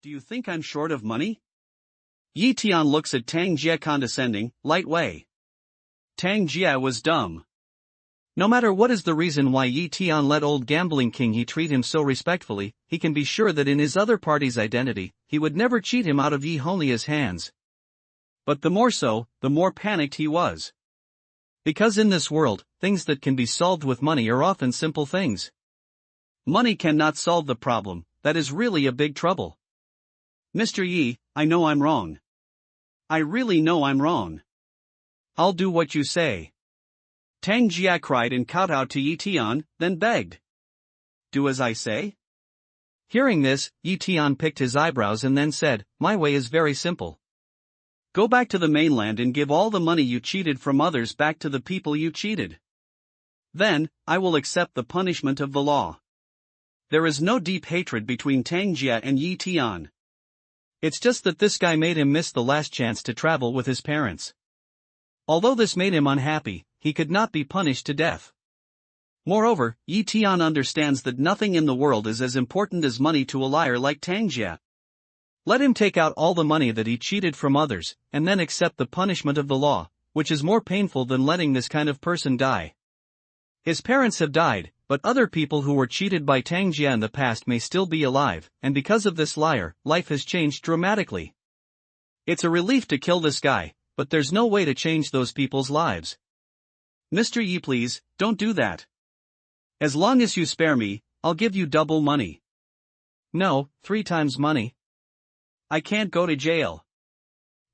Do you think I'm short of money? Yi Tian looks at Tang Jie condescending, light way. Tang Jie was dumb. No matter what is the reason why Yi Tian let old gambling king he treat him so respectfully, he can be sure that in his other party's identity, he would never cheat him out of Yi Honia's hands. But the more so, the more panicked he was. Because in this world, things that can be solved with money are often simple things. Money cannot solve the problem, that is really a big trouble. Mr. Yi, I know I'm wrong. I really know I'm wrong. I'll do what you say. Tang Jie cried and kowtowed to Yi Tian, then begged. Do as I say? Hearing this, Yi Tian picked his eyebrows and then said, My way is very simple. Go back to the mainland and give all the money you cheated from others back to the people you cheated. Then, I will accept the punishment of the law. There is no deep hatred between Tang Jie and Yi Tian. It's just that this guy made him miss the last chance to travel with his parents. Although this made him unhappy, he could not be punished to death. Moreover, Yi Tian understands that nothing in the world is as important as money to a liar like Tang Jie. Let him take out all the money that he cheated from others, and then accept the punishment of the law, which is more painful than letting this kind of person die. His parents have died, but other people who were cheated by Tang Jie in the past may still be alive, and because of this liar, life has changed dramatically. It's a relief to kill this guy, but there's no way to change those people's lives. Mr. Yi, please, don't do that. As long as you spare me, I'll give you double money. No, 3 times money. I can't go to jail.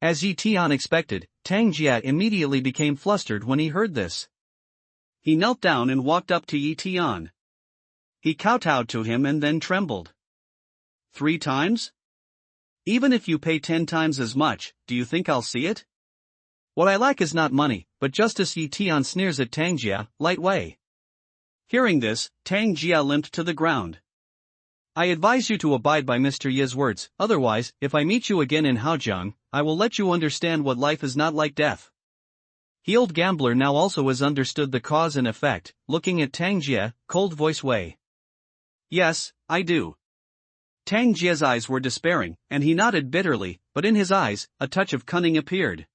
As Yi Tian expected, Tang Jie immediately became flustered when he heard this. He knelt down and walked up to Yi Tian. He kowtowed to him and then trembled. 3 times? Even if you pay 10 times as much, do you think I'll see it? What I lack is not money, but justice. Yi Tian sneers at Tang Jie, light way. Hearing this, Tang Jie limped to the ground. I advise you to abide by Mr. Yi's words, otherwise, if I meet you again in Haojiang, I will let you understand what life is not like death. The old gambler now also has understood the cause and effect, looking at Tang Jie, cold voice way. Yes, I do. Tang Jie's eyes were despairing, and he nodded bitterly, but in his eyes, a touch of cunning appeared.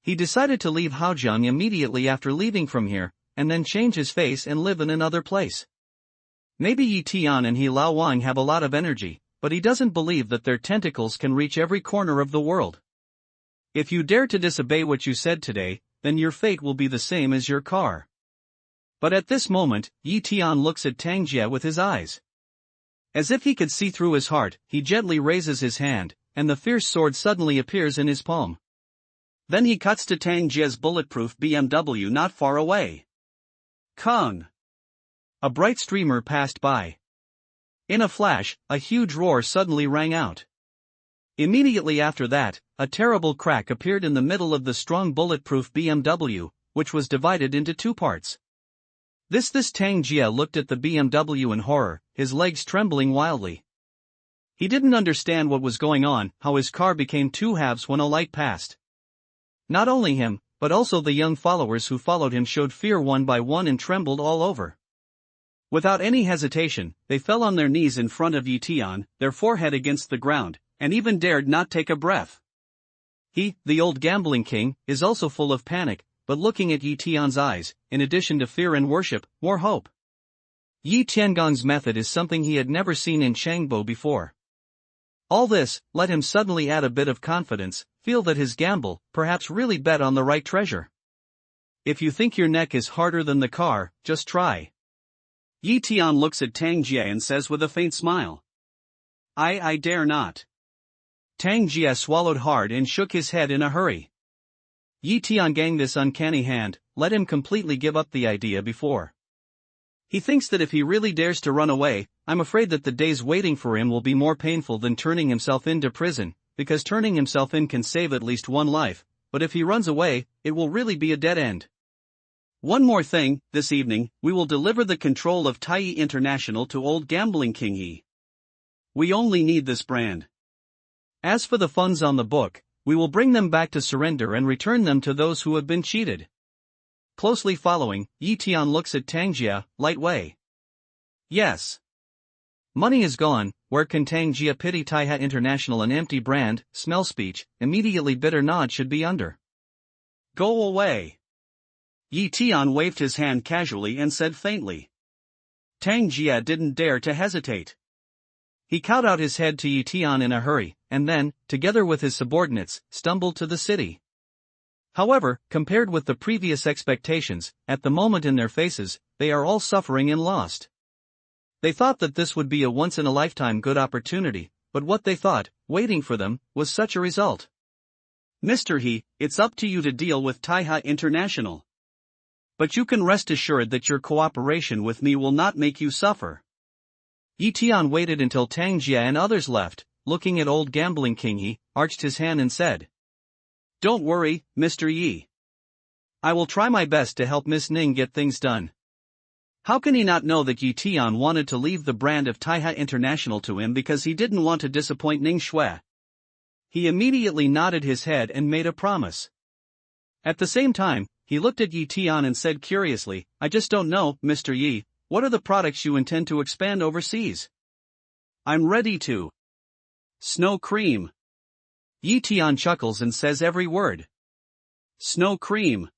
He decided to leave Haojiang immediately after leaving from here, and then change his face and live in another place. Maybe Yi Tian and He Lao Wang have a lot of energy, but he doesn't believe that their tentacles can reach every corner of the world. If you dare to disobey what you said today, then your fate will be the same as your car. But at this moment, Yi Tian looks at Tang Jie with his eyes. As if he could see through his heart, he gently raises his hand, and the fierce sword suddenly appears in his palm. Then he cuts to Tang Jie's bulletproof BMW not far away. Kung! A bright streamer passed by. In a flash, a huge roar suddenly rang out. Immediately after that, a terrible crack appeared in the middle of the strong bulletproof BMW, which was divided into 2 parts. This Tang Jie looked at the BMW in horror, his legs trembling wildly. He didn't understand what was going on, how his car became 2 halves when a light passed. Not only him, but also the young followers who followed him showed fear one by one and trembled all over. Without any hesitation, they fell on their knees in front of Yi Tian, their forehead against the ground, and even dared not take a breath. He, the old gambling king, is also full of panic, but looking at Yi Tian's eyes, in addition to fear and worship, more hope. Yi Tiangong's method is something he had never seen in Changbo before. All this, let him suddenly add a bit of confidence, feel that his gamble, perhaps really bet on the right treasure. If you think your neck is harder than the car, just try. Yi Tian looks at Tang Jie and says with a faint smile. I dare not. Tang Jie swallowed hard and shook his head in a hurry. Yi Tian this uncanny hand, let him completely give up the idea before. He thinks that if he really dares to run away, I'm afraid that the days waiting for him will be more painful than turning himself into prison, because turning himself in can save at least 1 life, but if he runs away, it will really be a dead end. One more thing, this evening, we will deliver the control of Taiyi International to old gambling king He. We only need this brand. As for the funds on the book, we will bring them back to surrender and return them to those who have been cheated. Closely following, Yi Tian looks at Tang Jie, light way. Yes. Money is gone, where Contang Jia pity Taiha International an empty brand, smell speech, immediately bitter nod should be under. Go away. Yi Tian waved his hand casually and said faintly. Tang Jia didn't dare to hesitate. He cowed out his head to Yi Tian in a hurry, and then, together with his subordinates, stumbled to the city. However, compared with the previous expectations, at the moment in their faces, they are all suffering and lost. They thought that this would be a once-in-a-lifetime good opportunity, but what they thought, waiting for them, was such a result. Mr. He, it's up to you to deal with Taiha International. But you can rest assured that your cooperation with me will not make you suffer. Yi Tian waited until Tang Jia and others left, looking at old gambling king He, arched his hand and said. Don't worry, Mr. Yi. I will try my best to help Miss Ning get things done. How can he not know that Yi Tian wanted to leave the brand of Taiha International to him because he didn't want to disappoint Ning Shui? He immediately nodded his head and made a promise. At the same time, he looked at Yi Tian and said curiously, I just don't know, Mr. Yi, what are the products you intend to expand overseas? I'm ready to. Snow cream. Yi Tian chuckles and says every word. Snow cream.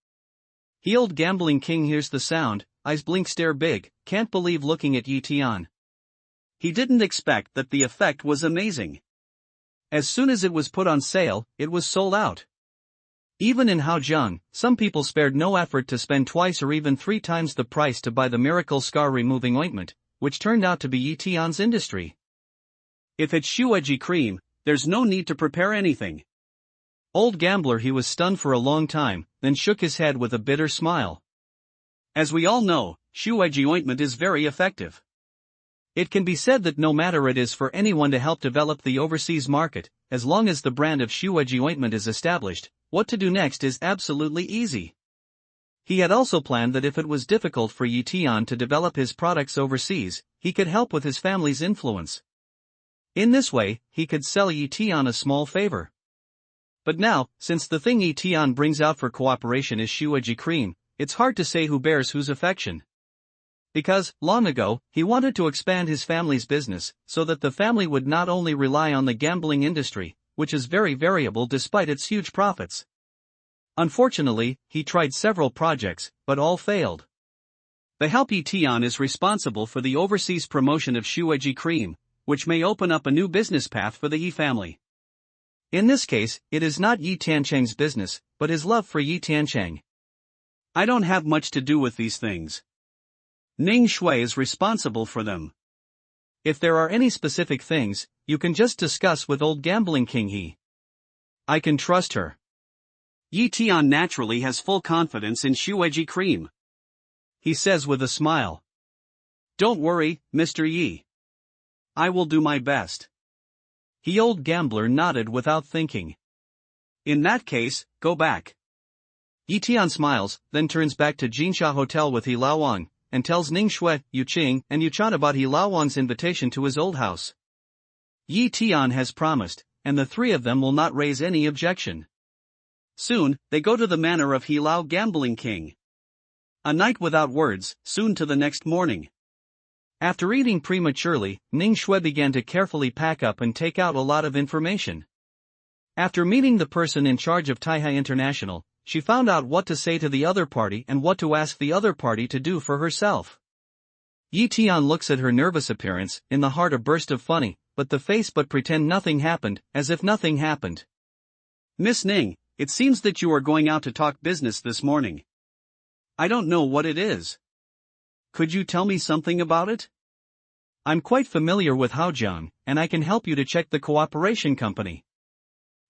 The old gambling king hears the sound, eyes blink stare big, can't believe looking at Yi Tian. He didn't expect that the effect was amazing. As soon as it was put on sale, it was sold out. Even in Haozhong, some people spared no effort to spend twice or even 3 times the price to buy the miracle scar-removing ointment, which turned out to be Yi Tian's industry. If it's Shueji cream, there's no need to prepare anything. Old gambler He was stunned for a long time, then shook his head with a bitter smile. As we all know, Shueji ointment is very effective. It can be said that no matter it is for anyone to help develop the overseas market, as long as the brand of Shueji ointment is established, what to do next is absolutely easy. He had also planned that if it was difficult for Yi Tian to develop his products overseas, he could help with his family's influence. In this way, he could sell Yi Tian a small favor. But now, since the thing Yi Tian brings out for cooperation is Shueji cream, it's hard to say who bears whose affection. Because, long ago, he wanted to expand his family's business, so that the family would not only rely on the gambling industry, which is very variable despite its huge profits. Unfortunately, he tried several projects, but all failed. The help Yi Tian is responsible for the overseas promotion of Shueji cream, which may open up a new business path for the Yi family. In this case, it is not Yi Tiancheng's business, but his love for Yi Tiancheng. I don't have much to do with these things. Ning Shui is responsible for them. If there are any specific things, you can just discuss with old gambling king He. I can trust her. Yi Tian naturally has full confidence in Shueji cream. He says with a smile. Don't worry, Mr. Yi. I will do my best. The old gambler nodded without thinking. In that case, go back. Yi Tian smiles, then turns back to Jinsha Hotel with He Laowang, and tells Ning Shui, Yu Qing, and Yu Chan about He Laowang's invitation to his old house. Yi Tian has promised, and the 3 of them will not raise any objection. Soon, they go to the manor of He Lao Gambling King. A night without words, soon to the next morning. After eating prematurely, Ning Shui began to carefully pack up and take out a lot of information. After meeting the person in charge of Taiha International, she found out what to say to the other party and what to ask the other party to do for herself. Yi Tian looks at her nervous appearance, in the heart a burst of funny, but the face but pretend nothing happened, as if nothing happened. Miss Ning, it seems that you are going out to talk business this morning. I don't know what it is. Could you tell me something about it? I'm quite familiar with Haozhong, and I can help you to check the cooperation company.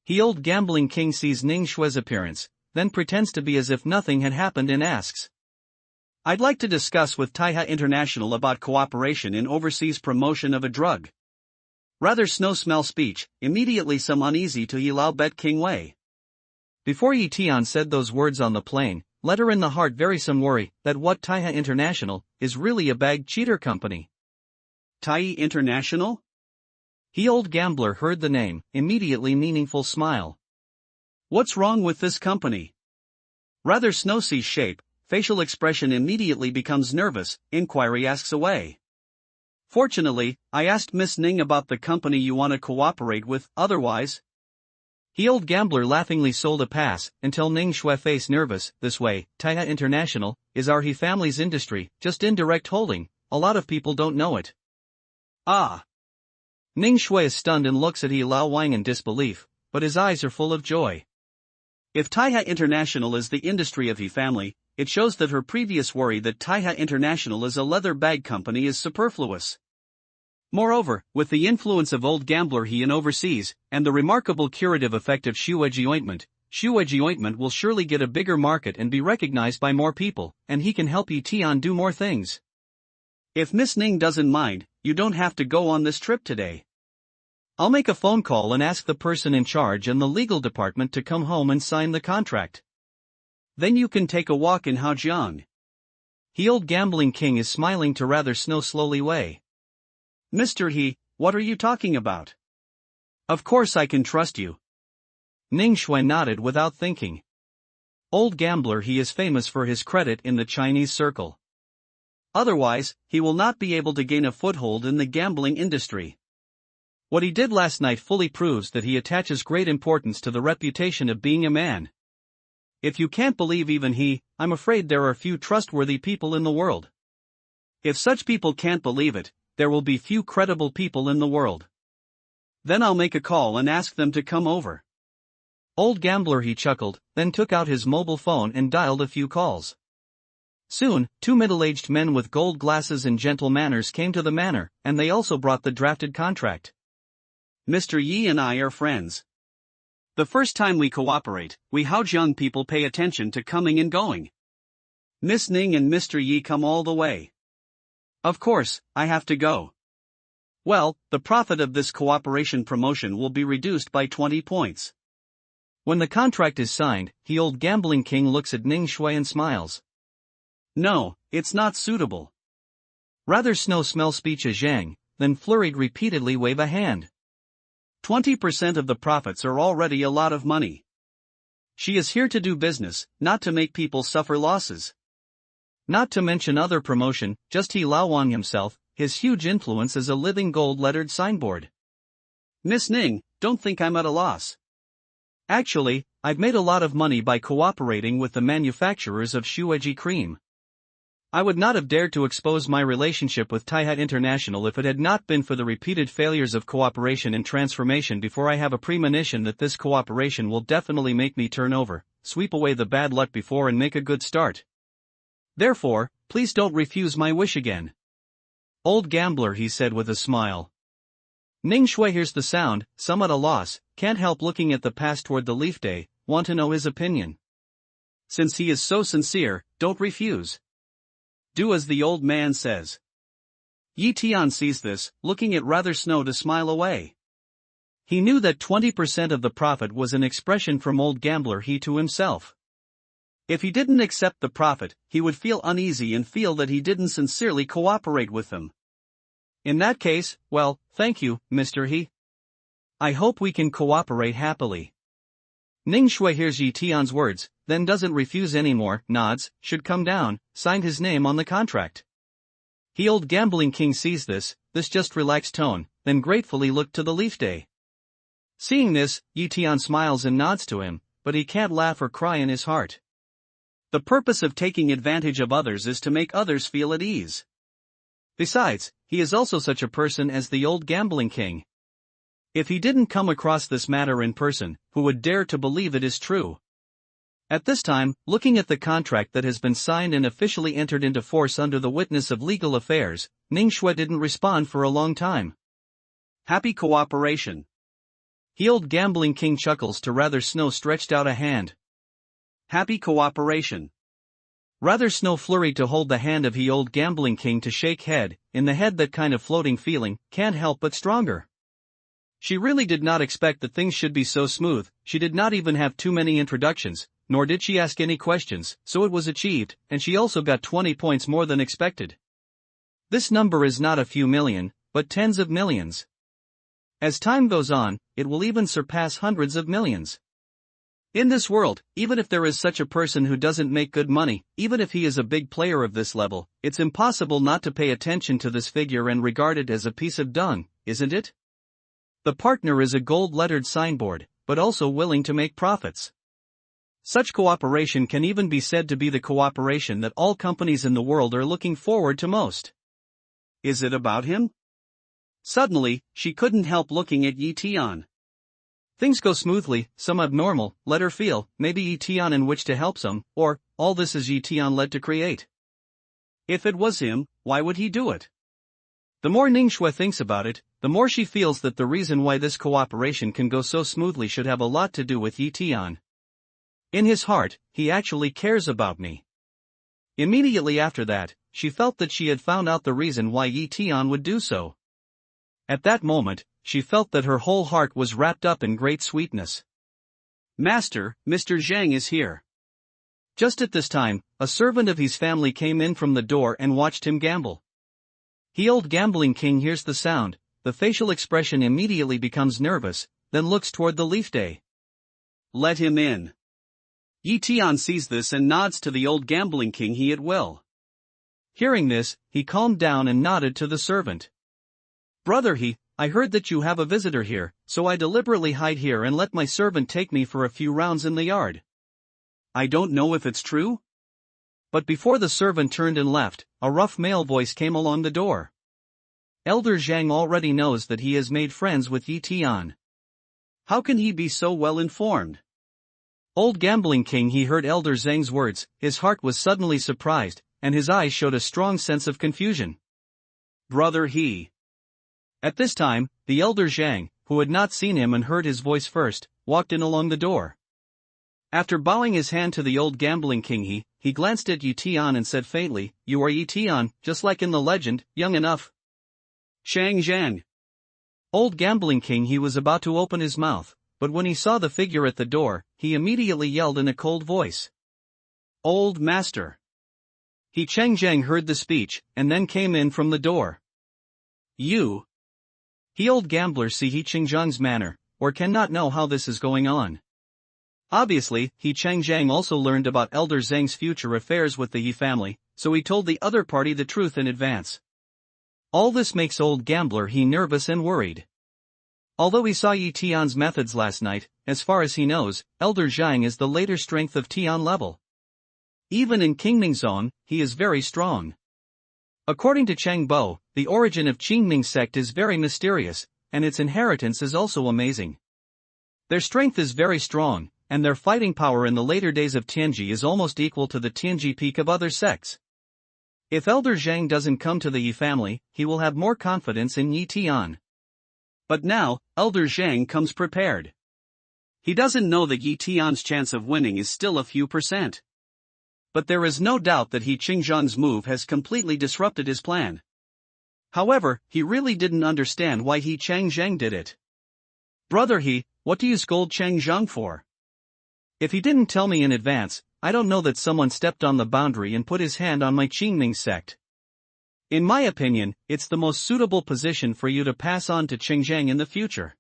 The old gambling king sees Ning Shui's appearance, then pretends to be as if nothing had happened and asks. I'd like to discuss with Taiha International about cooperation in overseas promotion of a drug. Rather snow-smell speech, immediately some uneasy to Yi Lao Bet King Wei. Before Yi Tian said those words on the plane, let her in the heart very some worry, that what Taiha International, is really a bag cheater company. Taiha International? The old gambler heard the name, immediately meaningful smile. What's wrong with this company? Rather snow-sea shape, facial expression immediately becomes nervous, inquiry asks away. Fortunately, I asked Miss Ning about the company you want to cooperate with, otherwise. The old gambler laughingly sold a pass, until Ning Shui faced nervous. This way, Taiha International is our he family's industry, just indirect holding, a lot of people don't know it. Ah. Ning Shui is stunned and looks at He Lao Wang in disbelief, but his eyes are full of joy. If Taiha International is the industry of he family, it shows that her previous worry that Taiha International is a leather bag company is superfluous. Moreover, with the influence of old gambler he in overseas, and the remarkable curative effect of Shueji ointment will surely get a bigger market and be recognized by more people, and he can help Tian do more things. If Miss Ning doesn't mind, you don't have to go on this trip today. I'll make a phone call and ask the person in charge and the legal department to come home and sign the contract. Then you can take a walk in Haojiang. The old gambling king is smiling to rather snow slowly way. Mr. He, what are you talking about? Of course I can trust you. Ning Shui nodded without thinking. Old gambler he is famous for his credit in the Chinese circle. Otherwise, he will not be able to gain a foothold in the gambling industry. What he did last night fully proves that he attaches great importance to the reputation of being a man. If you can't believe even he, I'm afraid there are few trustworthy people in the world. If such people can't believe it, there will be few credible people in the world. Then I'll make a call and ask them to come over. Old gambler he chuckled, then took out his mobile phone and dialed a few calls. Soon, two middle-aged men with gold glasses and gentle manners came to the manor, and they also brought the drafted contract. Mr. Yi and I are friends. The first time we cooperate, we Haojiang people pay attention to coming and going. Miss Ning and Mr. Yi come all the way. Of course, I have to go. Well, the profit of this cooperation promotion will be reduced by 20 points. When the contract is signed, the old gambling king looks at Ning Shui and smiles. No, it's not suitable. Rather snow smell speech a Zhang, then flurried repeatedly wave a hand. 20% of the profits are already a lot of money. She is here to do business, not to make people suffer losses. Not to mention other promotion, just He Lao Wang himself, his huge influence as a living gold-lettered signboard. Miss Ning, don't think I'm at a loss. Actually, I've made a lot of money by cooperating with the manufacturers of Shueji cream. I would not have dared to expose my relationship with Taiha International if it had not been for the repeated failures of cooperation and transformation before I have a premonition that this cooperation will definitely make me turn over, sweep away the bad luck before and make a good start. Therefore, please don't refuse my wish again. Old gambler he said with a smile. Ning Shui hears the sound, some at a loss, can't help looking at the past toward the leaf day, want to know his opinion. Since he is so sincere, don't refuse. Do as the old man says. Yi Tian sees this, looking at rather snow to smile away. He knew that 20% of the profit was an expression from old gambler he to himself. If he didn't accept the profit, he would feel uneasy and feel that he didn't sincerely cooperate with them. In that case, well, thank you, Mr. He. I hope we can cooperate happily. Ning Shui hears Yi Tian's words, then doesn't refuse anymore, nods, should come down, signed his name on the contract. The old gambling king sees this just relaxed tone, then gratefully looked to the leaf day. Seeing this, Yi Tian smiles and nods to him, but he can't laugh or cry in his heart. The purpose of taking advantage of others is to make others feel at ease. Besides, he is also such a person as the old gambling king. If he didn't come across this matter in person, who would dare to believe it is true? At this time, looking at the contract that has been signed and officially entered into force under the witness of legal affairs, Ning Shui didn't respond for a long time. Happy cooperation. The old gambling king chuckles to Rather Snow stretched out a hand. Happy cooperation. Rather Snow flurried to hold the hand of the old gambling king to shake head, in the head that kind of floating feeling, can't help but stronger. She really did not expect that things should be so smooth, she did not even have too many introductions, nor did she ask any questions, so it was achieved, and she also got 20 points more than expected. This number is not a few million, but tens of millions. As time goes on, it will even surpass hundreds of millions. In this world, even if there is such a person who doesn't make good money, even if he is a big player of this level, it's impossible not to pay attention to this figure and regard it as a piece of dung, isn't it? The partner is a gold-lettered signboard, but also willing to make profits. Such cooperation can even be said to be the cooperation that all companies in the world are looking forward to most. Is it about him? Suddenly, she couldn't help looking at Tian. Things go smoothly, some abnormal, let her feel, maybe Tian in which to help some, or, all this is Tian led to create. If it was him, why would he do it? The more Ningxue thinks about it, the more she feels that the reason why this cooperation can go so smoothly should have a lot to do with Tian. In his heart, he actually cares about me. Immediately after that, she felt that she had found out the reason why Tian would do so. At that moment, she felt that her whole heart was wrapped up in great sweetness. Master, Mr. Zhang is here. Just at this time, a servant of his family came in from the door and watched him gamble. The old gambling king hears the sound, the facial expression immediately becomes nervous, then looks toward the leaf day. Let him in. Tian sees this and nods to the old gambling king he at will. Hearing this, he calmed down and nodded to the servant. Brother I heard that you have a visitor here, so I deliberately hide here and let my servant take me for a few rounds in the yard. I don't know if it's true? But before the servant turned and left, a rough male voice came along the door. Elder Zhang already knows that he has made friends with Tian. How can he be so well informed? Old gambling king he heard Elder Zhang's words, his heart was suddenly surprised, and his eyes showed a strong sense of confusion. Brother At this time, the elder Zhang, who had not seen him and heard his voice first, walked in along the door. After bowing his hand to the old gambling king he glanced at Tian and said faintly, "You are Tian, just like in the legend, young enough." Shang Zhang. Old gambling king he was about to open his mouth, but when he saw the figure at the door, he immediately yelled in a cold voice. Old master. Cheng Zhang heard the speech, and then came in from the door. You. The old gambler see Cheng Zhang's manner, or cannot know how this is going on. Obviously, Cheng Zhang also learned about Elder Zhang's future affairs with the He family, so he told the other party the truth in advance. All this makes old gambler nervous and worried. Although he saw Tian's methods last night, as far as he knows, Elder Zhang is the later strength of Tian level. Even in Qingming Zone, he is very strong. According to Cheng Bo, the origin of Qingming sect is very mysterious, and its inheritance is also amazing. Their strength is very strong, and their fighting power in the later days of Tianji is almost equal to the Tianji peak of other sects. If Elder Zhang doesn't come to the Yi family, he will have more confidence in Tian. But now, Elder Zhang comes prepared. He doesn't know that Tian's chance of winning is still a few %. But there is no doubt that Cheng Zhang's move has completely disrupted his plan. However, he really didn't understand why Cheng Zhang did it. Brother what do you scold Cheng Zhang for? If he didn't tell me in advance, I don't know that someone stepped on the boundary and put his hand on my Qingming sect. In my opinion, it's the most suitable position for you to pass on to Cheng Zhang in the future.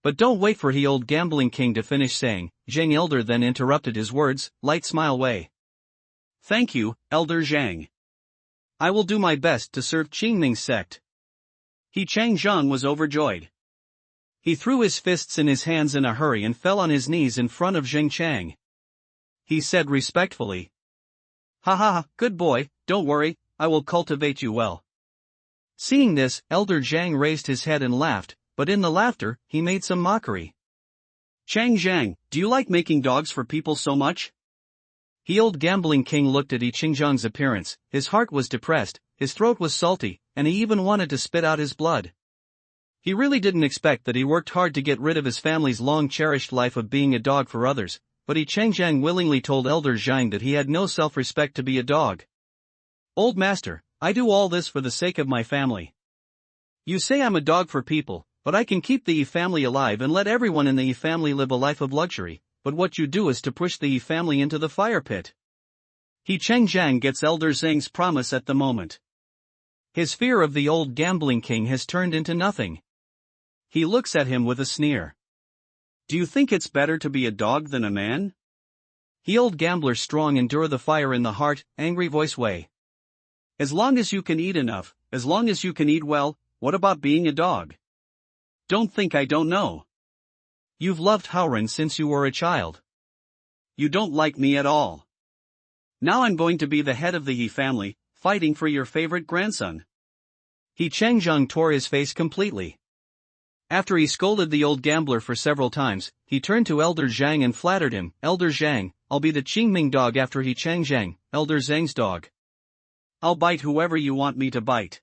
But don't wait for the old gambling king to finish saying. Zhang Elder then interrupted his words, light smile way. Thank you, Elder Zhang. I will do my best to serve Qingming sect. Cheng Zhang was overjoyed. He threw his fists in his hands in a hurry and fell on his knees in front of Zheng Chang. He said respectfully. Good boy, don't worry, I will cultivate you well. Seeing this, Elder Zhang raised his head and laughed, but in the laughter, he made some mockery. Cheng Zhang, do you like making dogs for people so much? The old gambling king looked at Cheng Zhang's appearance, his heart was depressed, his throat was salty, and he even wanted to spit out his blood. He really didn't expect that he worked hard to get rid of his family's long-cherished life of being a dog for others, but Cheng Zhang willingly told Elder Zhang that he had no self-respect to be a dog. Old master, I do all this for the sake of my family. You say I'm a dog for people, but I can keep the Yi family alive and let everyone in the Yi family live a life of luxury, but what you do is to push the Yi family into the fire pit. Cheng Zhang gets Elder Zhang's promise at the moment. His fear of the old gambling king has turned into nothing. He looks at him with a sneer. Do you think it's better to be a dog than a man? He old gambler strong endure the fire in the heart, angry voice way. As long as you can eat enough, as long as you can eat well, what about being a dog? Don't think I don't know. You've loved Howren since you were a child. You don't like me at all. Now I'm going to be the head of the He family, fighting for your favorite grandson. He Changzheng tore his face completely. After he scolded the old gambler for several times, he turned to Elder Zhang and flattered him. Elder Zhang, I'll be the Qingming dog after he Changzheng, Elder Zhang's dog. I'll bite whoever you want me to bite.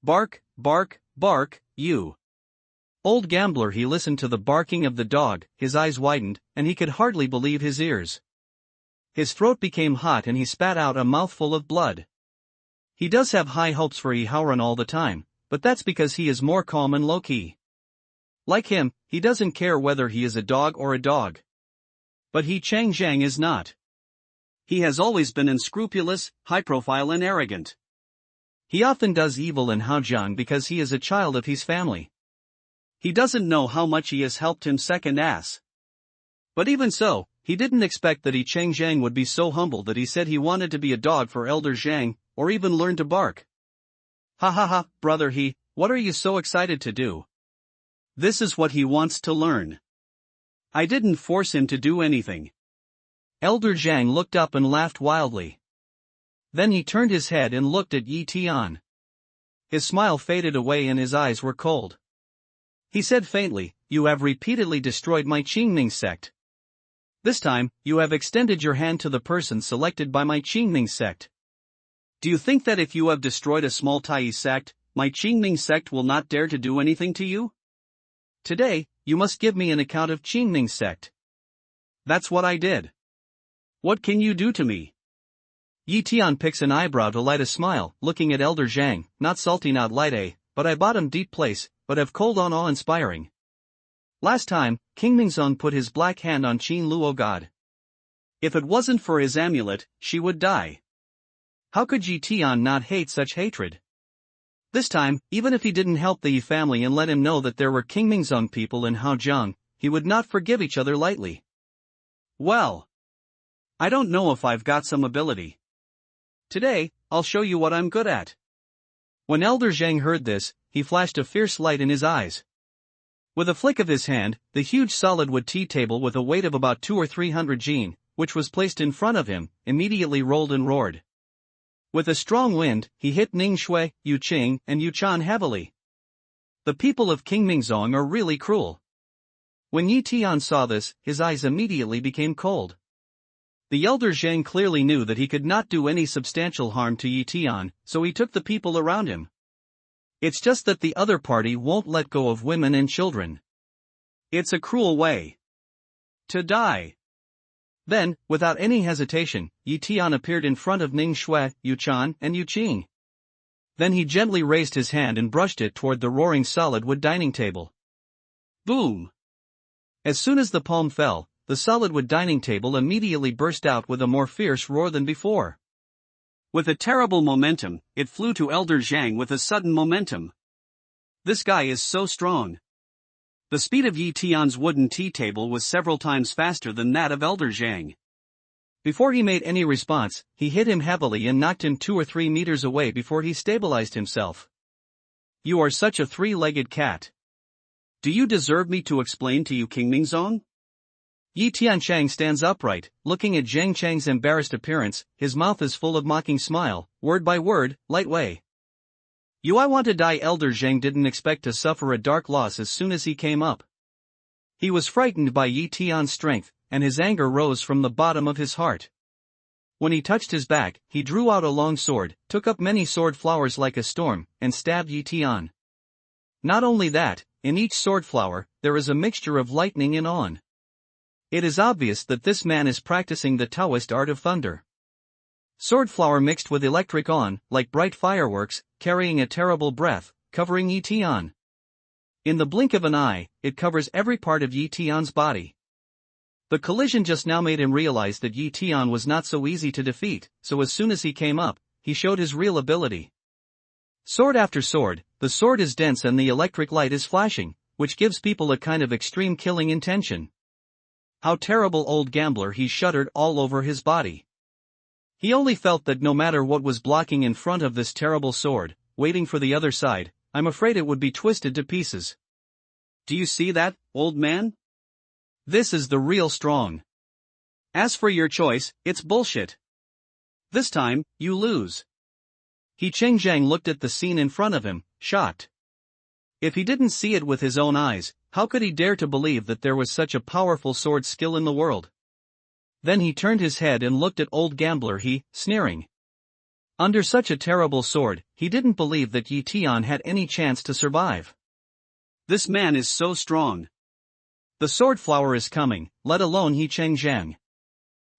Bark, bark, bark, you. Old gambler he listened to the barking of the dog, his eyes widened, and he could hardly believe his ears. His throat became hot and he spat out a mouthful of blood. He does have high hopes for He Howren all the time, but that's because he is more calm and low-key. Like him, he doesn't care whether he is a dog or a dog. But He Changzheng is not. He has always been unscrupulous, high-profile and arrogant. He often does evil in Haojiang because he is a child of his family. He doesn't know how much he has helped him second ass. But even so, he didn't expect that He Changzheng would be so humble that he said he wanted to be a dog for Elder Zhang, or even learn to bark. Ha ha ha, brother He, what are you so excited to do? This is what he wants to learn. I didn't force him to do anything. Elder Zhang looked up and laughed wildly. Then he turned his head and looked at Yi Tian. His smile faded away and his eyes were cold. He said faintly, "You have repeatedly destroyed my Qingming sect. This time, you have extended your hand to the person selected by my Qingming sect. Do you think that if you have destroyed a small Tai sect, my Qingming sect will not dare to do anything to you? Today, you must give me an account of Qingming sect." That's what I did. What can you do to me? Yi Tian picks an eyebrow to light a smile, looking at Elder Zhang, not salty not light but I bottom deep place, but have cold on awe-inspiring. Last time, King Mingzong put his black hand on Qin Luo God. If it wasn't for his amulet, she would die. How could Yi Tian not hate such hatred? This time, even if he didn't help the Yi family and let him know that there were King Mingzong people in Haojiang, he would not forgive each other lightly. Well, I don't know if I've got some ability. Today, I'll show you what I'm good at. When Elder Zhang heard this, he flashed a fierce light in his eyes. With a flick of his hand, the huge solid wood tea table with a weight of about 200 or 300 jin, which was placed in front of him, immediately rolled and roared. With a strong wind, he hit Ning Shui, Yu Qing, and Yu Chan heavily. The people of King Mingzong are really cruel. When Yi Tian saw this, his eyes immediately became cold. The elder Zhang clearly knew that he could not do any substantial harm to Yi Tian, so he took the people around him. It's just that the other party won't let go of women and children. It's a cruel way to die. Then, without any hesitation, Yi Tian appeared in front of Ning Shui, Yu Chan, and Yu Qing. Then he gently raised his hand and brushed it toward the roaring solid wood dining table. Boom! As soon as the palm fell, the solid wood dining table immediately burst out with a more fierce roar than before. With a terrible momentum, it flew to Elder Zhang with a sudden momentum. This guy is so strong. The speed of Yi Tian's wooden tea table was several times faster than that of Elder Zhang. Before he made any response, he hit him heavily and knocked him 2 or 3 meters away before he stabilized himself. You are such a three-legged cat. Do you deserve me to explain to you, King Mingzong? Yi Tianchang stands upright, looking at Zhang Chang's embarrassed appearance, his mouth is full of mocking smile, word by word, light way. You I want to die. Elder Zhang didn't expect to suffer a dark loss as soon as he came up. He was frightened by Yi Tian's strength, and his anger rose from the bottom of his heart. When he touched his back, he drew out a long sword, took up many sword flowers like a storm, and stabbed Yi Tian. Not only that, in each sword flower, there is a mixture of lightning and on. It is obvious that this man is practicing the Taoist art of thunder. Sword flower mixed with electric on, like bright fireworks, carrying a terrible breath, covering Yi Tian. In the blink of an eye, it covers every part of Yi Tian's body. The collision just now made him realize that Yi Tian was not so easy to defeat, so as soon as he came up, he showed his real ability. Sword after sword, the sword is dense and the electric light is flashing, which gives people a kind of extreme killing intention. How terrible, old gambler, he shuddered all over his body. He only felt that no matter what was blocking in front of this terrible sword, waiting for the other side, I'm afraid it would be twisted to pieces. Do you see that, old man? This is the real strong. As for your choice, it's bullshit. This time, you lose. He Cheng Zhang looked at the scene in front of him, shocked. If he didn't see it with his own eyes, how could he dare to believe that there was such a powerful sword skill in the world? Then he turned his head and looked at old gambler He, sneering. Under such a terrible sword, he didn't believe that Yi Tian had any chance to survive. This man is so strong. The sword flower is coming, let alone He Cheng Zhang.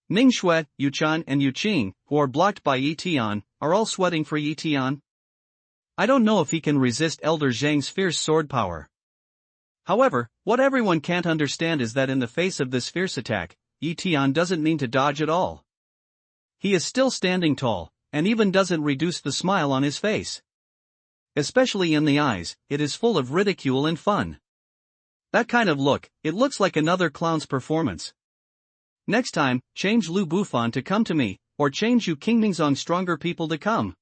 Ming Shui, Yu Chan and Yu Qing, who are blocked by Yi Tian, are all sweating for Yi Tian. I don't know if he can resist Elder Zhang's fierce sword power. However, what everyone can't understand is that in the face of this fierce attack, Yi Tian doesn't mean to dodge at all. He is still standing tall, and even doesn't reduce the smile on his face. Especially in the eyes, it is full of ridicule and fun. That kind of look, it looks like another clown's performance. Next time, change Lu Bufan to come to me, or change Yu Qingmingzong stronger people to come.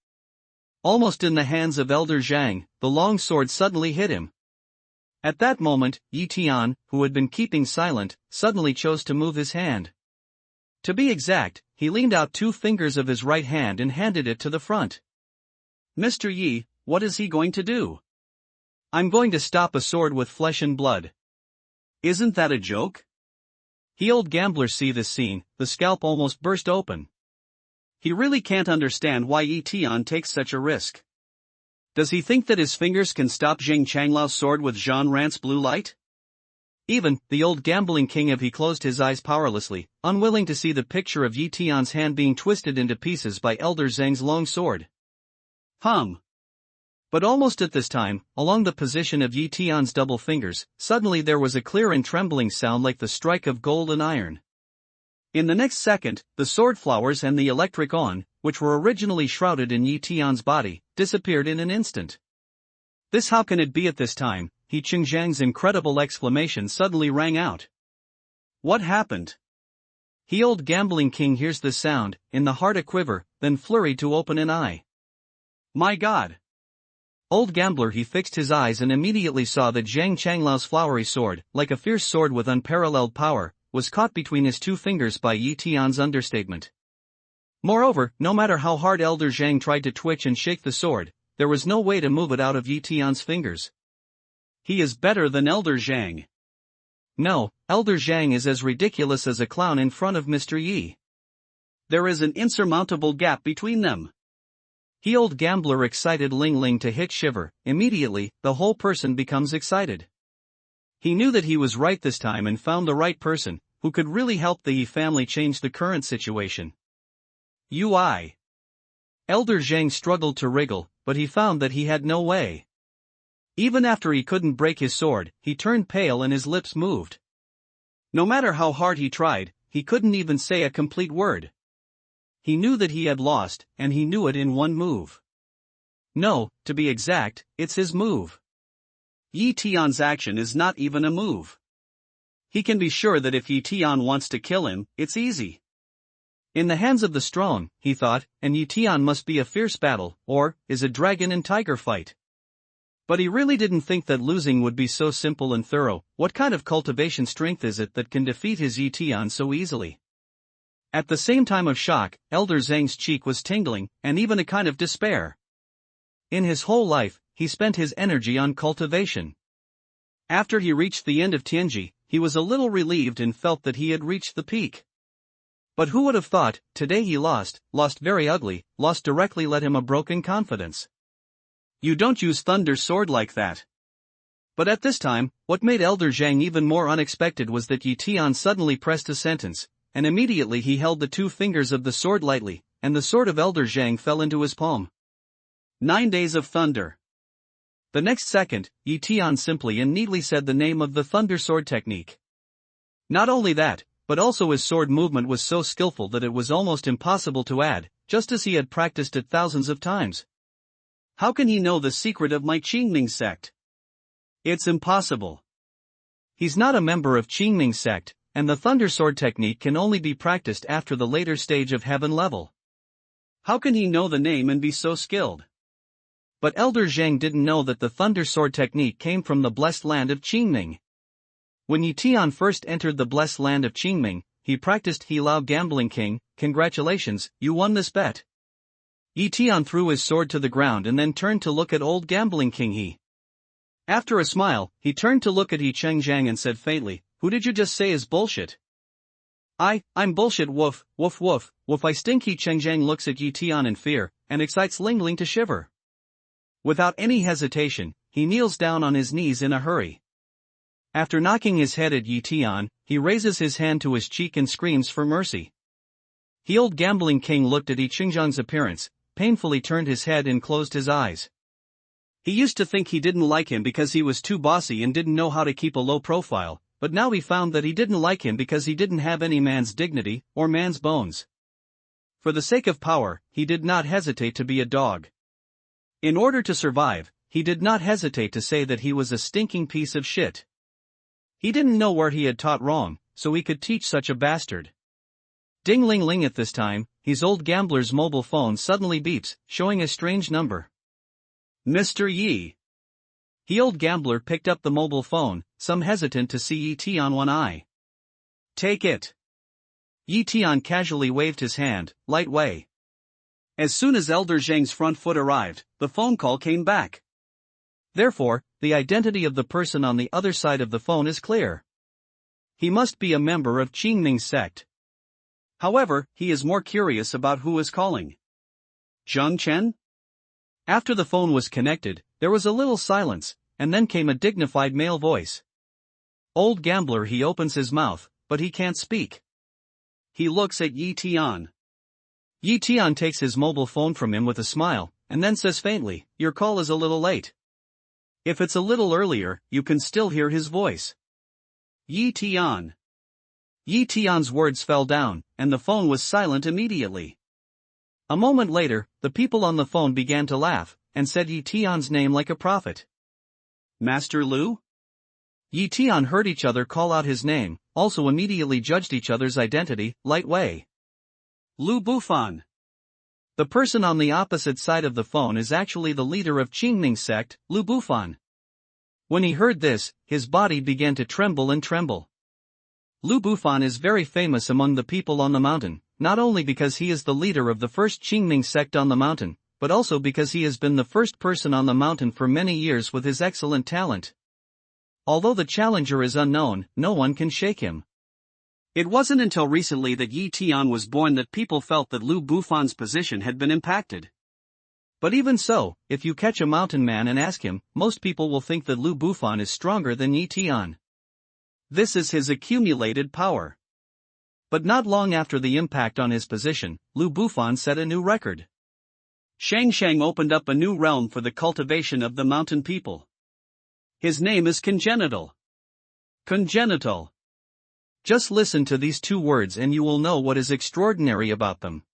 Almost in the hands of Elder Zhang, the long sword suddenly hit him. At that moment, Yi Tian, who had been keeping silent, suddenly chose to move his hand. To be exact, he leaned out 2 fingers of his right hand and handed it to the front. Mr. Yi, what is he going to do? I'm going to stop a sword with flesh and blood. Isn't that a joke? He old gambler see this scene, the scalp almost burst open. He really can't understand why Yi Tian takes such a risk. Does he think that his fingers can stop Zheng Changlau's sword with Jean Rant's blue light? Even, the old gambling king of he closed his eyes powerlessly, unwilling to see the picture of Yi Tian's hand being twisted into pieces by Elder Zhang's long sword. But almost at this time, along the position of Yi Tian's double fingers, suddenly there was a clear and trembling sound like the strike of gold and iron. In the next second, the sword flowers and the electric on, which were originally shrouded in Yi Tian's body, disappeared in an instant. This how can it be at this time? He Cheng Zhang's incredible exclamation suddenly rang out. What happened? He old gambling king hears this sound, in the heart a quiver, then flurried to open an eye. My God! Old gambler he fixed his eyes and immediately saw that Zhang Changlau's flowery sword, like a fierce sword with unparalleled power, was caught between his 2 fingers by Yi Tian's understatement. Moreover, no matter how hard Elder Zhang tried to twitch and shake the sword, there was no way to move it out of Yi Tian's fingers. He is better than Elder Zhang. No, Elder Zhang is as ridiculous as a clown in front of Mr. Yi. There is an insurmountable gap between them. He old gambler excited Ling Ling to hit shiver, immediately, the whole person becomes excited. He knew that he was right this time and found the right person, who could really help the Yi family change the current situation. UI. Elder Zhang struggled to wriggle, but he found that he had no way. Even after he couldn't break his sword, he turned pale and his lips moved. No matter how hard he tried, he couldn't even say a complete word. He knew that he had lost, and he knew it in one move. No, to be exact, it's his move. Yi Tian's action is not even a move. He can be sure that if Yi Tian wants to kill him, it's easy. In the hands of the strong, he thought, and Yi Tian must be a fierce battle, or is a dragon and tiger fight. But he really didn't think that losing would be so simple and thorough. What kind of cultivation strength is it that can defeat his Yi Tian so easily? At the same time of shock, Elder Zhang's cheek was tingling, and even a kind of despair. In his whole life, he spent his energy on cultivation. After he reached the end of Tianji, he was a little relieved and felt that he had reached the peak. But who would have thought, today he lost very ugly, lost directly let him a broken confidence. You don't use Thunder Sword like that. But at this time, what made Elder Zhang even more unexpected was that Yi Tian suddenly pressed a sentence, and immediately he held the 2 fingers of the sword lightly, and the sword of Elder Zhang fell into his palm. 9 days of thunder. The next second, Yi Tian simply and neatly said the name of the thunder sword technique. Not only that, but also his sword movement was so skillful that it was almost impossible to add, just as he had practiced it thousands of times. How can he know the secret of my Qingming sect? It's impossible. He's not a member of Qingming sect, and the Thunder Sword technique can only be practiced after the later stage of heaven level. How can he know the name and be so skilled? But Elder Zheng didn't know that the Thunder Sword technique came from the blessed land of Qingming. When Yi Tian first entered the blessed land of Qingming, he practiced He Lao Gambling King. Congratulations, you won this bet. Yi Tian threw his sword to the ground and then turned to look at old Gambling King He. After a smile, he turned to look at Yi Chengjiang and said faintly, "Who did you just say is bullshit?" I'm bullshit, woof, woof woof, woof. I stink. Yi Chengjiang looks at Yi Tian in fear, and excites Ling Ling to shiver. Without any hesitation, he kneels down on his knees in a hurry. After knocking his head at Yi Tian, he raises his hand to his cheek and screams for mercy. The old Gambling King looked at Yi Chengjiang's appearance, painfully turned his head and closed his eyes. He used to think he didn't like him because he was too bossy and didn't know how to keep a low profile, but now he found that he didn't like him because he didn't have any man's dignity, or man's bones. For the sake of power, he did not hesitate to be a dog. In order to survive, he did not hesitate to say that he was a stinking piece of shit. He didn't know where he had taught wrong, so he could teach such a bastard. Ding-ling-ling. At this time, his old gambler's mobile phone suddenly beeps, showing a strange number. Mr. Yi. The old gambler picked up the mobile phone, some hesitant to see Yi Tian one eye. Take it. Yi Tian casually waved his hand, light way. As soon as Elder Zheng's front foot arrived, the phone call came back. Therefore, the identity of the person on the other side of the phone is clear. He must be a member of Qingming sect. However, he is more curious about who is calling. Zheng Chen? After the phone was connected, there was a little silence, and then came a dignified male voice. Old gambler. He opens his mouth, but he can't speak. He looks at Yi Tian. Yi Tian takes his mobile phone from him with a smile, and then says faintly, "Your call is a little late." If it's a little earlier, you can still hear his voice. Yi Tian. Yi Tian's words fell down, and the phone was silent immediately. A moment later, the people on the phone began to laugh, and said Yi Tian's name like a prophet. Master Lu? Yi Tian heard each other call out his name, also immediately judged each other's identity, light way. Lu Bufan. The person on the opposite side of the phone is actually the leader of Qingming sect, Lu Bufan. When he heard this, his body began to tremble and tremble. Lu Bufan is very famous among the people on the mountain, not only because he is the leader of the first Qingming sect on the mountain, but also because he has been the first person on the mountain for many years with his excellent talent. Although the challenger is unknown, no one can shake him. It wasn't until recently that Yi Tian was born that people felt that Lu Bufan's position had been impacted. But even so, if you catch a mountain man and ask him, most people will think that Lu Bufan is stronger than Yi Tian. This is his accumulated power. But not long after the impact on his position, Lu Bufan set a new record. Shang opened up a new realm for the cultivation of the mountain people. His name is Congenital. Congenital. Just listen to these two words and you will know what is extraordinary about them.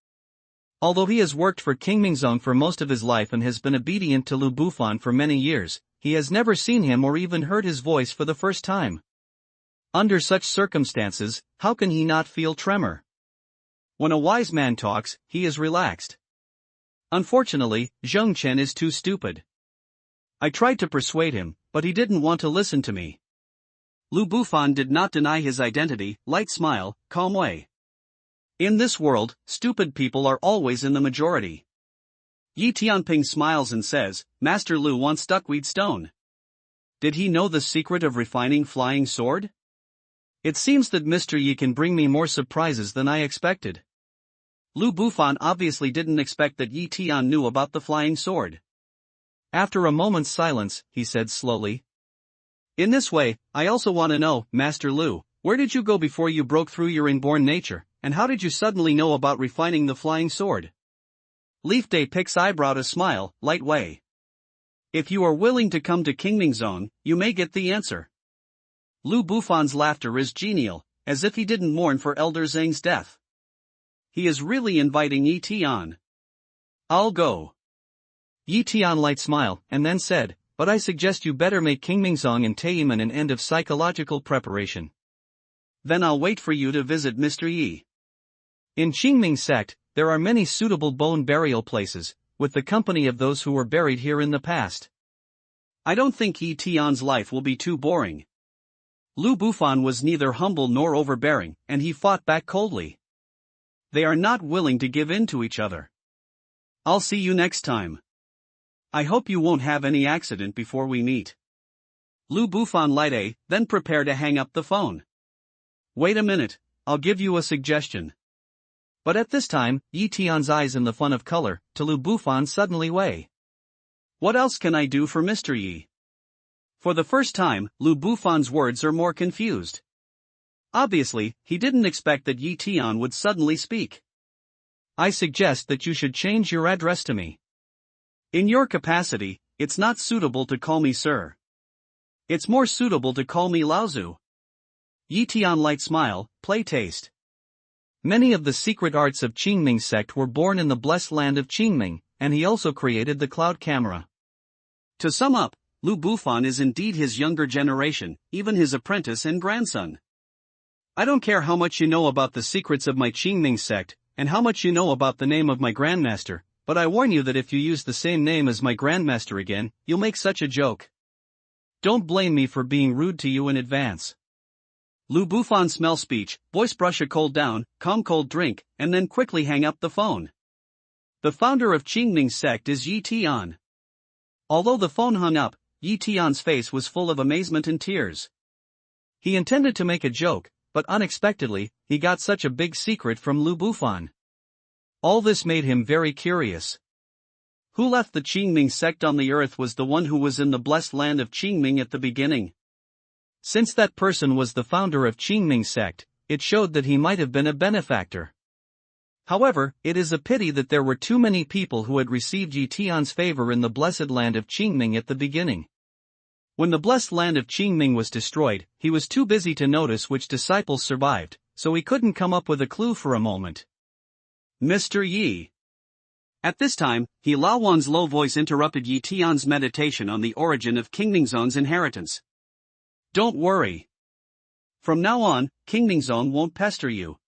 Although he has worked for Qingmingzong for most of his life and has been obedient to Lu Bufan for many years, he has never seen him or even heard his voice for the first time. Under such circumstances, how can he not feel tremor? When a wise man talks, he is relaxed. Unfortunately, Zheng Chen is too stupid. I tried to persuade him, but he didn't want to listen to me. Lu Bufan did not deny his identity, light smile, calm way. In this world, stupid people are always in the majority. Yi Tianping smiles and says, Master Lu wants duckweed stone. Did he know the secret of refining flying sword? It seems that Mr. Yi can bring me more surprises than I expected. Lu Bufan obviously didn't expect that Yi Tian knew about the flying sword. After a moment's silence, he said slowly. In this way, I also want to know, Master Lu, where did you go before you broke through your inborn nature, and how did you suddenly know about refining the flying sword? Leaf Day picks eyebrow to smile, light way. If you are willing to come to Qingmingzong, you may get the answer. Lu Bufan's laughter is genial, as if he didn't mourn for Elder Zheng's death. He is really inviting Yi Tian. I'll go. Yi Tian light smile, and then said, but I suggest you better make Qingmingzong and Taiyiman an end of psychological preparation. Then I'll wait for you to visit Mr. Yi. In Qingming sect, there are many suitable bone burial places, with the company of those who were buried here in the past. I don't think Yi Tian's life will be too boring. Lu Bufan was neither humble nor overbearing, and he fought back coldly. They are not willing to give in to each other. I'll see you next time. I hope you won't have any accident before we meet. Lu Bufan lied, then prepare to hang up the phone. Wait a minute, I'll give you a suggestion. But at this time, Yi Tian's eyes in the fun of color, to Lu Bufan suddenly way. What else can I do for Mr. Yi? For the first time, Lu Bufan's words are more confused. Obviously, he didn't expect that Yi Tian would suddenly speak. I suggest that you should change your address to me. In your capacity, it's not suitable to call me sir. It's more suitable to call me Laozu. Yi Tian light smile, play taste. Many of the secret arts of Qingming sect were born in the blessed land of Qingming, and he also created the cloud camera. To sum up, Lu Bufan is indeed his younger generation, even his apprentice and grandson. I don't care how much you know about the secrets of my Qingming sect, and how much you know about the name of my grandmaster, but I warn you that if you use the same name as my grandmaster again, you'll make such a joke. Don't blame me for being rude to you in advance. Lu Bufan smell speech, voice brush a cold down, calm cold drink, and then quickly hang up the phone. The founder of Qingming sect is Yi Tian. Although the phone hung up, Yi Tian's face was full of amazement and tears. He intended to make a joke, but unexpectedly, he got such a big secret from Lu Bufan. All this made him very curious. Who left the Qingming sect on the earth was the one who was in the blessed land of Qingming at the beginning. Since that person was the founder of Qingming sect, it showed that he might have been a benefactor. However, it is a pity that there were too many people who had received Yi Tian's favor in the blessed land of Qingming at the beginning. When the blessed land of Qingming was destroyed, he was too busy to notice which disciples survived, so he couldn't come up with a clue for a moment. Mr. Yi. At this time, He Laowan's low voice interrupted Yi Tian's meditation on the origin of Qingmingzong's inheritance. Don't worry. From now on, Qingmingzong won't pester you.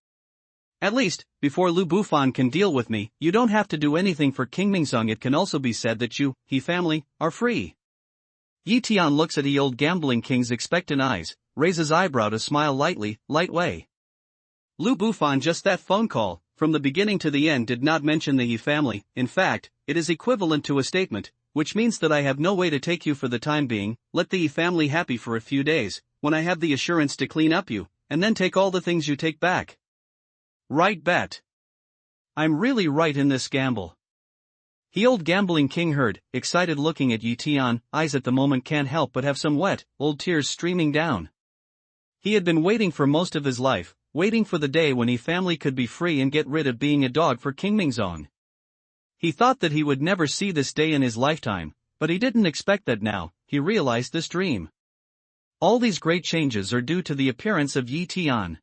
At least, before Lu Bufan can deal with me, you don't have to do anything for Qingmingzong. It can also be said that you, He family, are free. Yi Tian looks at the old gambling king's expectant eyes, raises eyebrow to smile lightly, light way. Lu Bufan just that phone call, from the beginning to the end did not mention the He family. In fact, it is equivalent to a statement, which means that I have no way to take you for the time being. Let the Yi family happy for a few days, when I have the assurance to clean up you, and then take all the things you take back. Right bet. I'm really right in this gamble. The old gambling king heard, excited looking at Yi Tian, eyes at the moment can't help but have some wet, old tears streaming down. He had been waiting for most of his life, waiting for the day when He family could be free and get rid of being a dog for Qingmingzong. He thought that he would never see this day in his lifetime, but he didn't expect that now. He realized this dream. All these great changes are due to the appearance of Yi Tian.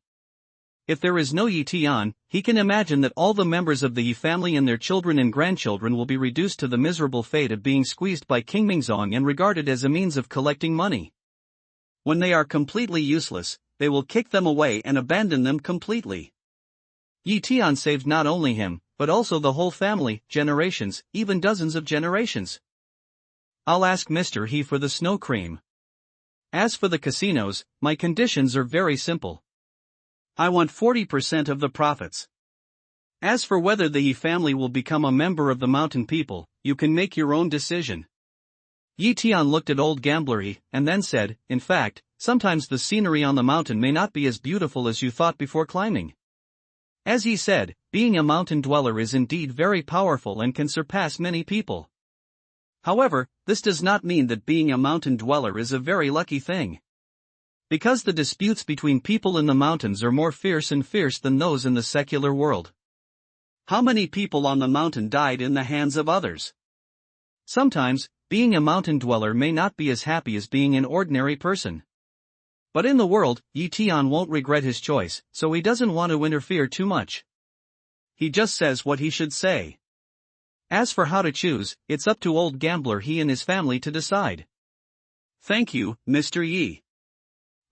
If there is no Yi Tian, he can imagine that all the members of the Yi family and their children and grandchildren will be reduced to the miserable fate of being squeezed by Qingmingzong and regarded as a means of collecting money. When they are completely useless, they will kick them away and abandon them completely. Yi Tian saved not only him, but also the whole family, generations, even dozens of generations. I'll ask Mr. He for the snow cream. As for the casinos, my conditions are very simple. I want 40% of the profits. As for whether the Yi family will become a member of the mountain people, you can make your own decision. Yi Tian looked at old gambler He, and then said, in fact, sometimes the scenery on the mountain may not be as beautiful as you thought before climbing. As he said, being a mountain dweller is indeed very powerful and can surpass many people. However, this does not mean that being a mountain dweller is a very lucky thing. Because the disputes between people in the mountains are more fierce than those in the secular world. How many people on the mountain died in the hands of others? Sometimes, being a mountain dweller may not be as happy as being an ordinary person. But in the world, Yi Tian won't regret his choice, so he doesn't want to interfere too much. He just says what he should say. As for how to choose, it's up to old gambler He and his family to decide. Thank you, Mr. Yi.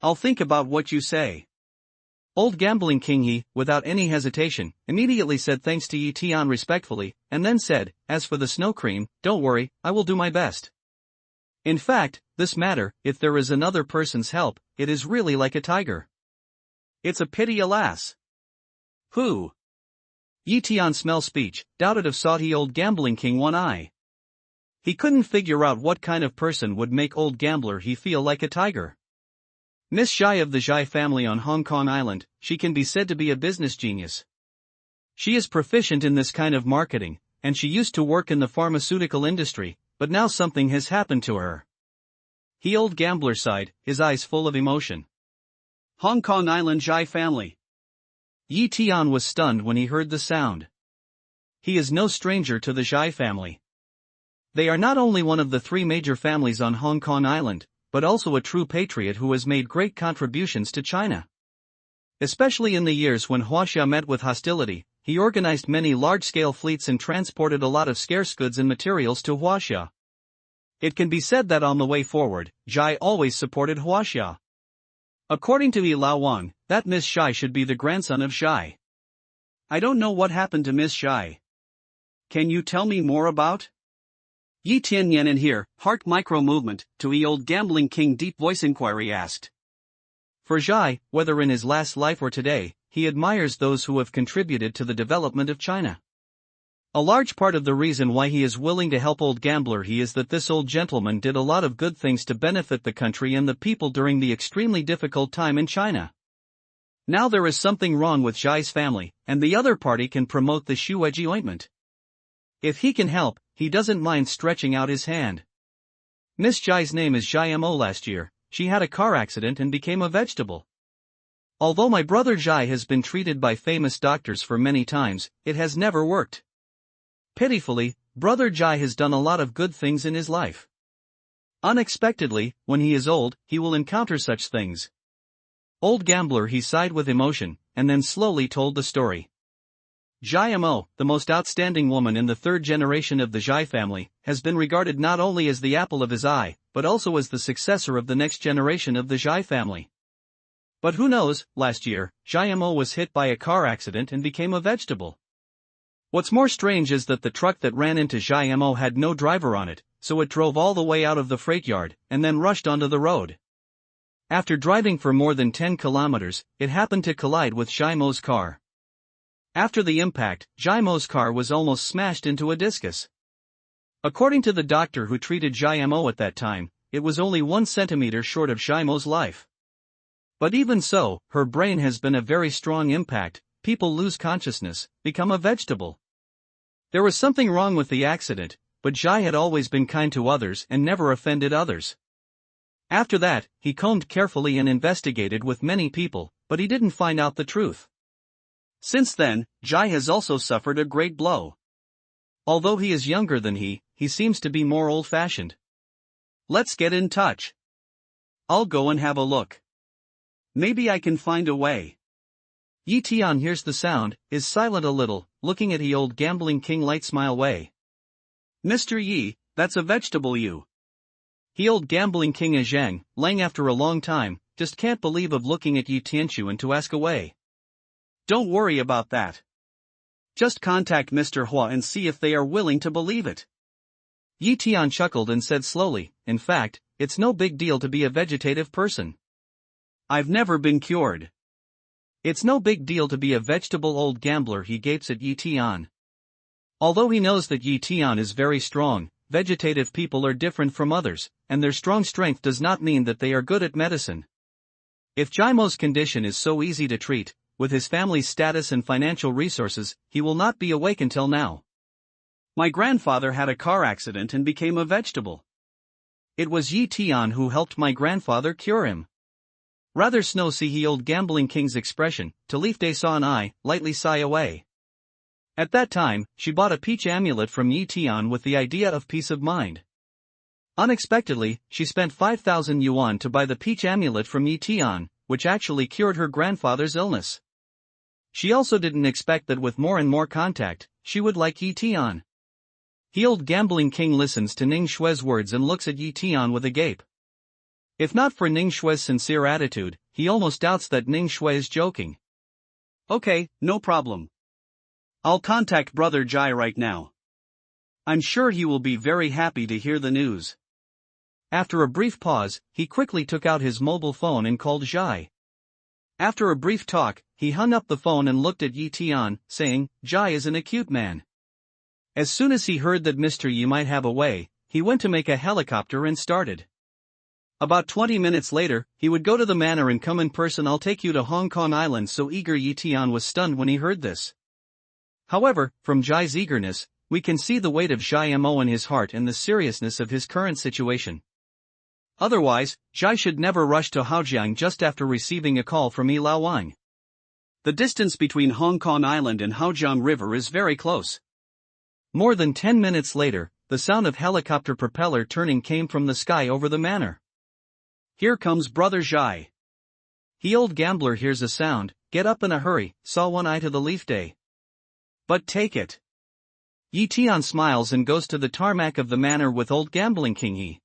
I'll think about what you say. Old Gambling King Yi, without any hesitation, immediately said thanks to Yi Tian respectfully, and then said, as for the snow cream, don't worry, I will do my best. In fact, this matter, if there is another person's help, it is really like a tiger. It's a pity, alas. Who? Yi Tian smell speech, doubted of saughty old Gambling King one eye. He couldn't figure out what kind of person would make old gambler he feel like a tiger. Miss Zhai of the Zhai family on Hong Kong Island, she can be said to be a business genius. She is proficient in this kind of marketing, and she used to work in the pharmaceutical industry, but now something has happened to her. He old gambler sighed, his eyes full of emotion. Hong Kong Island Zhai family. Yi Tian was stunned when he heard the sound. He is no stranger to the Zhai family. They are not only one of the three major families on Hong Kong Island, but also a true patriot who has made great contributions to China. Especially in the years when Huaxia met with hostility, he organized many large-scale fleets and transported a lot of scarce goods and materials to Huaxia. It can be said that on the way forward, Zhai always supported Huaxia. According to Yi Laowang, that Miss Zhai should be the grandson of Zhai. I don't know what happened to Miss Zhai. Can you tell me more about? Yi Tianyan in here, heart micro-movement, to Yi Old Gambling King deep voice inquiry asked. For Zhai, whether in his last life or today, he admires those who have contributed to the development of China. A large part of the reason why he is willing to help old gambler he is that this old gentleman did a lot of good things to benefit the country and the people during the extremely difficult time in China. Now there is something wrong with Zhai's family, and the other party can promote the Shueji ointment. If he can help, he doesn't mind stretching out his hand. Miss Zhai's name is Zhai Mo. Last year, she had a car accident and became a vegetable. Although my brother Zhai has been treated by famous doctors for many times, it has never worked. Pitifully, brother Zhai has done a lot of good things in his life. Unexpectedly, when he is old, he will encounter such things. Old gambler he sighed with emotion, and then slowly told the story. Zhai Mo, the most outstanding woman in the third generation of the Zhai family, has been regarded not only as the apple of his eye, but also as the successor of the next generation of the Zhai family. But who knows, last year, Zhai Mo was hit by a car accident and became a vegetable. What's more strange is that the truck that ran into Zhai Mo had no driver on it, so it drove all the way out of the freight yard, and then rushed onto the road. After driving for more than 10 kilometers, it happened to collide with Zhai Mo's car. After the impact, Zhai Mo's car was almost smashed into a discus. According to the doctor who treated Zhai Mo at that time, it was only 1 centimeter short of Zhai Mo's life. But even so, her brain has been a very strong impact. People lose consciousness, become a vegetable. There was something wrong with the accident, but Zhai had always been kind to others and never offended others. After that, he combed carefully and investigated with many people, but he didn't find out the truth. Since then, Zhai has also suffered a great blow. Although he is younger than he seems to be more old-fashioned. Let's get in touch. I'll go and have a look. Maybe I can find a way. Yi Tian hears the sound, is silent a little, looking at He Old Gambling King light smile way. Mr. Yi, that's a vegetable you. He Old Gambling King a Zhang, Lang after a long time, just can't believe of looking at Yi Tianxuan to ask away. Don't worry about that. Just contact Mr. Hua and see if they are willing to believe it. Yi Tian chuckled and said slowly, in fact, it's no big deal to be a vegetative person. I've never been cured. It's no big deal to be a vegetable. Old gambler he gapes at Yi Tian. Although he knows that Yi Tian is very strong, vegetative people are different from others, and their strong strength does not mean that they are good at medicine. If Zhai Mo's condition is so easy to treat, with his family's status and financial resources, he will not be awake until now. My grandfather had a car accident and became a vegetable. It was Yi Tian who helped my grandfather cure him. Rather snow see He Old Gambling King's expression, to leaf de saw an eye, lightly sigh away. At that time, she bought a peach amulet from Yi Tian with the idea of peace of mind. Unexpectedly, she spent 5,000 yuan to buy the peach amulet from Yi Tian, which actually cured her grandfather's illness. She also didn't expect that with more and more contact, she would like Yi Tian. He Old Gambling King listens to Ning Shue's words and looks at Yi Tian with a gape. If not for Ning Shui's sincere attitude, he almost doubts that Ning Shui is joking. Okay, no problem. I'll contact Brother Jai right now. I'm sure he will be very happy to hear the news. After a brief pause, he quickly took out his mobile phone and called Jai. After a brief talk, he hung up the phone and looked at Yi Tian, saying, Jai is an acute man. As soon as he heard that Mr. Yi might have a way, he went to make a helicopter and started. About 20 minutes later, he would go to the manor and come in person. I'll take you to Hong Kong Island. So eager Yi Tian was stunned when he heard this. However, from Jai's eagerness, we can see the weight of Jai Mo in his heart and the seriousness of his current situation. Otherwise, Jai should never rush to Haojiang just after receiving a call from Yi Laowang. The distance between Hong Kong Island and Haojiang River is very close. More than 10 minutes later, the sound of helicopter propeller turning came from the sky over the manor. Here comes Brother Jai. He old gambler hears a sound, get up in a hurry, saw one eye to the leaf day. But take it. Yi Tian smiles and goes to the tarmac of the manor with old gambling king Yi.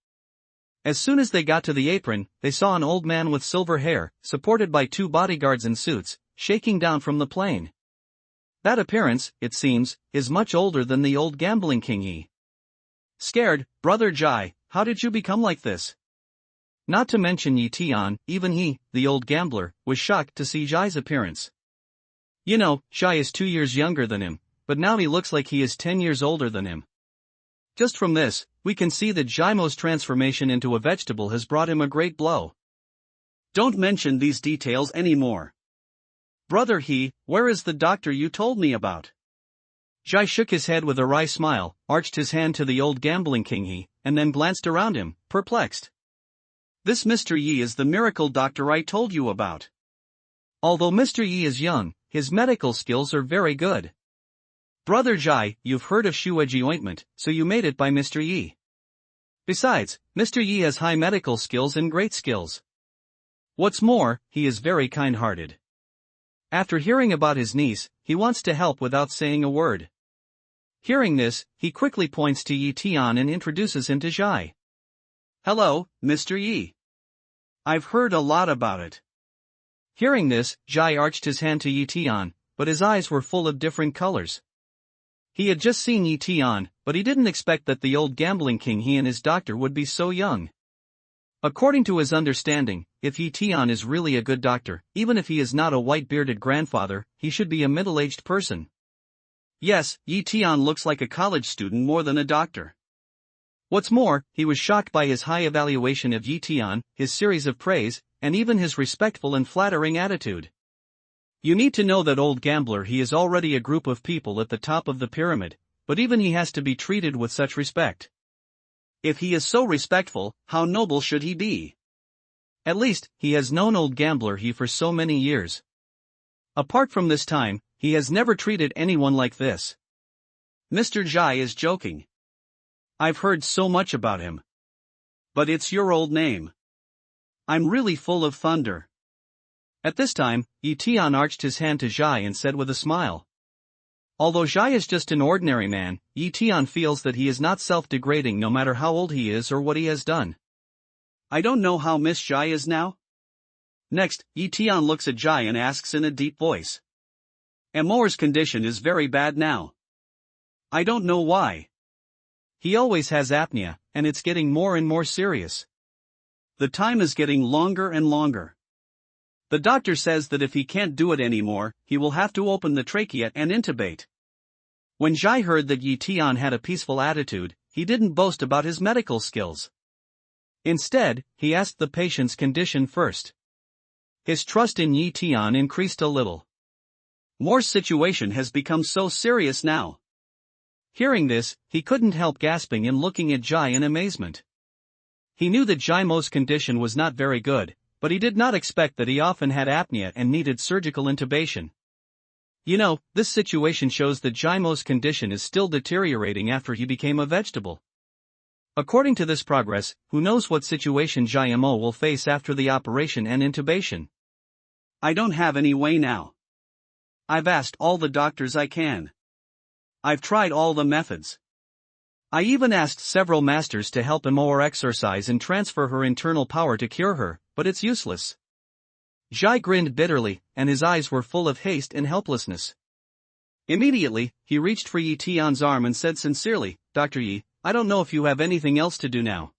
As soon as they got to the apron, they saw an old man with silver hair, supported by 2 bodyguards in suits, shaking down from the plane. That appearance, it seems, is much older than the old gambling king Yi. Scared, Brother Jai, how did you become like this? Not to mention Yi Tian, even he, the old gambler, was shocked to see Jai's appearance. You know, Jai is 2 years younger than him, but now he looks like he is 10 years older than him. Just from this, we can see that Jai Mo's transformation into a vegetable has brought him a great blow. Don't mention these details anymore. Brother He, where is the doctor you told me about? Jai shook his head with a wry smile, arched his hand to the old gambling king He, and then glanced around him, perplexed. This Mr. Yi is the miracle doctor I told you about. Although Mr. Yi is young, his medical skills are very good. Brother Jai, you've heard of Shueji ointment, so you made it by Mr. Yi. Besides, Mr. Yi has high medical skills and great skills. What's more, he is very kind-hearted. After hearing about his niece, he wants to help without saying a word. Hearing this, he quickly points to Yi Tian and introduces him to Jai. Hello, Mr. Yi. I've heard a lot about it. Hearing this, Jai arched his hand to Yi Tian, but his eyes were full of different colors. He had just seen Yi Tian, but he didn't expect that the old gambling king He and his doctor would be so young. According to his understanding, if Yi Tian is really a good doctor, even if he is not a white-bearded grandfather, he should be a middle-aged person. Yes, Yi Tian looks like a college student more than a doctor. What's more, he was shocked by his high evaluation of Yi Tian, his series of praise, and even his respectful and flattering attitude. You need to know that old gambler He is already a group of people at the top of the pyramid, but even he has to be treated with such respect. If he is so respectful, how noble should he be? At least, he has known old gambler He for so many years. Apart from this time, he has never treated anyone like this. Mr. Jai is joking. I've heard so much about him. But it's your old name. I'm really full of thunder. At this time, Yi Tian arched his hand to Jai and said with a smile. Although Jai is just an ordinary man, Yi Tian feels that he is not self-degrading no matter how old he is or what he has done. I don't know how Miss Jai is now. Next, Yi Tian looks at Jai and asks in a deep voice. Amor's condition is very bad now. I don't know why. He always has apnea, and it's getting more and more serious. The time is getting longer and longer. The doctor says that if he can't do it anymore, he will have to open the trachea and intubate. When Jai heard that Yi Tian had a peaceful attitude, he didn't boast about his medical skills. Instead, he asked the patient's condition first. His trust in Yi Tian increased a little. Moore's situation has become so serious now. Hearing this, he couldn't help gasping and looking at Jai in amazement. He knew that Jai Mo's condition was not very good, but he did not expect that he often had apnea and needed surgical intubation. You know, this situation shows that Jai Mo's condition is still deteriorating after he became a vegetable. According to this progress, who knows what situation Jai Mo will face after the operation and intubation. I don't have any way now. I've asked all the doctors I can. I've tried all the methods. I even asked several masters to help Imo exorcise and transfer her internal power to cure her, but it's useless. Zhai grinned bitterly, and his eyes were full of haste and helplessness. Immediately, he reached for Yi Tian's arm and said sincerely, Dr. Yi, I don't know if you have anything else to do now.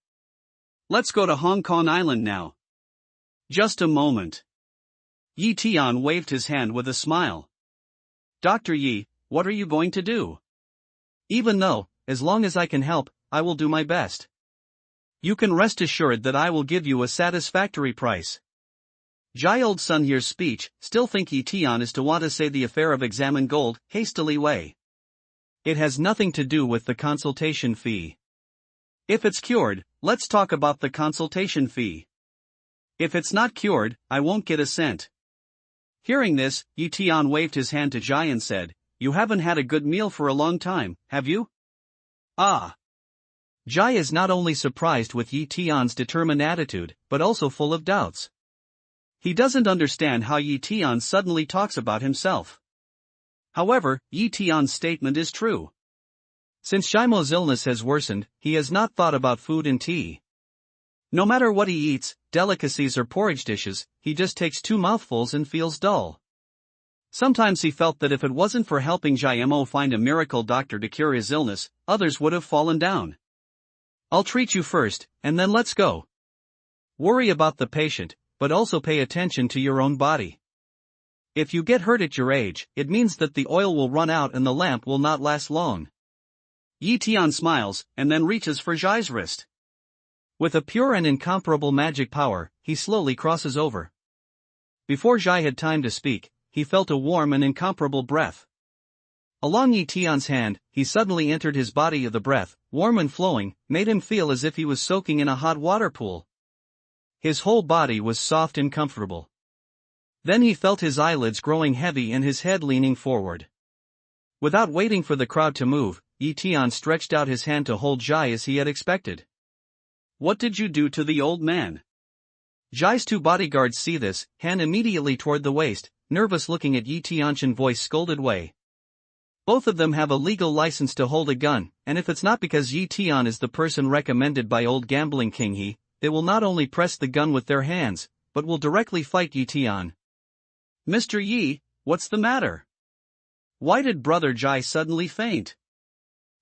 Let's go to Hong Kong Island now. Just a moment. Yi Tian waved his hand with a smile. Dr. Yi, what are you going to do? Even though, as long as I can help, I will do my best. You can rest assured that I will give you a satisfactory price. Zhai old son hears speech, still think Yi Tian is to want to say the affair of examined gold, hastily way. It has nothing to do with the consultation fee. If it's cured, let's talk about the consultation fee. If it's not cured, I won't get a cent. Hearing this, Yi Tian waved his hand to Zhai and said, You haven't had a good meal for a long time, have you? Ah. Zhai is not only surprised with Yi Tian's determined attitude, but also full of doubts. He doesn't understand how Yi Tian suddenly talks about himself. However, Yi Tian's statement is true. Since Shaimo's illness has worsened, he has not thought about food and tea. No matter what he eats, delicacies or porridge dishes, he just takes 2 mouthfuls and feels dull. Sometimes he felt that if it wasn't for helping Zhai find a miracle doctor to cure his illness, others would have fallen down. I'll treat you first, and then let's go. Worry about the patient, but also pay attention to your own body. If you get hurt at your age, it means that the oil will run out and the lamp will not last long. Yi Tian smiles, and then reaches for Zhai's wrist. With a pure and incomparable magic power, he slowly crosses over. Before Zhai had time to speak, he felt a warm and incomparable breath. Along Yi Tian's hand, he suddenly entered his body. The breath, warm and flowing, made him feel as if he was soaking in a hot water pool. His whole body was soft and comfortable. Then he felt his eyelids growing heavy and his head leaning forward. Without waiting for the crowd to move, Yi Tian stretched out his hand to hold Zhai as he had expected. What did you do to the old man? Zhai's 2 bodyguards see this, hand immediately toward the waist, nervous looking at Yi Tian's voice scolded way. Both of them have a legal license to hold a gun, and if it's not because Yi Tian is the person recommended by old gambling king He, they will not only press the gun with their hands, but will directly fight Yi Tian. Mr. Yi, what's the matter? Why did Brother Zhai suddenly faint?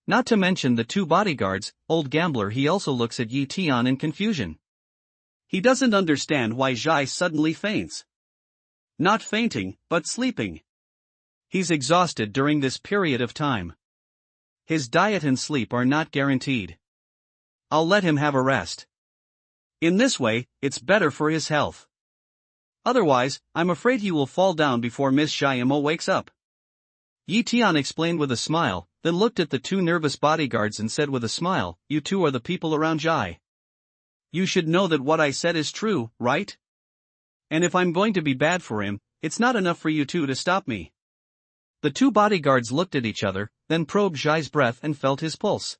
Not to mention the 2 bodyguards, old gambler he also looks at Yi Tian in confusion. He doesn't understand why Zhai suddenly faints. Not fainting, but sleeping. He's exhausted during this period of time. His diet and sleep are not guaranteed. I'll let him have a rest. In this way, it's better for his health. Otherwise, I'm afraid he will fall down before Miss Zhai wakes up. Yi Tian explained with a smile, then looked at the 2 nervous bodyguards and said with a smile, You 2 are the people around Zhai. You should know that what I said is true, right? And if I'm going to be bad for him, it's not enough for you 2 to stop me. The 2 bodyguards looked at each other, then probed Zhai's breath and felt his pulse.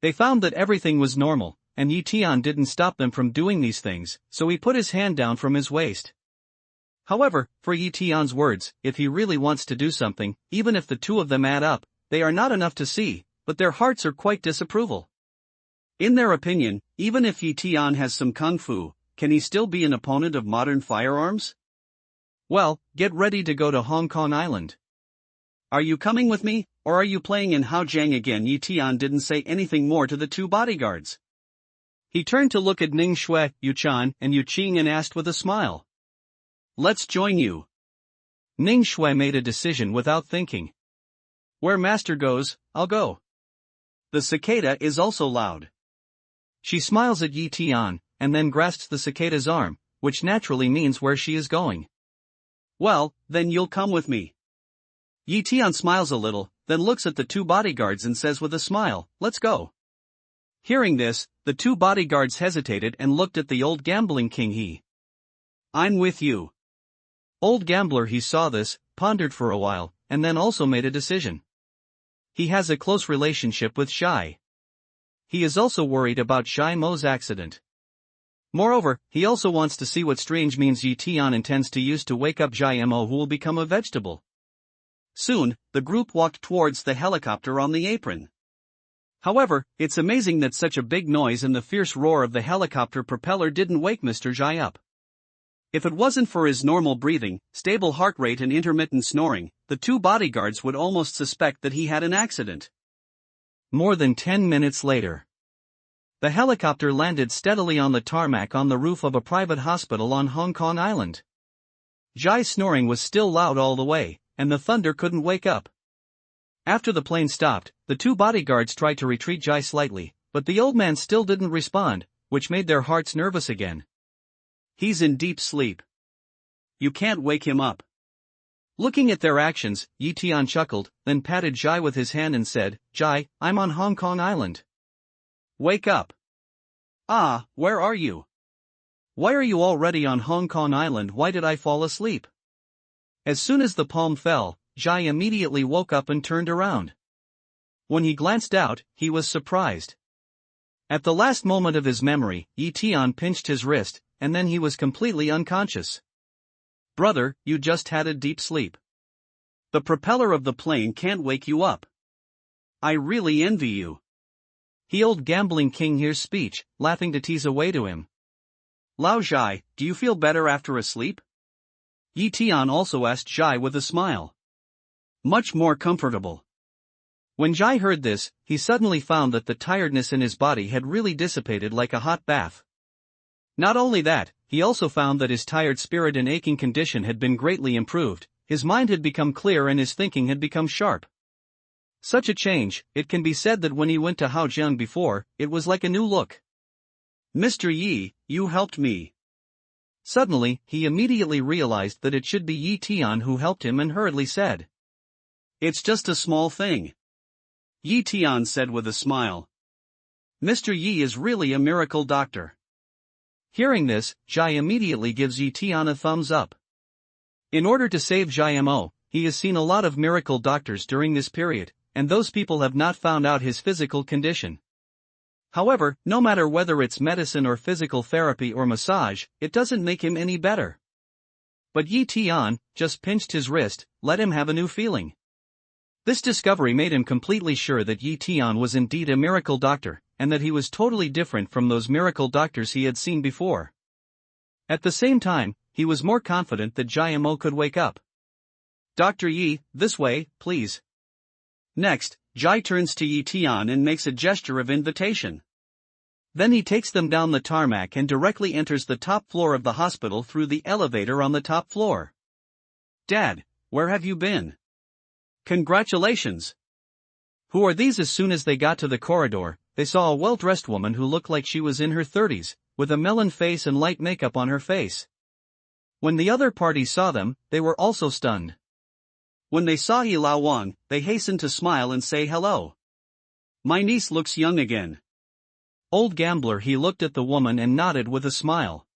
They found that everything was normal, and Yi Tian didn't stop them from doing these things, so he put his hand down from his waist. However, for Yi Tian's words, if he really wants to do something, even if the 2 of them add up, they are not enough to see, but their hearts are quite disapproval. In their opinion, even if Yi Tian has some kung fu, can he still be an opponent of modern firearms? Well, get ready to go to Hong Kong Island. Are you coming with me, or are you playing in Haojiang again? Yi Tian didn't say anything more to the 2 bodyguards. He turned to look at Ning Shui, Yu Chan, and Yu Qing and asked with a smile. Let's join you. Ning Shui made a decision without thinking. Where master goes, I'll go. The cicada is also loud. She smiles at Yi Tian, and then grasps the cicada's arm, which naturally means where she is going. Well, then you'll come with me. Yi Tian smiles a little, then looks at the 2 bodyguards and says with a smile, Let's go. Hearing this, the 2 bodyguards hesitated and looked at the old gambling king He. I'm with you. Old gambler He saw this, pondered for a while, and then also made a decision. He has a close relationship with Zhai. He is also worried about Zhai Mo's accident. Moreover, he also wants to see what strange means Yi Tian intends to use to wake up Zhai Mo, who will become a vegetable. Soon, the group walked towards the helicopter on the apron. However, it's amazing that such a big noise and the fierce roar of the helicopter propeller didn't wake Mr. Jai up. If it wasn't for his normal breathing, stable heart rate and intermittent snoring, the two bodyguards would almost suspect that he had an accident. More than 10 minutes later, the helicopter landed steadily on the tarmac on the roof of a private hospital on Hong Kong Island. Jai's snoring was still loud all the way, and the thunder couldn't wake up. After the plane stopped, the two bodyguards tried to retreat Jai slightly, but the old man still didn't respond, which made their hearts nervous again. He's in deep sleep. You can't wake him up. Looking at their actions, Tian chuckled, then patted Jai with his hand and said, "Jai, I'm on Hong Kong Island. Wake up." "Ah, where are you? Why are you already on Hong Kong Island? Why did I fall asleep?" As soon as the palm fell, Jai immediately woke up and turned around. When he glanced out, he was surprised. At the last moment of his memory, Tian pinched his wrist, and then he was completely unconscious. "Brother, you just had a deep sleep. The propeller of the plane can't wake you up. I really envy you." The old gambling king hears speech, laughing to tease away to him. "Lao Jai, do you feel better after a sleep?" Tian also asked Jai with a smile. "Much more comfortable." When Jai heard this, he suddenly found that the tiredness in his body had really dissipated like a hot bath. Not only that, he also found that his tired spirit and aching condition had been greatly improved, his mind had become clear and his thinking had become sharp. Such a change, it can be said that when he went to Haojiang before, it was like a new look. "Mr. Yi, you helped me." Suddenly, he immediately realized that it should be Tian who helped him and hurriedly said, "It's just a small thing." Tian said with a smile. "Mr. Yi is really a miracle doctor." Hearing this, Jai immediately gives Tian a thumbs up. In order to save Jai Mo, he has seen a lot of miracle doctors during this period, and those people have not found out his physical condition. However, no matter whether it's medicine or physical therapy or massage, it doesn't make him any better. But Tian just pinched his wrist, let him have a new feeling. This discovery made him completely sure that Tian was indeed a miracle doctor, and that he was totally different from those miracle doctors he had seen before. At the same time, he was more confident that Jai Mo could wake up. "Dr. Yi, this way, please." Next, Jai turns to Tian and makes a gesture of invitation. Then he takes them down the tarmac and directly enters the top floor of the hospital through the elevator on the top floor. "Dad, where have you been? Congratulations." "Who are these?" As soon as they got to the corridor, they saw a well-dressed woman who looked like she was in her 30s, with a melon face and light makeup on her face. When the other party saw them, they were also stunned. When they saw Yi Lao Wang, they hastened to smile and say hello. "My niece looks young again." Old gambler, he looked at the woman and nodded with a smile.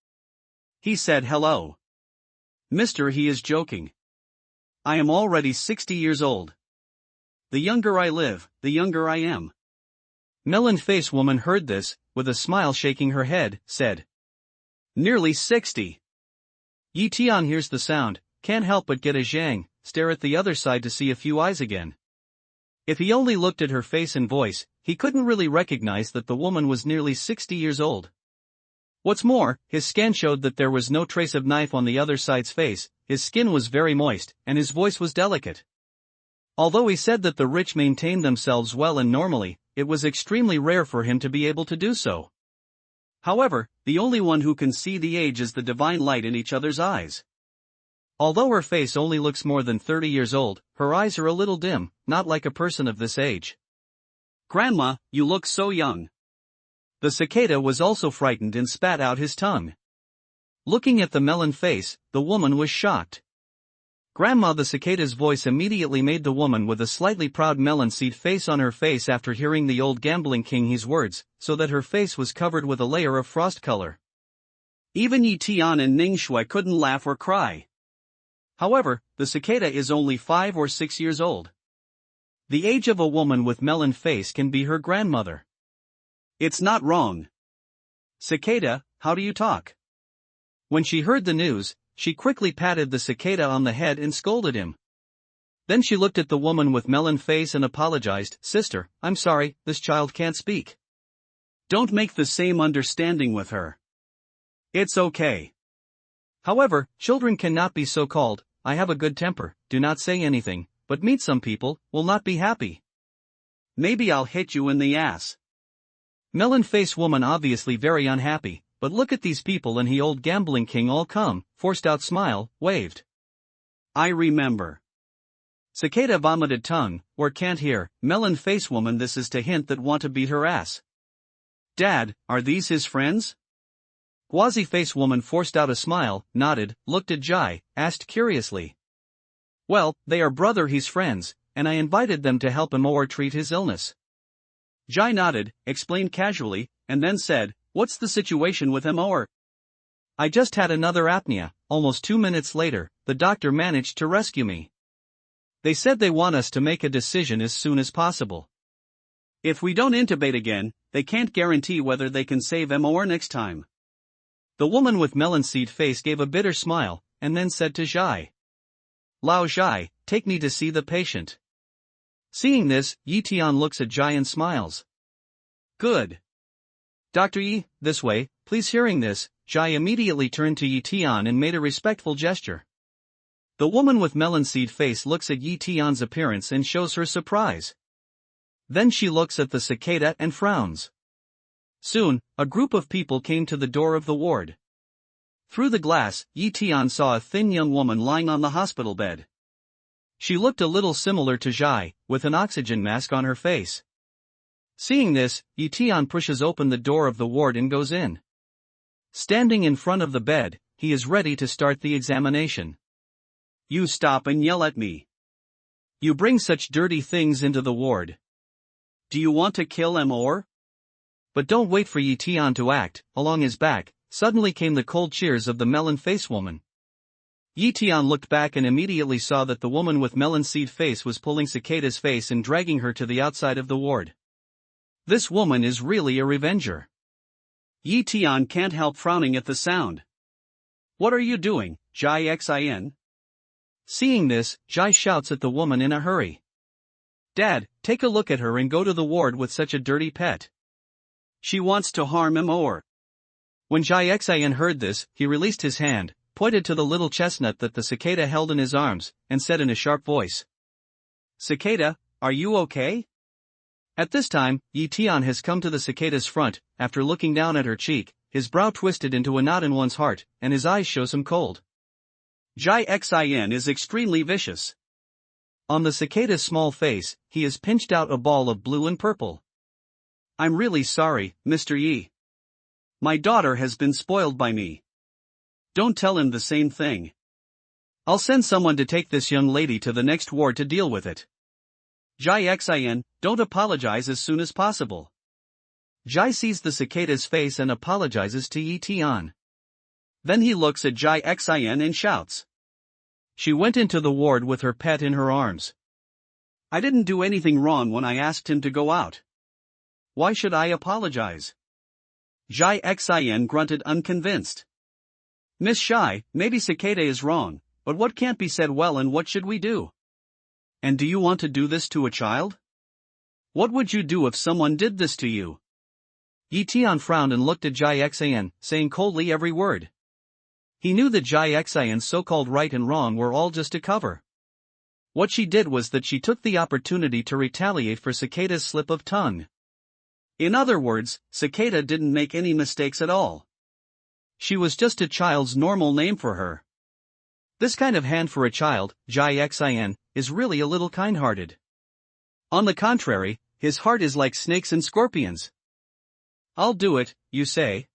He said hello. "Mister, he is joking. I am already 60 years old. The younger I live, the younger I am." Melon-face woman heard this, with a smile shaking her head, said, "Nearly 60. Tian hears the sound, can't help but get a zhang, stare at the other side to see a few eyes again. If he only looked at her face and voice, he couldn't really recognize that the woman was nearly 60 years old. What's more, his scan showed that there was no trace of knife on the other side's face, his skin was very moist, and his voice was delicate. Although he said that the rich maintained themselves well and normally, it was extremely rare for him to be able to do so. However, the only one who can see the age is the divine light in each other's eyes. Although her face only looks more than 30 years old, her eyes are a little dim, not like a person of this age. "Grandma, you look so young." The cicada was also frightened and spat out his tongue. Looking at the melon face, the woman was shocked. Grandma, the cicada's voice immediately made the woman with a slightly proud melon seed face on her face after hearing the old gambling king his words, so that her face was covered with a layer of frost color. Even Tian and Ning Shui couldn't laugh or cry. However, the cicada is only 5 or 6 years old. The age of a woman with melon face can be her grandmother. It's not wrong. "Cicada, how do you talk?" When she heard the news, she quickly patted the cicada on the head and scolded him. Then she looked at the woman with melon face and apologized. Sister, I'm sorry, this child can't speak. Don't make the same understanding with her. It's okay. However, children cannot be so called. I have a good temper, do not say anything, but meet some people, will not be happy. Maybe I'll hit you in the ass. Melon face woman obviously very unhappy, but look at these people and he old gambling king all come, forced out smile, waved. I remember. Cicada vomited tongue, or can't hear, melon face woman this is to hint that want to beat her ass. Dad, are these his friends? Quasi face woman forced out a smile, nodded, looked at Jai, asked curiously. Well, they are brother he's friends, and I invited them to help him or treat his illness. Jai nodded, explained casually, and then said, what's the situation with him or? I just had another apnea, almost 2 minutes later, the doctor managed to rescue me. They said they want us to make a decision as soon as possible. If we don't intubate again, they can't guarantee whether they can save him or next time. The woman with melon seed face gave a bitter smile, and then said to Jai. Lao Jai, take me to see the patient. Seeing this, Tian looks at Jai and smiles. Good. Dr. Yi, this way, please. Hearing this, Jai immediately turned to Tian and made a respectful gesture. The woman with melon seed face looks at Tian's appearance and shows her surprise. Then she looks at the cicada and frowns. Soon, a group of people came to the door of the ward. Through the glass, Tian saw a thin young woman lying on the hospital bed. She looked a little similar to Jai, with an oxygen mask on her face. Seeing this, Tian pushes open the door of the ward and goes in. Standing in front of the bed, he is ready to start the examination. You stop and yell at me. You bring such dirty things into the ward. Do you want to kill him or? But don't wait for Tian to act. Along his back, suddenly came the cold cheers of the melon face woman. Tian looked back and immediately saw that the woman with melon seed face was pulling Cicada's face and dragging her to the outside of the ward. This woman is really a revenger. Tian can't help frowning at the sound. What are you doing, Jai Xin? Seeing this, Jai shouts at the woman in a hurry. Dad, take a look at her and go to the ward with such a dirty pet. She wants to harm him or? When Jai Xin heard this, he released his hand, pointed to the little chestnut that the cicada held in his arms, and said in a sharp voice. Cicada, are you okay? At this time, Tian has come to the cicada's front. After looking down at her cheek, his brow twisted into a knot in one's heart, and his eyes show some cold. Jai Xin is extremely vicious. On the cicada's small face, he has pinched out a ball of blue and purple. I'm really sorry, Mr. Yi. My daughter has been spoiled by me. Don't tell him the same thing. I'll send someone to take this young lady to the next ward to deal with it. Jai Xin, don't apologize as soon as possible. Jai sees the cicada's face and apologizes to Tian. Then he looks at Jai Xin and shouts. She went into the ward with her pet in her arms. I didn't do anything wrong when I asked him to go out. Why should I apologize? Jai Xin grunted unconvinced. Miss Shai, maybe Cicada is wrong, but what can't be said well and what should we do? And do you want to do this to a child? What would you do if someone did this to you? Tian frowned and looked at Jai Xin, saying coldly every word. He knew that Jai Xin's so-called right and wrong were all just a cover. What she did was that she took the opportunity to retaliate for Cicada's slip of tongue. In other words, Cicada didn't make any mistakes at all. She was just a child's normal name for her. This kind of hand for a child, Jai Xin, is really a little kind-hearted. On the contrary, his heart is like snakes and scorpions. I'll do it, you say?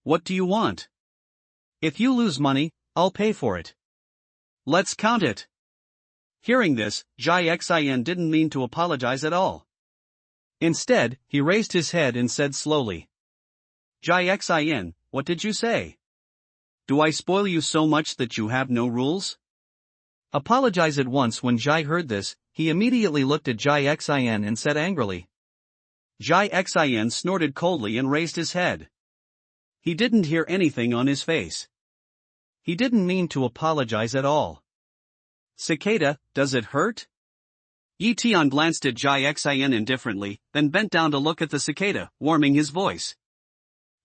What do you want? If you lose money, I'll pay for it. Let's count it. Hearing this, Jai Xin didn't mean to apologize at all. Instead, he raised his head and said slowly. Jai Xin, what did you say? Do I spoil you so much that you have no rules? Apologize at once. When Jai heard this, he immediately looked at Jai Xin and said angrily. Jai Xin snorted coldly and raised his head. He didn't hear anything on his face. He didn't mean to apologize at all. Cicada, does it hurt? Yi Tian glanced at Jai Xin indifferently, then bent down to look at the cicada, warming his voice.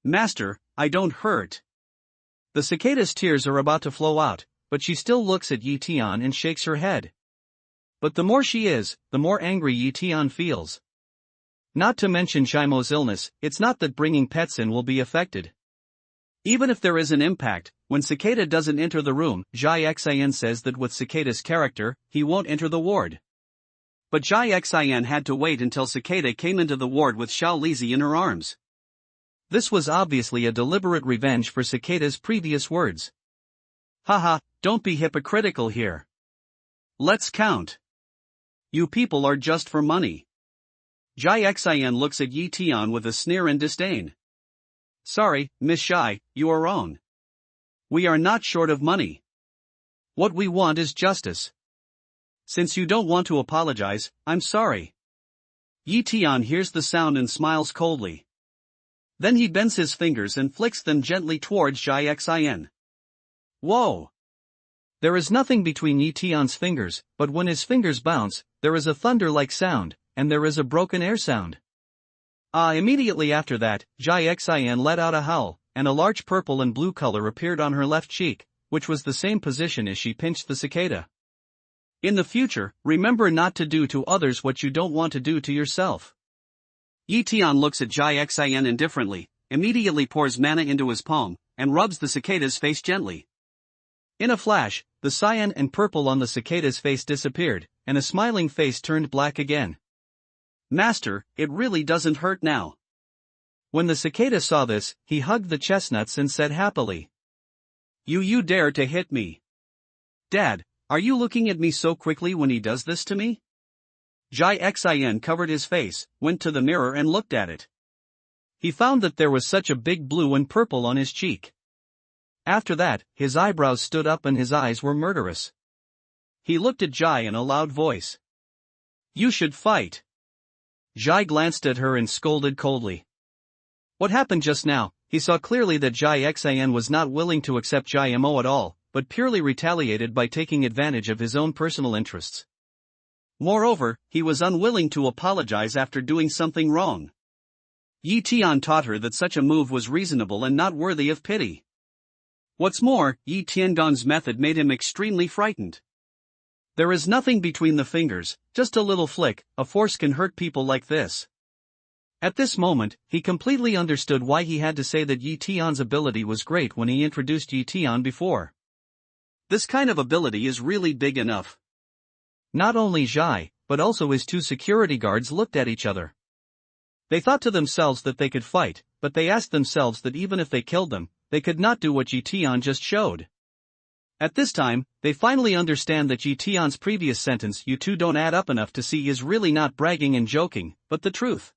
Master, I don't hurt. The cicada's tears are about to flow out, but she still looks at Yi Tian and shakes her head. But the more she is, the more angry Yi Tian feels. Not to mention Shimo's illness, it's not that bringing pets in will be affected. Even if there is an impact, when Cicada doesn't enter the room, Jai Xin says that with Cicada's character, he won't enter the ward. But Jai Xin had to wait until Cicada came into the ward with Xiao Lizi in her arms. This was obviously a deliberate revenge for Cicada's previous words. Haha, don't be hypocritical here. Let's count. You people are just for money. Jai Xin looks at Yi Tian with a sneer and disdain. Sorry, Miss Shai, you are wrong. We are not short of money. What we want is justice. Since you don't want to apologize, I'm sorry. Yi Tian hears the sound and smiles coldly. Then he bends his fingers and flicks them gently towards Jai Xin. Whoa! There is nothing between Yi Tian's fingers, but when his fingers bounce, there is a thunder-like sound, and there is a broken air sound. Immediately after that, Jai Xin let out a howl, and a large purple and blue color appeared on her left cheek, which was the same position as she pinched the cicada. In the future, remember not to do to others what you don't want to do to yourself. Yi Tian looks at Jai Xin indifferently, immediately pours mana into his palm, and rubs the cicada's face gently. In a flash, the cyan and purple on the cicada's face disappeared, and a smiling face turned black again. Master, it really doesn't hurt now. When the cicada saw this, he hugged the chestnuts and said happily. You dare to hit me. Dad, are you looking at me so quickly when he does this to me? Jai Xin covered his face, went to the mirror and looked at it. He found that there was such a big blue and purple on his cheek. After that, his eyebrows stood up and his eyes were murderous. He looked at Jai in a loud voice. You should fight. Jai glanced at her and scolded coldly. What happened just now? He saw clearly that Jai Xin was not willing to accept Jai Mo at all, but purely retaliated by taking advantage of his own personal interests. Moreover, he was unwilling to apologize after doing something wrong. Yi Tian taught her that such a move was reasonable and not worthy of pity. What's more, Yi Tiangong's method made him extremely frightened. There is nothing between the fingers, just a little flick, a force can hurt people like this. At this moment, he completely understood why he had to say that Yi Tian's ability was great when he introduced Yi Tian before. This kind of ability is really big enough. Not only Jai, but also his two security guards looked at each other. They thought to themselves that they could fight, but they asked themselves that even if they killed them, they could not do what Yi Tian just showed. At this time, they finally understand that Yi Tian's previous sentence "you two don't add up enough to see" is really not bragging and joking, but the truth.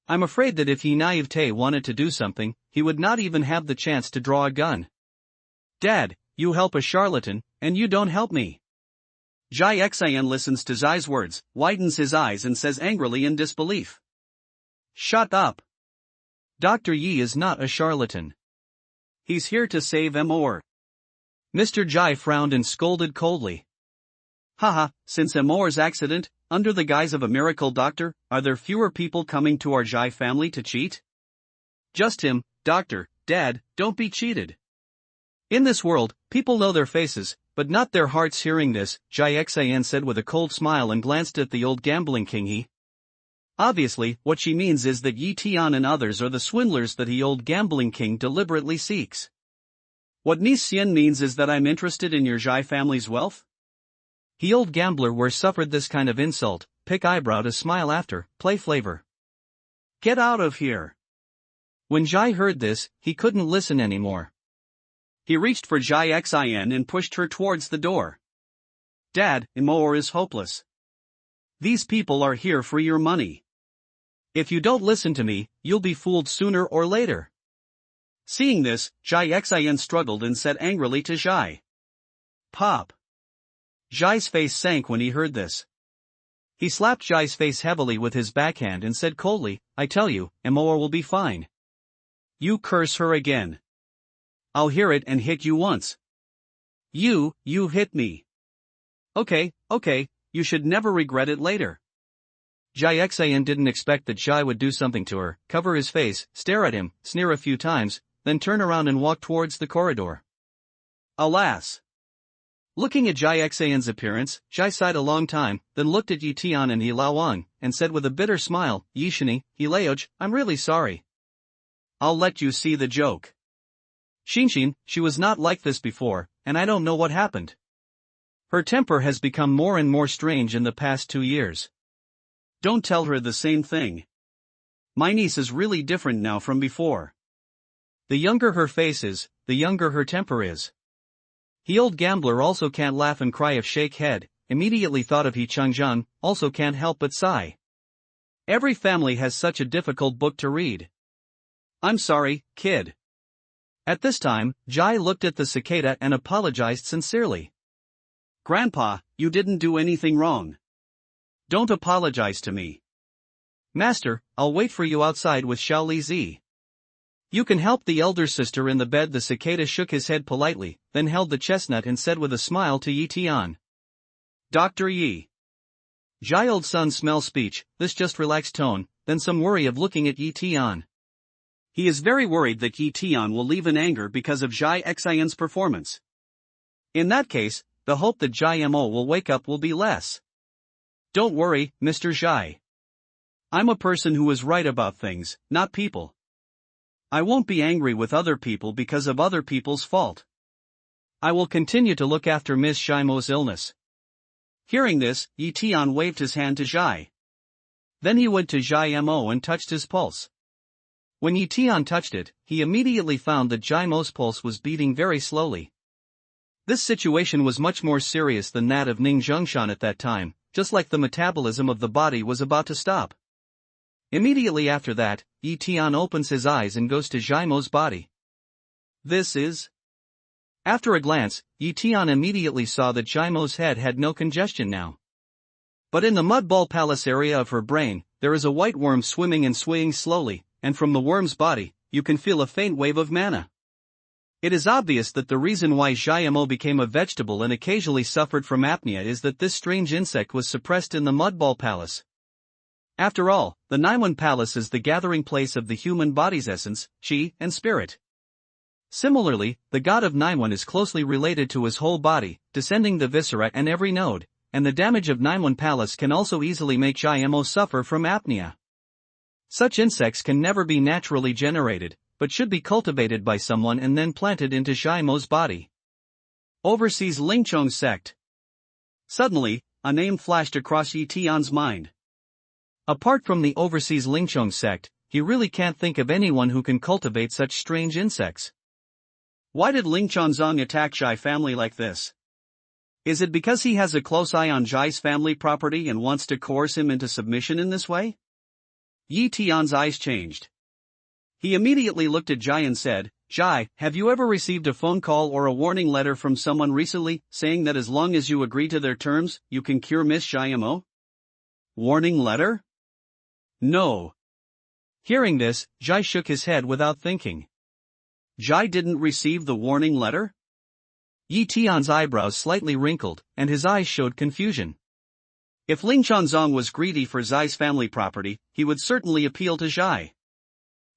I'm afraid that if Yi Naivete wanted to do something, he would not even have the chance to draw a gun. Dad, you help a charlatan, and you don't help me. Jai Xin listens to Zai's words, widens his eyes and says angrily in disbelief. Shut up. Dr. Yi is not a charlatan. He's here to save Immortal. Mr. Jai frowned and scolded coldly. Haha, since Immortal's accident, under the guise of a miracle doctor, are there fewer people coming to our Jai family to cheat? Just him, doctor, Dad, don't be cheated. In this world, people know their faces, but not their hearts. Hearing this, Jai Xin said with a cold smile and glanced at the old gambling king He. Obviously, what she means is that Yi Tian and others are the swindlers that the old gambling king deliberately seeks. What Miss Xian means is that I'm interested in your Jai family's wealth? He old gambler where suffered this kind of insult, pick eyebrow to smile after, play flavor. Get out of here. When Jai heard this, he couldn't listen anymore. He reached for Jai Xin and pushed her towards the door. Dad, Immortal is hopeless. These people are here for your money. If you don't listen to me, you'll be fooled sooner or later. Seeing this, Jai Xin struggled and said angrily to Jai. Pop. Jai's face sank when he heard this. He slapped Jai's face heavily with his backhand and said coldly, I tell you, Immortal will be fine. You curse her again. I'll hear it and hit you once. You hit me. Okay, you should never regret it later. Jai Xian didn't expect that Jai would do something to her, cover his face, stare at him, sneer a few times, then turn around and walk towards the corridor. Alas! Looking at Jai Xian's appearance, Jai sighed a long time, then looked at Yi Tian and Yi Laoang, and said with a bitter smile, Yi Shini, Yi Laoj, I'm really sorry. I'll let you see the joke. Xinshin, she was not like this before, and I don't know what happened. Her temper has become more and more strange in the past 2 years. Don't tell her the same thing. My niece is really different now from before. The younger her face is, the younger her temper is. He old gambler also can't laugh and cry if shake head, immediately thought of He Changjiang, also can't help but sigh. Every family has such a difficult book to read. I'm sorry, kid. At this time, Jai looked at the cicada and apologized sincerely. Grandpa, you didn't do anything wrong. Don't apologize to me. Master, I'll wait for you outside with Xiao Li Zi. You can help the elder sister in the bed. The cicada shook his head politely, then held the chestnut and said with a smile to Yi Tian. Dr. Yi. Jai old son smell speech, this just relaxed tone, then some worry of looking at Yi Tian. He is very worried that Yi Tian will leave in anger because of Jai Xian's performance. In that case, the hope that Jai Mo will wake up will be less. Don't worry, Mr. Jai. I'm a person who is right about things, not people. I won't be angry with other people because of other people's fault. I will continue to look after Miss Shaimo's illness. Hearing this, Yi Tian waved his hand to Jai. Then he went to Jai Mo and touched his pulse. When Yi Tian touched it, he immediately found that Jai Mo's pulse was beating very slowly. This situation was much more serious than that of Ning Zhongshan at that time, just like the metabolism of the body was about to stop. Immediately after that, Yi Tian opens his eyes and goes to Jai Mo's body. This is... After a glance, Yi Tian immediately saw that Jai Mo's head had no congestion now. But in the mud ball palace area of her brain, there is a white worm swimming and swaying slowly, and from the worm's body, you can feel a faint wave of mana. It is obvious that the reason why Jai Mo became a vegetable and occasionally suffered from apnea is that this strange insect was suppressed in the mud ball palace. After all, the Naiwan Palace is the gathering place of the human body's essence, chi, and spirit. Similarly, the god of Naiwan is closely related to his whole body, descending the viscera and every node, and the damage of Naiwan Palace can also easily make Jai Mo suffer from apnea. Such insects can never be naturally generated, but should be cultivated by someone and then planted into Jai Mo's body. Overseas Lingchong sect. Suddenly, a name flashed across Yi Tian's mind. Apart from the overseas Lingchong sect, he really can't think of anyone who can cultivate such strange insects. Why did Ling Chonzong attack Jai family like this? Is it because he has a close eye on Jai's family property and wants to coerce him into submission in this way? Yi Tian's eyes changed. He immediately looked at Jai and said, Jai, have you ever received a phone call or a warning letter from someone recently, saying that as long as you agree to their terms, you can cure Miss Jai Mo? Warning letter? No. Hearing this, Jai shook his head without thinking. Jai didn't receive the warning letter? Yi Tian's eyebrows slightly wrinkled, and his eyes showed confusion. If Ling Chonzong was greedy for Zai's family property, he would certainly appeal to Jai.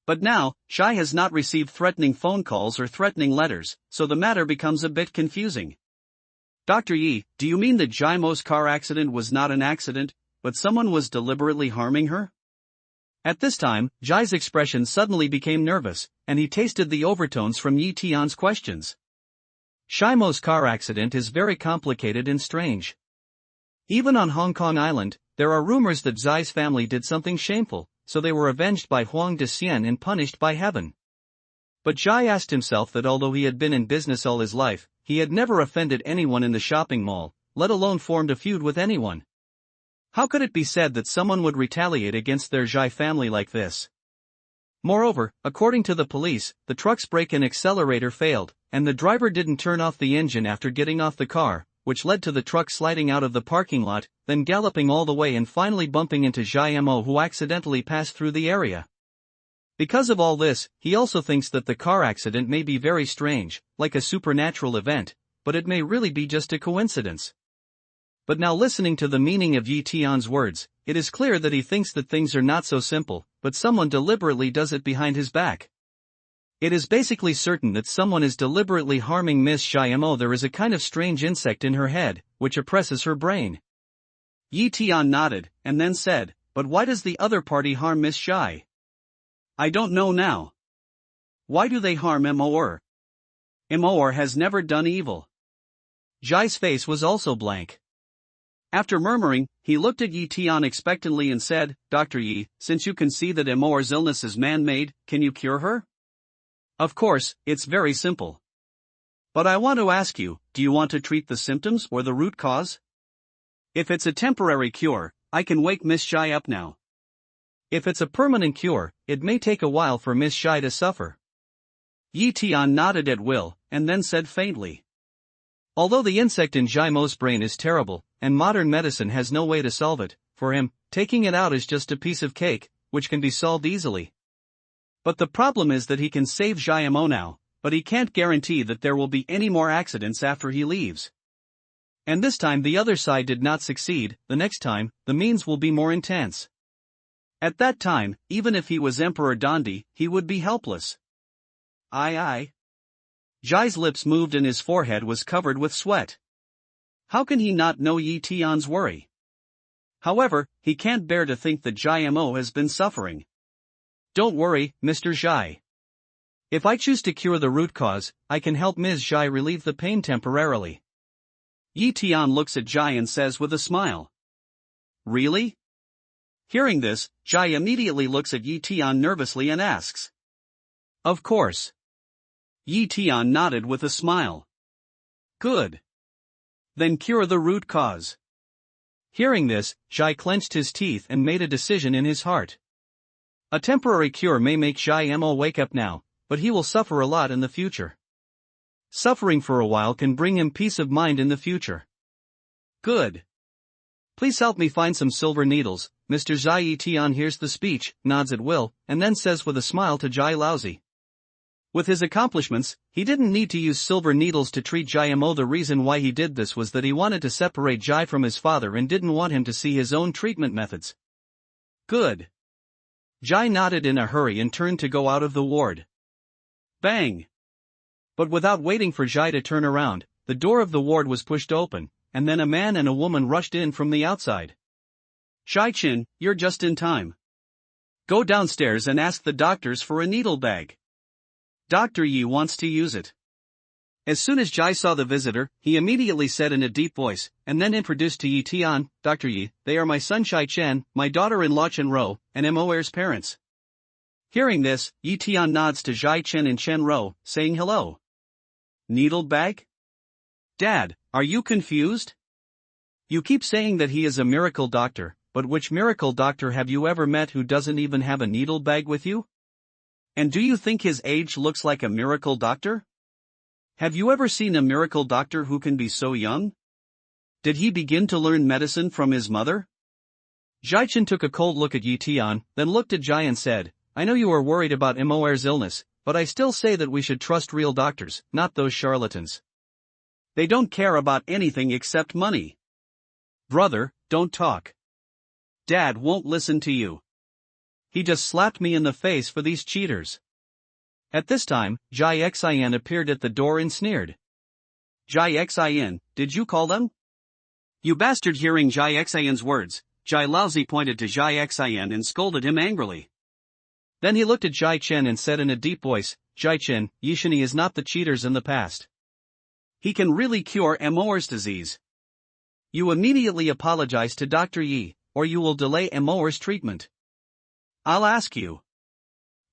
But now, Jai has not received threatening phone calls or threatening letters, so the matter becomes a bit confusing. Dr. Yi, do you mean that Jai Mo's car accident was not an accident, but someone was deliberately harming her? At this time, Jai's expression suddenly became nervous, and he tasted the overtones from Yi Tian's questions. Jai Mo's car accident is very complicated and strange. Even on Hong Kong Island, there are rumors that Zai's family did something shameful, so they were avenged by Huang de Xian and punished by heaven. But Jai asked himself that although he had been in business all his life, he had never offended anyone in the shopping mall, let alone formed a feud with anyone. How could it be said that someone would retaliate against their Jai family like this? Moreover, according to the police, the truck's brake and accelerator failed, and the driver didn't turn off the engine after getting off the car, which led to the truck sliding out of the parking lot, then galloping all the way and finally bumping into Jai Mo, who accidentally passed through the area. Because of all this, he also thinks that the car accident may be very strange, like a supernatural event, but it may really be just a coincidence. But now listening to the meaning of Yi Tian's words, it is clear that he thinks that things are not so simple, but someone deliberately does it behind his back. It is basically certain that someone is deliberately harming Miss Xiamo. There is a kind of strange insect in her head, which oppresses her brain. Yi Tian nodded, and then said, but why does the other party harm Miss Xi? I don't know now. Why do they harm Immortal? Immortal has never done evil. Xi's face was also blank. After murmuring, he looked at Yi Tian expectantly and said, Dr. Yi, since you can see that Immortal's illness is man-made, can you cure her? Of course, it's very simple. But I want to ask you, do you want to treat the symptoms or the root cause? If it's a temporary cure, I can wake Miss Xi up now. If it's a permanent cure, it may take a while for Miss Xi to suffer. Yi Tian nodded at will, and then said faintly. Although the insect in Xiaomo's brain is terrible, and modern medicine has no way to solve it, for him, taking it out is just a piece of cake, which can be solved easily. But the problem is that he can save Xiamo now, but he can't guarantee that there will be any more accidents after he leaves. And this time the other side did not succeed. The next time, the means will be more intense. At that time, even if he was Emperor Dandi, he would be helpless. Aye. Xi's lips moved and his forehead was covered with sweat. How can he not know Yi Tian's worry? However, he can't bear to think that Xiamo has been suffering. Don't worry, Mr. Xi. If I choose to cure the root cause, I can help Ms. Xi relieve the pain temporarily. Yi Tian looks at Xi and says with a smile. Really? Hearing this, Xi immediately looks at Yi Tian nervously and asks. Of course. Yi Tian nodded with a smile. Good. Then cure the root cause. Hearing this, Xi clenched his teeth and made a decision in his heart. A temporary cure may make Xiamo wake up now, but he will suffer a lot in the future. Suffering for a while can bring him peace of mind in the future. Good. Please help me find some silver needles. Mr. Xi. Yi Tian hears the speech, nods at will, and then says with a smile to Xi Laozi. With his accomplishments, he didn't need to use silver needles to treat Xiamo. The reason why he did this was that he wanted to separate Xi from his father and didn't want him to see his own treatment methods. Good. Xi nodded in a hurry and turned to go out of the ward. Bang! But without waiting for Xi to turn around, the door of the ward was pushed open, and then a man and a woman rushed in from the outside. Xi Qin, you're just in time. Go downstairs and ask the doctors for a needle bag. Dr. Yi wants to use it. As soon as Xi saw the visitor, he immediately said in a deep voice, and then introduced to Yi Tian, Dr. Yi, they are my son Xi Chen, my daughter-in-law Chen Ro, and Immortal's parents. Hearing this, Yi Tian nods to Xi Chen and Chen Ro, saying hello. Needle bag? Dad, are you confused? You keep saying that he is a miracle doctor, but which miracle doctor have you ever met who doesn't even have a needle bag with you? And do you think his age looks like a miracle doctor? Have you ever seen a miracle doctor who can be so young? Did he begin to learn medicine from his mother? Xi Chen took a cold look at Yi Tian, then looked at Xi and said, I know you are worried about Immortal's illness, but I still say that we should trust real doctors, not those charlatans. They don't care about anything except money. Brother, don't talk. Dad won't listen to you. He just slapped me in the face for these cheaters. At this time, Xi Xian appeared at the door and sneered. Xi Xian, did you call them? You bastard! Hearing Xi Xian's words, Xi Laozi pointed to Xi Xian and scolded him angrily. Then he looked at Xi Chen and said in a deep voice, Xi Chen, Yishini is not the cheaters in the past. He can really cure Immortal's disease. You immediately apologize to Dr. Yi, or you will delay Immortal's treatment. I'll ask you.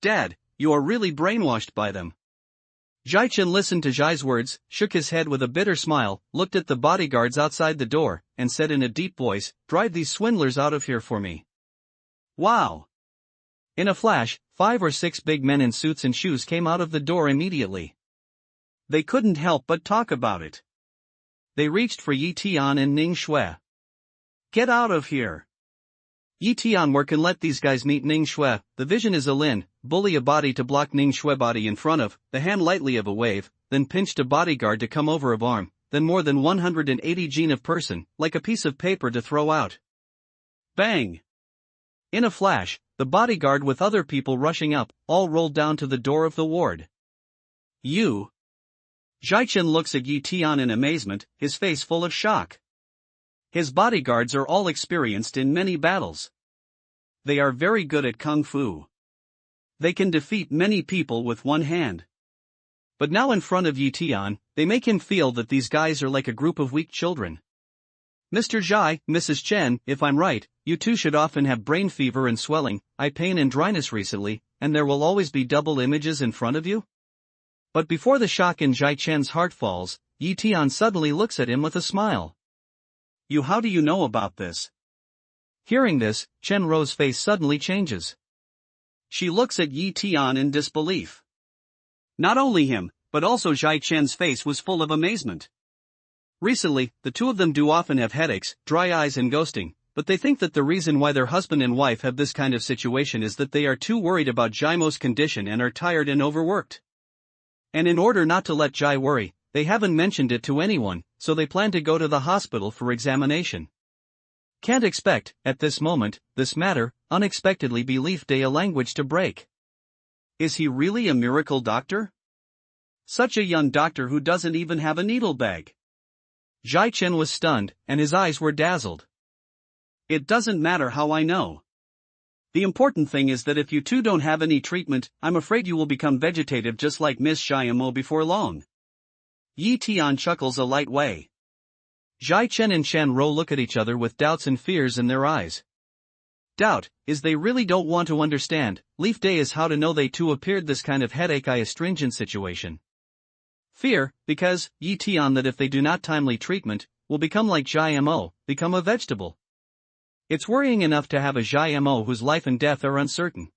Dad, you are really brainwashed by them. Xi Chen listened to Xi's words, shook his head with a bitter smile, looked at the bodyguards outside the door, and said in a deep voice, drive these swindlers out of here for me. Wow! In a flash, 5 or 6 big men in suits and shoes came out of the door immediately. They couldn't help but talk about it. They reached for Yi Tian and Ning Shui. Get out of here! Yi Tian, where can let these guys meet Ning Shui? The vision is a Lin, bully a body to block Ning Shui body in front of, the hand lightly of a wave, then pinched a bodyguard to come over of arm, then more than 180 gene of person, like a piece of paper to throw out. Bang! In a flash, the bodyguard with other people rushing up, all rolled down to the door of the ward. You! Zhai-Chen looks at Yi Tian in amazement, his face full of shock. His bodyguards are all experienced in many battles. They are very good at kung fu. They can defeat many people with one hand. But now in front of Yi Tian, they make him feel that these guys are like a group of weak children. Mr. Zhai, Mrs. Chen, if I'm right, you two should often have brain fever and swelling, eye pain and dryness recently, and there will always be double images in front of you? But before the shock in Zhai Chen's heart falls, Yi Tian suddenly looks at him with a smile. How do you know about this? Hearing this, Chen Ro's face suddenly changes. She looks at Yi Tian in disbelief. Not only him, but also Zhai Chen's face was full of amazement. Recently, the two of them do often have headaches, dry eyes and ghosting, but they think that the reason why their husband and wife have this kind of situation is that they are too worried about Jaimo's condition and are tired and overworked. And in order not to let Zhai worry, they haven't mentioned it to anyone, so they plan to go to the hospital for examination. Can't expect, at this moment, this matter, unexpectedly be Leaf Day a language to break. Is he really a miracle doctor? Such a young doctor who doesn't even have a needle bag. Zhai Chen was stunned, and his eyes were dazzled. It doesn't matter how I know. The important thing is that if you two don't have any treatment, I'm afraid you will become vegetative just like Miss Xiaomo before long. Yi Tian chuckles a light way. Zhai Chen and Chen Ro look at each other with doubts and fears in their eyes. Doubt is they really don't want to understand. Leaf Day is how to know they too appeared this kind of headache eye astringent situation. Fear, because, Yi Tian that if they do not timely treatment, will become like Xiaomo, become a vegetable. It's worrying enough to have a Xiaomo whose life and death are uncertain.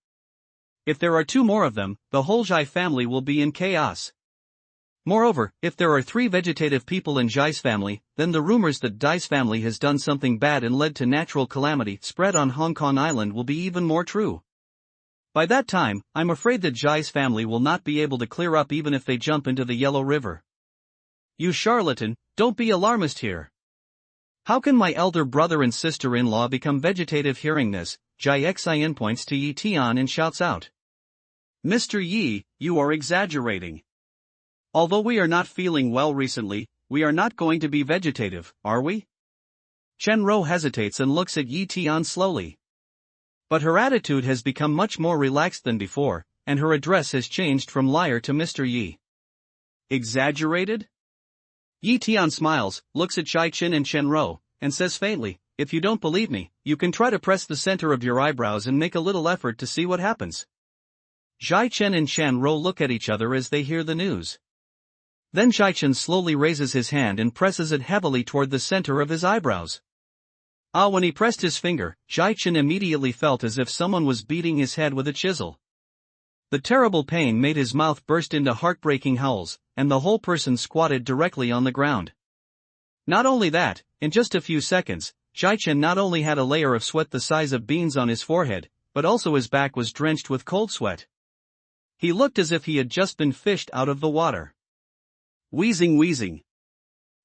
If there are two more of them, the whole Zhai family will be in chaos. Moreover, if there are 3 vegetative people in Zhai's family, then the rumors that Dai's family has done something bad and led to natural calamity spread on Hong Kong Island will be even more true. By that time, I'm afraid that Zhai's family will not be able to clear up even if they jump into the Yellow River. You charlatan, don't be alarmist here. How can my elder brother and sister-in-law become vegetative? Hearing this, Zhai Xian points to Yi Tian and shouts out. Mr. Yi, you are exaggerating. Although we are not feeling well recently, we are not going to be vegetative, are we? Chen Ro hesitates and looks at Yi Tian slowly. But her attitude has become much more relaxed than before, and her address has changed from liar to Mr. Yi. Exaggerated? Yi Tian smiles, looks at Zhai Chen and Chen Ro, and says faintly, if you don't believe me, you can try to press the center of your eyebrows and make a little effort to see what happens. Zhai Chen and Chen Ro look at each other as they hear the news. Then Zhai Chen slowly raises his hand and presses it heavily toward the center of his eyebrows. When he pressed his finger, Zhai Chen immediately felt as if someone was beating his head with a chisel. The terrible pain made his mouth burst into heartbreaking howls, and the whole person squatted directly on the ground. Not only that, in just a few seconds, Zhai Chen not only had a layer of sweat the size of beans on his forehead, but also his back was drenched with cold sweat. He looked as if he had just been fished out of the water. Wheezing.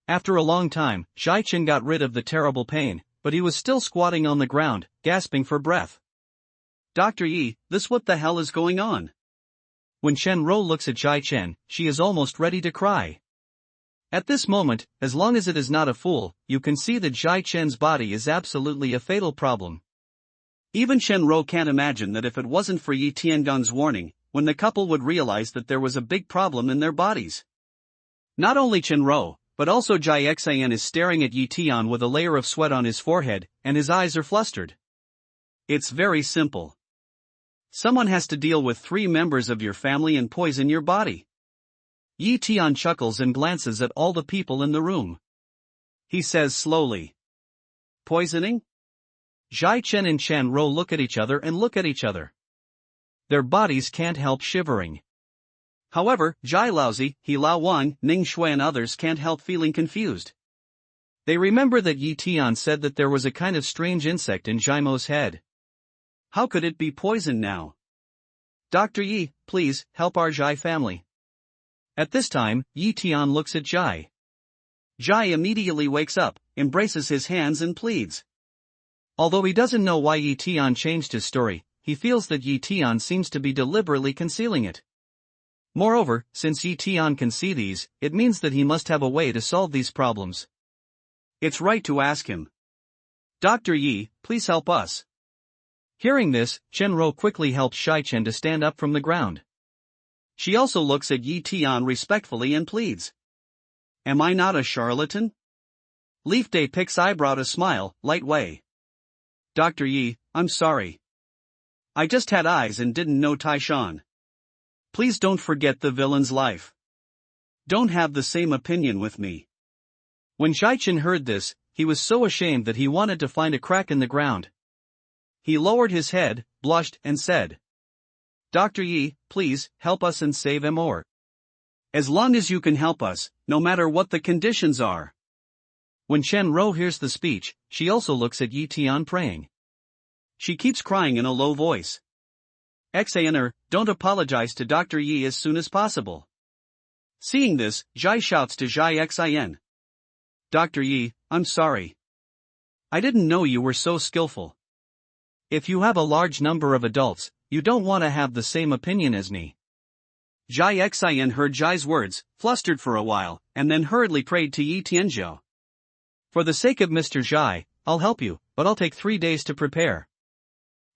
After a long time, Zhai Chen got rid of the terrible pain, but he was still squatting on the ground, gasping for breath. Dr. Yi, what the hell is going on? When Chen Ro looks at Zhai Chen, she is almost ready to cry. At this moment, as long as it is not a fool, you can see that Zhai Chen's body is absolutely a fatal problem. Even Chen Ro can't imagine that if it wasn't for Yi Tiangan's warning, when the couple would realize that there was a big problem in their bodies. Not only Chen Ro, but also Zhai Xian is staring at Yi Tian with a layer of sweat on his forehead, and his eyes are flustered. It's very simple. Someone has to deal with 3 members of your family and poison your body. Yi Tian chuckles and glances at all the people in the room. He says slowly. Poisoning? Zhai Chen and Chen Ro look at each other and look at each other. Their bodies can't help shivering. However, Zhai Laozi, He Lao Wang, Ning Shui and others can't help feeling confused. They remember that Yi Tian said that there was a kind of strange insect in Jaimo's head. How could it be poison now? Dr. Yi, please, help our Zhai family. At this time, Yi Tian looks at Zhai. Jai immediately wakes up, embraces his hands and pleads. Although he doesn't know why Yi Tian changed his story, he feels that Yi Tian seems to be deliberately concealing it. Moreover, since Yi Tian can see these, it means that he must have a way to solve these problems. It's right to ask him. Dr. Yi, please help us. Hearing this, Chen Rou quickly helps Shai-Chen to stand up from the ground. She also looks at Yi Tian respectfully and pleads. Am I not a charlatan? Leaf Day picks eyebrow to smile, light way. Dr. Yi, I'm sorry. I just had eyes and didn't know Taishan. Please don't forget the villain's life. Don't have the same opinion with me. When Shai-Chen heard this, he was so ashamed that he wanted to find a crack in the ground. He lowered his head, blushed, and said, Dr. Yi, please, help us and save Immortal. As long as you can help us, no matter what the conditions are. When Chen Rou hears the speech, she also looks at Yi Tian praying. She keeps crying in a low voice. Xaner, don't apologize to Dr. Yi as soon as possible. Seeing this, Jai shouts to Jai Xin. Dr. Yi, I'm sorry. I didn't know you were so skillful. If you have a large number of adults, you don't want to have the same opinion as me. Jai Xin heard Jai's words, flustered for a while, and then hurriedly prayed to Yi Tianzhou. For the sake of Mr. Jai, I'll help you, but I'll take 3 days to prepare.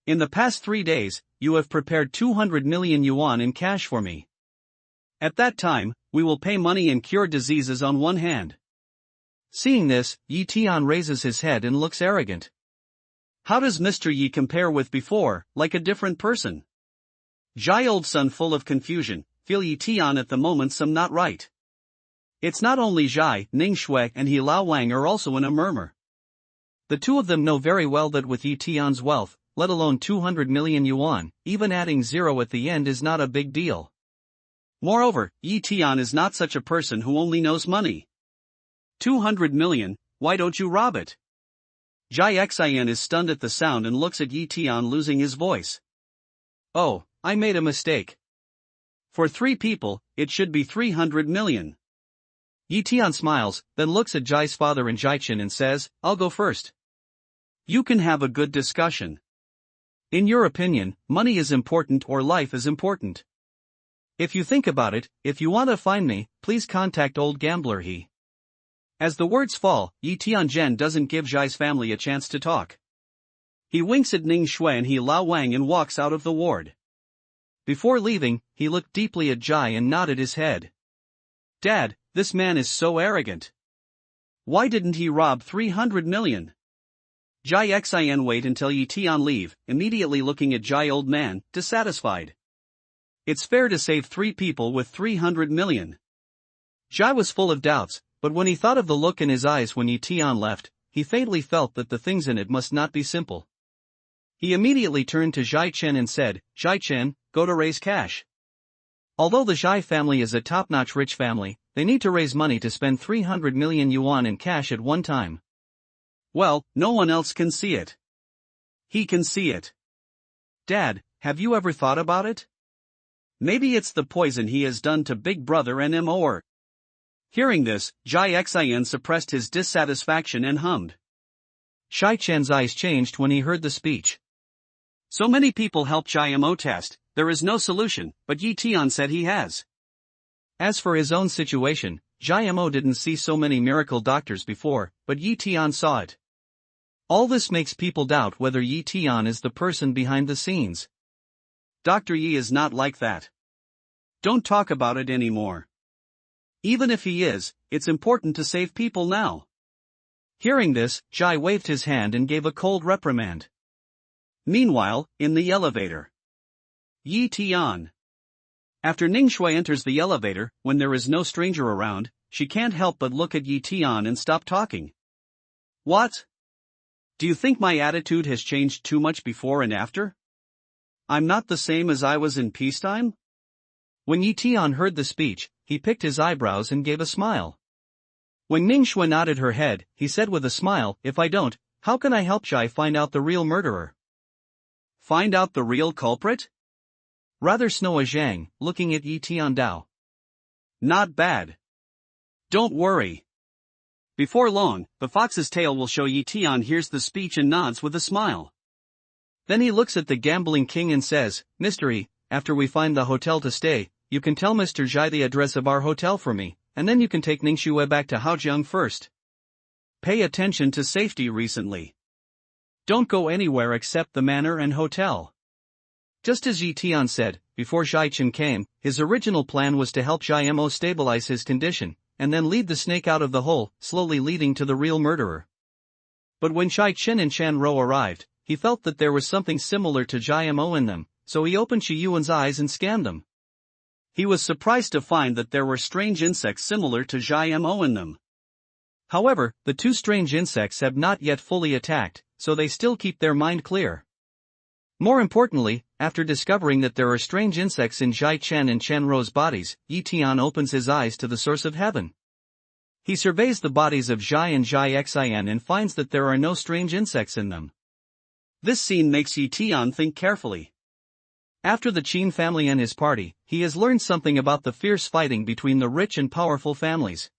In the past 3 days, you have prepared 200 million yuan in cash for me. At that time, we will pay money and cure diseases on one hand. Seeing this, Yi Tian raises his head and looks arrogant. How does Mr. Yi compare with before, like a different person? Jai old son full of confusion, feel Yi Tian at the moment some not right. It's not only Jai, Ning Shui and He Lao Wang are also in a murmur. The two of them know very well that with Yi Tian's wealth, let alone 200 million yuan, even adding 0 at the end is not a big deal. Moreover, Yi Tian is not such a person who only knows money. 200 million, why don't you rob it? Jai Xin is stunned at the sound and looks at Yi Tian losing his voice. Oh, I made a mistake. For 3 people, it should be 300 million. Yi Tian smiles, then looks at Jai's father and Jai-Chen and says, I'll go first. You can have a good discussion. In your opinion, money is important or life is important? If you think about it, if you want to find me, please contact old gambler He. As the words fall, Yi Tianzhen doesn't give Jai's family a chance to talk. He winks at Ning Shui and He Lao Wang and walks out of the ward. Before leaving, he looked deeply at Jai and nodded his head. Dad, this man is so arrogant. Why didn't he rob 300 million? Jai Xin wait until Yi Tian leave, immediately looking at Jai old man, dissatisfied. It's fair to save 3 people with 300 million. Jai was full of doubts, but when he thought of the look in his eyes when Yi Tian left, he faintly felt that the things in it must not be simple. He immediately turned to Jai-Chen and said, Jai-Chen, go to raise cash. Although the Jai family is a top-notch rich family, they need to raise money to spend 300 million yuan in cash at one time. Well, no one else can see it. He can see it. Dad, have you ever thought about it? Maybe it's the poison he has done to Big Brother and Immortal. Hearing this, Jai Xin suppressed his dissatisfaction and hummed. Shai-Chen's eyes changed when he heard the speech. So many people helped Jai Mo test, there is no solution, but Yi Tian said he has. As for his own situation, Jai Mo didn't see so many miracle doctors before, but Yi Tian saw it. All this makes people doubt whether Yi Tian is the person behind the scenes. Dr. Yi is not like that. Don't talk about it anymore. Even if he is, it's important to save people now. Hearing this, Jai waved his hand and gave a cold reprimand. Meanwhile, in the elevator. Yi Tian. After Ning Shui enters the elevator, when there is no stranger around, she can't help but look at Yi Tian and stop talking. What? Do you think my attitude has changed too much before and after? I'm not the same as I was in peacetime? When Yi Tian heard the speech, he picked his eyebrows and gave a smile. When Ning Shui nodded her head, he said with a smile, if I don't, how can I help Jai find out the real murderer? Find out the real culprit? Rather Snow Zhang, looking at Yi Tian Dao. Not bad. Don't worry. Before long, the fox's tail will show Yi Tian hears the speech and nods with a smile. Then he looks at the gambling king and says, Mr. Yi, after we find the hotel to stay, you can tell Mr. Zhai the address of our hotel for me, and then you can take Ningxue back to Haojiang first. Pay attention to safety recently. Don't go anywhere except the manor and hotel. Just as Yi Tian said, before Zhai Chen came, his original plan was to help Zhai Mo stabilize his condition, and then lead the snake out of the hole, slowly leading to the real murderer. But when Zhai Chen and Chan Rou arrived, he felt that there was something similar to Zhai Mo in them, so he opened Shi Yuan's eyes and scanned them. He was surprised to find that there were strange insects similar to Zhai Mo in them. However, the two strange insects have not yet fully attacked, so they still keep their mind clear. More importantly, after discovering that there are strange insects in Zhai Chen and Chen Rou's bodies, Yi Tian opens his eyes to the source of heaven. He surveys the bodies of Zhai and Zhai Xian and finds that there are no strange insects in them. This scene makes Yi Tian think carefully. After the Qin family and his party, he has learned something about the fierce fighting between the rich and powerful families.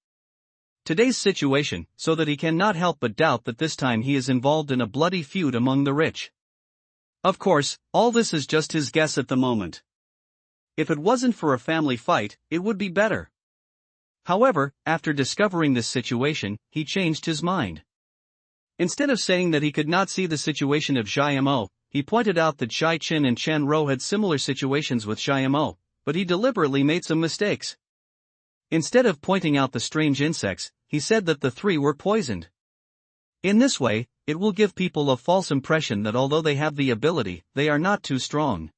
Today's situation, so that he cannot help but doubt that this time he is involved in a bloody feud among the rich. Of course, all this is just his guess at the moment. If it wasn't for a family fight, it would be better. However, after discovering this situation, he changed his mind. Instead of saying that he could not see the situation of Zhai Mo, he pointed out that Zhai Chen and Chen Rou had similar situations with Zhai Mo, but he deliberately made some mistakes. Instead of pointing out the strange insects, he said that the three were poisoned. In this way, it will give people a false impression that although they have the ability, they are not too strong.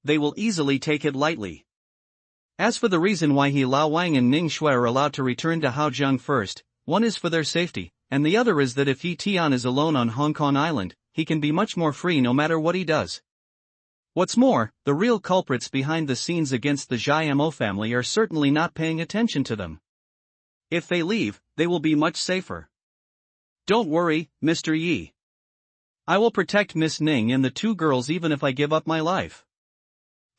They will easily take it lightly. As for the reason why he Lao Wang and Ning Shui are allowed to return to Haojiang first, one is for their safety, and the other is that if Yi Tian is alone on Hong Kong Island, he can be much more free no matter what he does. What's more, the real culprits behind the scenes against the Zhai Mo family are certainly not paying attention to them. If they leave, they will be much safer. Don't worry, Mr. Yi. I will protect Miss Ning and the two girls even if I give up my life.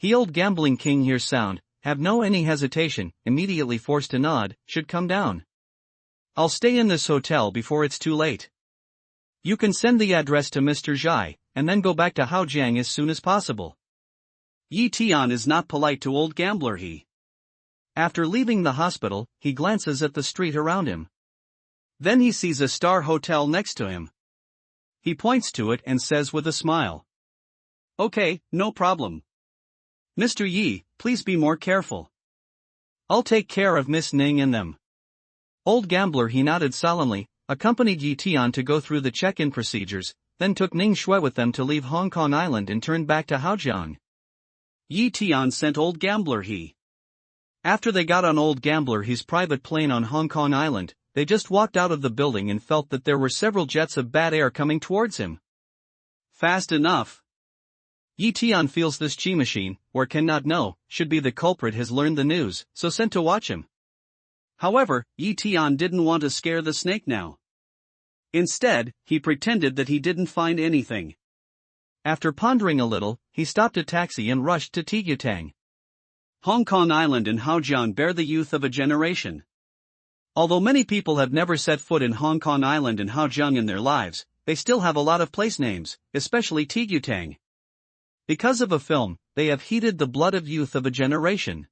The old gambling king hears sound, have no any hesitation, immediately forced to nod, should come down. I'll stay in this hotel before it's too late. You can send the address to Mr. Zhai, and then go back to Haojiang as soon as possible. Yi Tian is not polite to old gambler He. After leaving the hospital, he glances at the street around him. Then he sees a star hotel next to him. He points to it and says with a smile. Okay, no problem. Mr. Yi, please be more careful. I'll take care of Miss Ning and them. Old gambler He nodded solemnly, accompanied Yi Tian to go through the check-in procedures, then took Ning Shui with them to leave Hong Kong Island and turned back to Haojiang. Yi Tian sent old gambler He. After they got on old gambler He's private plane on Hong Kong Island, they just walked out of the building and felt that there were several jets of bad air coming towards him. Fast enough. Yi Tian feels this chi machine, or cannot know, should be the culprit has learned the news, so sent to watch him. However, Yi Tian didn't want to scare the snake now. Instead, he pretended that he didn't find anything. After pondering a little, he stopped a taxi and rushed to Tigutang. Hong Kong Island and Haojiang bear the youth of a generation. Although many people have never set foot in Hong Kong Island and Haojiang in their lives, they still have a lot of place names, especially Tigutang. Because of a film, they have heated the blood of youth of a generation.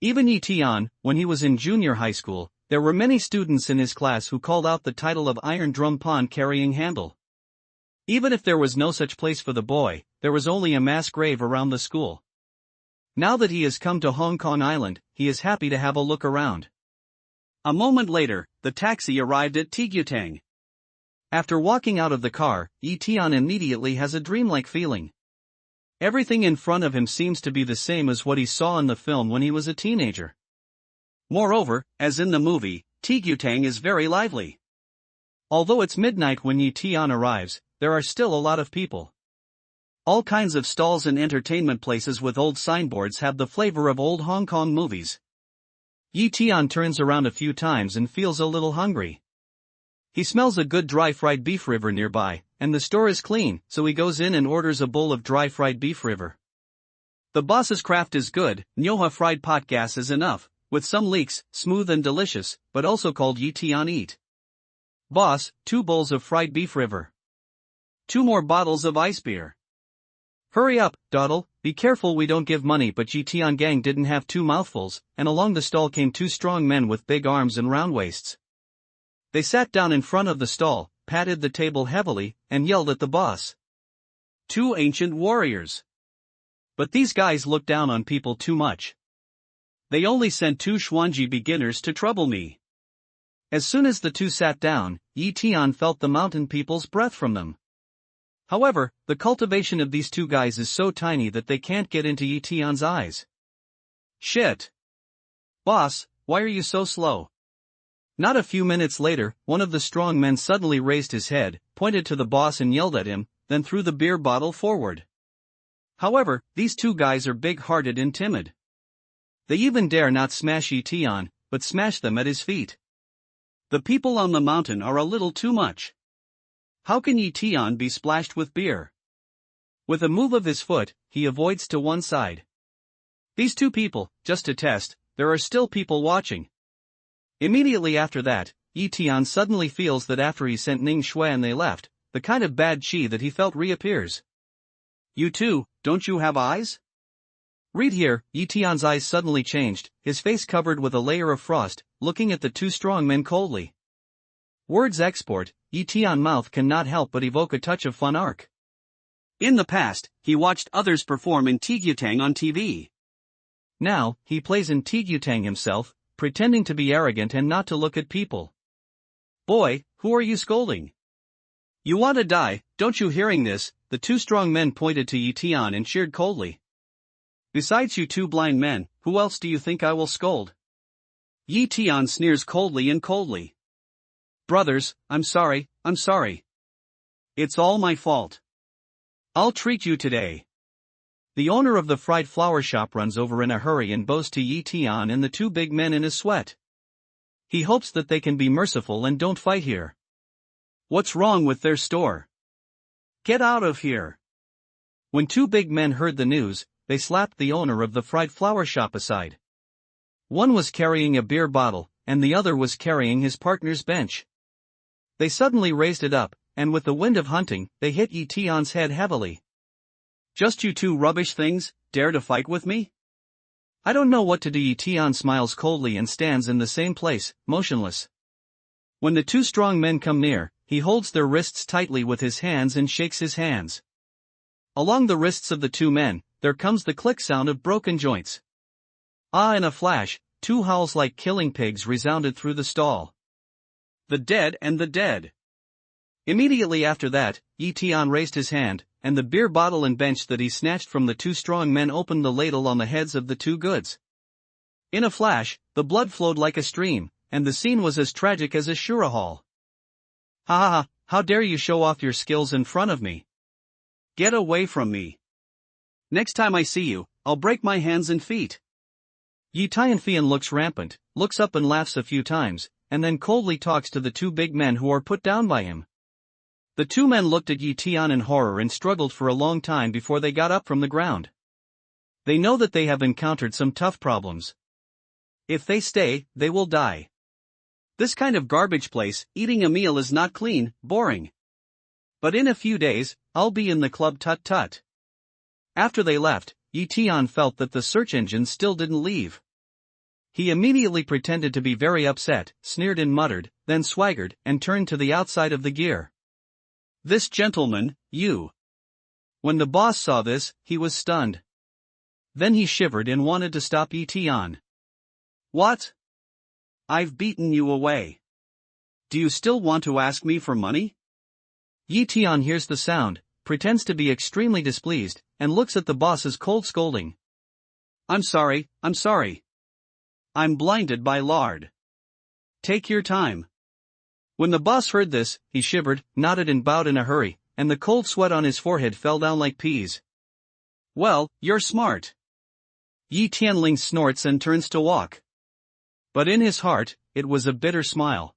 Even Yi Tian, when he was in junior high school, there were many students in his class who called out the title of Iron Drum Pond Carrying Handle. Even if there was no such place for the boy, there was only a mass grave around the school. Now that he has come to Hong Kong Island, he is happy to have a look around. A moment later, the taxi arrived at Tigutang. After walking out of the car, Yi Tian immediately has a dreamlike feeling. Everything in front of him seems to be the same as what he saw in the film when he was a teenager. Moreover, as in the movie, Tigutang is very lively. Although it's midnight when Yi Tian arrives, there are still a lot of people. All kinds of stalls and entertainment places with old signboards have the flavor of old Hong Kong movies. Yi Tian turns around a few times and feels a little hungry. He smells a good dry fried beef river nearby, and the store is clean, so he goes in and orders a bowl of dry fried beef river. The boss's craft is good, Nyoha fried pot gas is enough, with some leeks, smooth and delicious, but also called Yi Tian eat. Boss, 2 bowls of fried beef river. 2 more bottles of ice beer. Hurry up, Dawdle, be careful we don't give money. But Yi Tian gang didn't have 2 mouthfuls, and along the stall came 2 strong men with big arms and round waists. They sat down in front of the stall, patted the table heavily, and yelled at the boss. 2 ancient warriors. But these guys look down on people too much. They only sent 2 Xuanji beginners to trouble me. As soon as the 2 sat down, Yi Tian felt the mountain people's breath from them. However, the cultivation of these 2 guys is so tiny that they can't get into Yi Tian's eyes. Shit. Boss, why are you so slow? Not a few minutes later, one of the strong men suddenly raised his head, pointed to the boss and yelled at him, then threw the beer bottle forward. However, these 2 guys are big-hearted and timid. They even dare not smash Yi Tian, but smash them at his feet. The people on the mountain are a little too much. How can Yi Tian be splashed with beer? With a move of his foot, he avoids to one side. These 2 people, just to test, there are still people watching. Immediately after that, Yi Tian suddenly feels that after he sent Ning Shui and they left, the kind of bad chi that he felt reappears. You too, don't you have eyes? Read here. Yi Tian's eyes suddenly changed, his face covered with a layer of frost, looking at the 2 strong men coldly. Words export. Yi Tian's mouth cannot help but evoke a touch of fun arc. In the past, he watched others perform in Tigutang on TV. Now, he plays in Tigutang himself, pretending to be arrogant and not to look at people. Boy, who are you scolding? You want to die, don't you? Hearing this, the 2 strong men pointed to Yi Tian and cheered coldly. Besides you 2 blind men, who else do you think I will scold? Yi Tian sneers coldly and coldly. Brothers, I'm sorry. It's all my fault. I'll treat you today. The owner of the fried flower shop runs over in a hurry and bows to Yi Tian and the 2 big men in a sweat. He hopes that they can be merciful and don't fight here. What's wrong with their store? Get out of here. When 2 big men heard the news, they slapped the owner of the fried flower shop aside. One was carrying a beer bottle, and the other was carrying his partner's bench. They suddenly raised it up, and with the wind of hunting, they hit Yi Tian's head heavily. Just you 2 rubbish things, dare to fight with me? I don't know what to do. Yi Tian smiles coldly and stands in the same place, motionless. When the 2 strong men come near, he holds their wrists tightly with his hands and shakes his hands. Along the wrists of the 2 men, there comes the click sound of broken joints. Ah! In a flash, 2 howls like killing pigs resounded through the stall. The dead and the dead. Immediately after that, Yi Tian raised his hand, and the beer bottle and bench that he snatched from the 2 strong men opened the ladle on the heads of the 2 goods. In a flash, the blood flowed like a stream, and the scene was as tragic as a Shura hall. Ha ha ha, how dare you show off your skills in front of me? Get away from me. Next time I see you, I'll break my hands and feet. Yi Tianfian looks rampant, looks up and laughs a few times, and then coldly talks to the 2 big men who are put down by him. The 2 men looked at Yi Tian in horror and struggled for a long time before they got up from the ground. They know that they have encountered some tough problems. If they stay, they will die. This kind of garbage place, eating a meal is not clean, boring. But in a few days, I'll be in the club. Tut tut. After they left, Yi Tian felt that the search engine still didn't leave. He immediately pretended to be very upset, sneered and muttered, then swaggered, and turned to the outside of the gear. This gentleman, you. When the boss saw this, he was stunned. Then he shivered and wanted to stop Yi Tian. What? I've beaten you away. Do you still want to ask me for money? Yi Tian hears the sound, pretends to be extremely displeased, and looks at the boss's cold scolding. I'm sorry. I'm blinded by lard. Take your time. When the boss heard this, he shivered, nodded and bowed in a hurry, and the cold sweat on his forehead fell down like peas. Well, you're smart. Yi Tianling snorts and turns to walk. But in his heart, it was a bitter smile.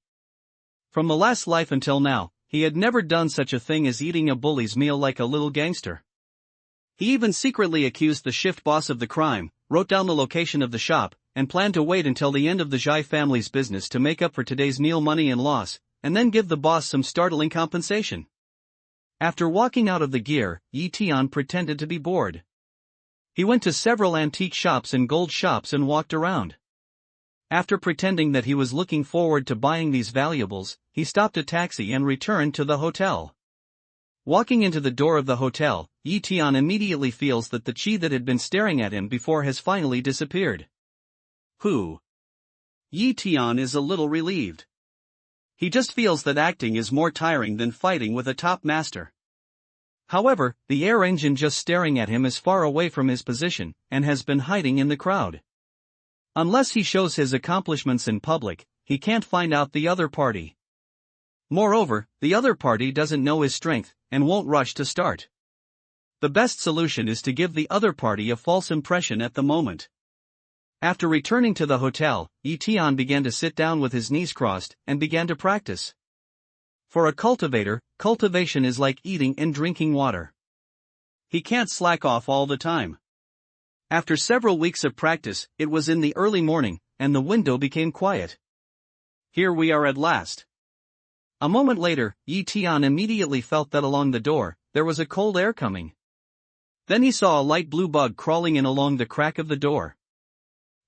From the last life until now, he had never done such a thing as eating a bully's meal like a little gangster. He even secretly accused the shift boss of the crime, wrote down the location of the shop, and planned to wait until the end of the Zhai family's business to make up for today's meal money and loss, and then give the boss some startling compensation. After walking out of the gear, Tian pretended to be bored. He went to several antique shops and gold shops and walked around. After pretending that he was looking forward to buying these valuables, he stopped a taxi and returned to the hotel. Walking into the door of the hotel, Tian immediately feels that the chi that had been staring at him before has finally disappeared. Whew. Tian is a little relieved. He just feels that acting is more tiring than fighting with a top master. However, the air engine just staring at him is far away from his position, and has been hiding in the crowd. Unless he shows his accomplishments in public, he can't find out the other party. Moreover, the other party doesn't know his strength, and won't rush to start. The best solution is to give the other party a false impression at the moment. After returning to the hotel, Tian began to sit down with his knees crossed, and began to practice. For a cultivator, cultivation is like eating and drinking water. He can't slack off all the time. After several weeks of practice, it was in the early morning, and the window became quiet. Here we are at last. A moment later, Tian immediately felt that along the door, there was a cold air coming. Then he saw a light blue bug crawling in along the crack of the door.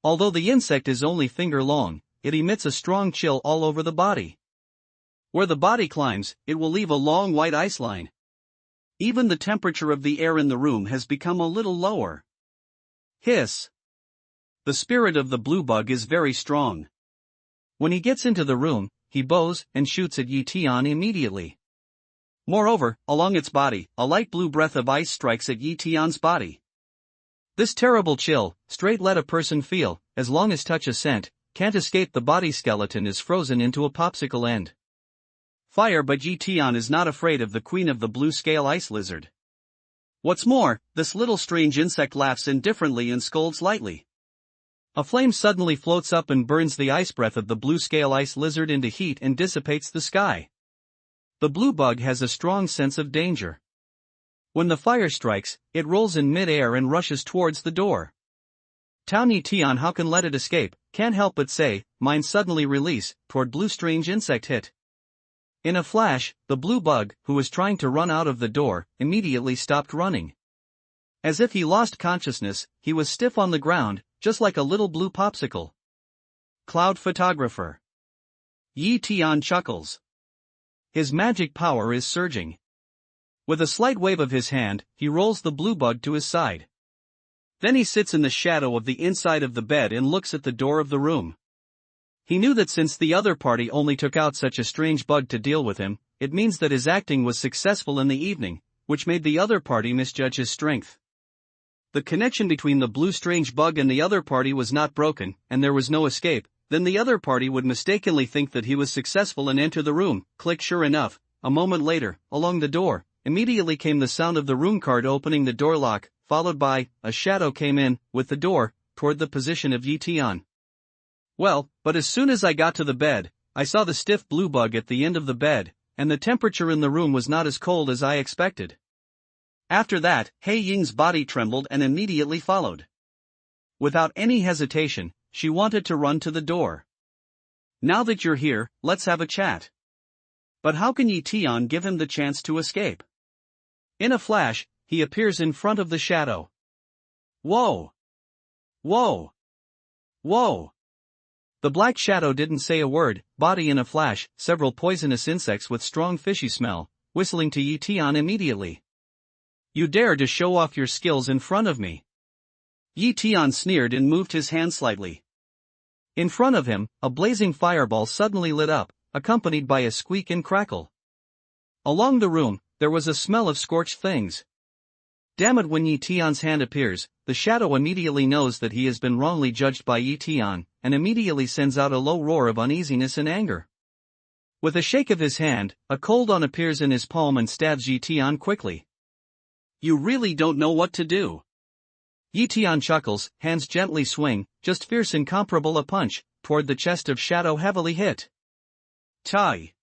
Although the insect is only finger long, it emits a strong chill all over the body. Where the body climbs, it will leave a long white ice line. Even the temperature of the air in the room has become a little lower. Hiss. The spirit of the blue bug is very strong. When he gets into the room, he bows and shoots at Tian immediately. Moreover, along its body, a light blue breath of ice strikes at Tian's body. This terrible chill, straight let a person feel, as long as touch a scent, can't escape the body skeleton is frozen into a popsicle end. Fire, but Tian is not afraid of the queen of the blue scale ice lizard. What's more, this little strange insect laughs indifferently and scolds lightly. A flame suddenly floats up and burns the ice breath of the blue scale ice lizard into heat and dissipates the sky. The blue bug has a strong sense of danger. When the fire strikes, it rolls in mid-air and rushes towards the door. Tian how can let it escape, can't help but say, mind suddenly release, toward blue strange insect hit. In a flash, the blue bug, who was trying to run out of the door, immediately stopped running. As if he lost consciousness, he was stiff on the ground, just like a little blue popsicle. Cloud photographer. Tian chuckles. His magic power is surging. With a slight wave of his hand, he rolls the blue bug to his side. Then he sits in the shadow of the inside of the bed and looks at the door of the room. He knew that since the other party only took out such a strange bug to deal with him, it means that his acting was successful in the evening, which made the other party misjudge his strength. The connection between the blue strange bug and the other party was not broken, and there was no escape. Then the other party would mistakenly think that he was successful and enter the room. Click. Sure enough, a moment later, along the door, immediately came the sound of the room card opening the door lock, followed by, a shadow came in, with the door, toward the position of Tian. Well, but as soon as I got to the bed, I saw the stiff blue bug at the end of the bed, and the temperature in the room was not as cold as I expected. After that, He Ying's body trembled and immediately followed. Without any hesitation, she wanted to run to the door. Now that you're here, let's have a chat. But how can Tian give him the chance to escape? In a flash, he appears in front of the shadow. Whoa! Whoa! Whoa! The black shadow didn't say a word, body in a flash, several poisonous insects with strong fishy smell, whistling to Tian immediately. You dare to show off your skills in front of me? Tian sneered and moved his hand slightly. In front of him, a blazing fireball suddenly lit up, accompanied by a squeak and crackle. Along the room, there was a smell of scorched things. Damn it, when Tian's hand appears, the shadow immediately knows that he has been wrongly judged by Tian, and immediately sends out a low roar of uneasiness and anger. With a shake of his hand, a cold on appears in his palm and stabs Tian quickly. You really don't know what to do. Tian chuckles, hands gently swing, just fierce incomparable a punch, toward the chest of shadow heavily hit. Tai.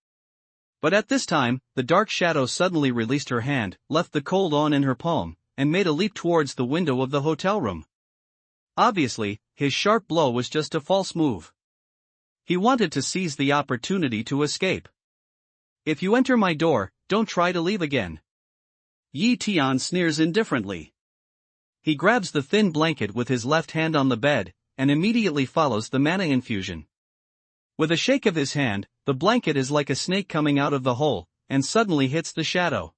But at this time, the dark shadow suddenly released her hand, left the cold on in her palm, and made a leap towards the window of the hotel room. Obviously, his sharp blow was just a false move. He wanted to seize the opportunity to escape. If you enter my door, don't try to leave again. Tian sneers indifferently. He grabs the thin blanket with his left hand on the bed, and immediately follows the mana infusion. With a shake of his hand, the blanket is like a snake coming out of the hole, and suddenly hits the shadow.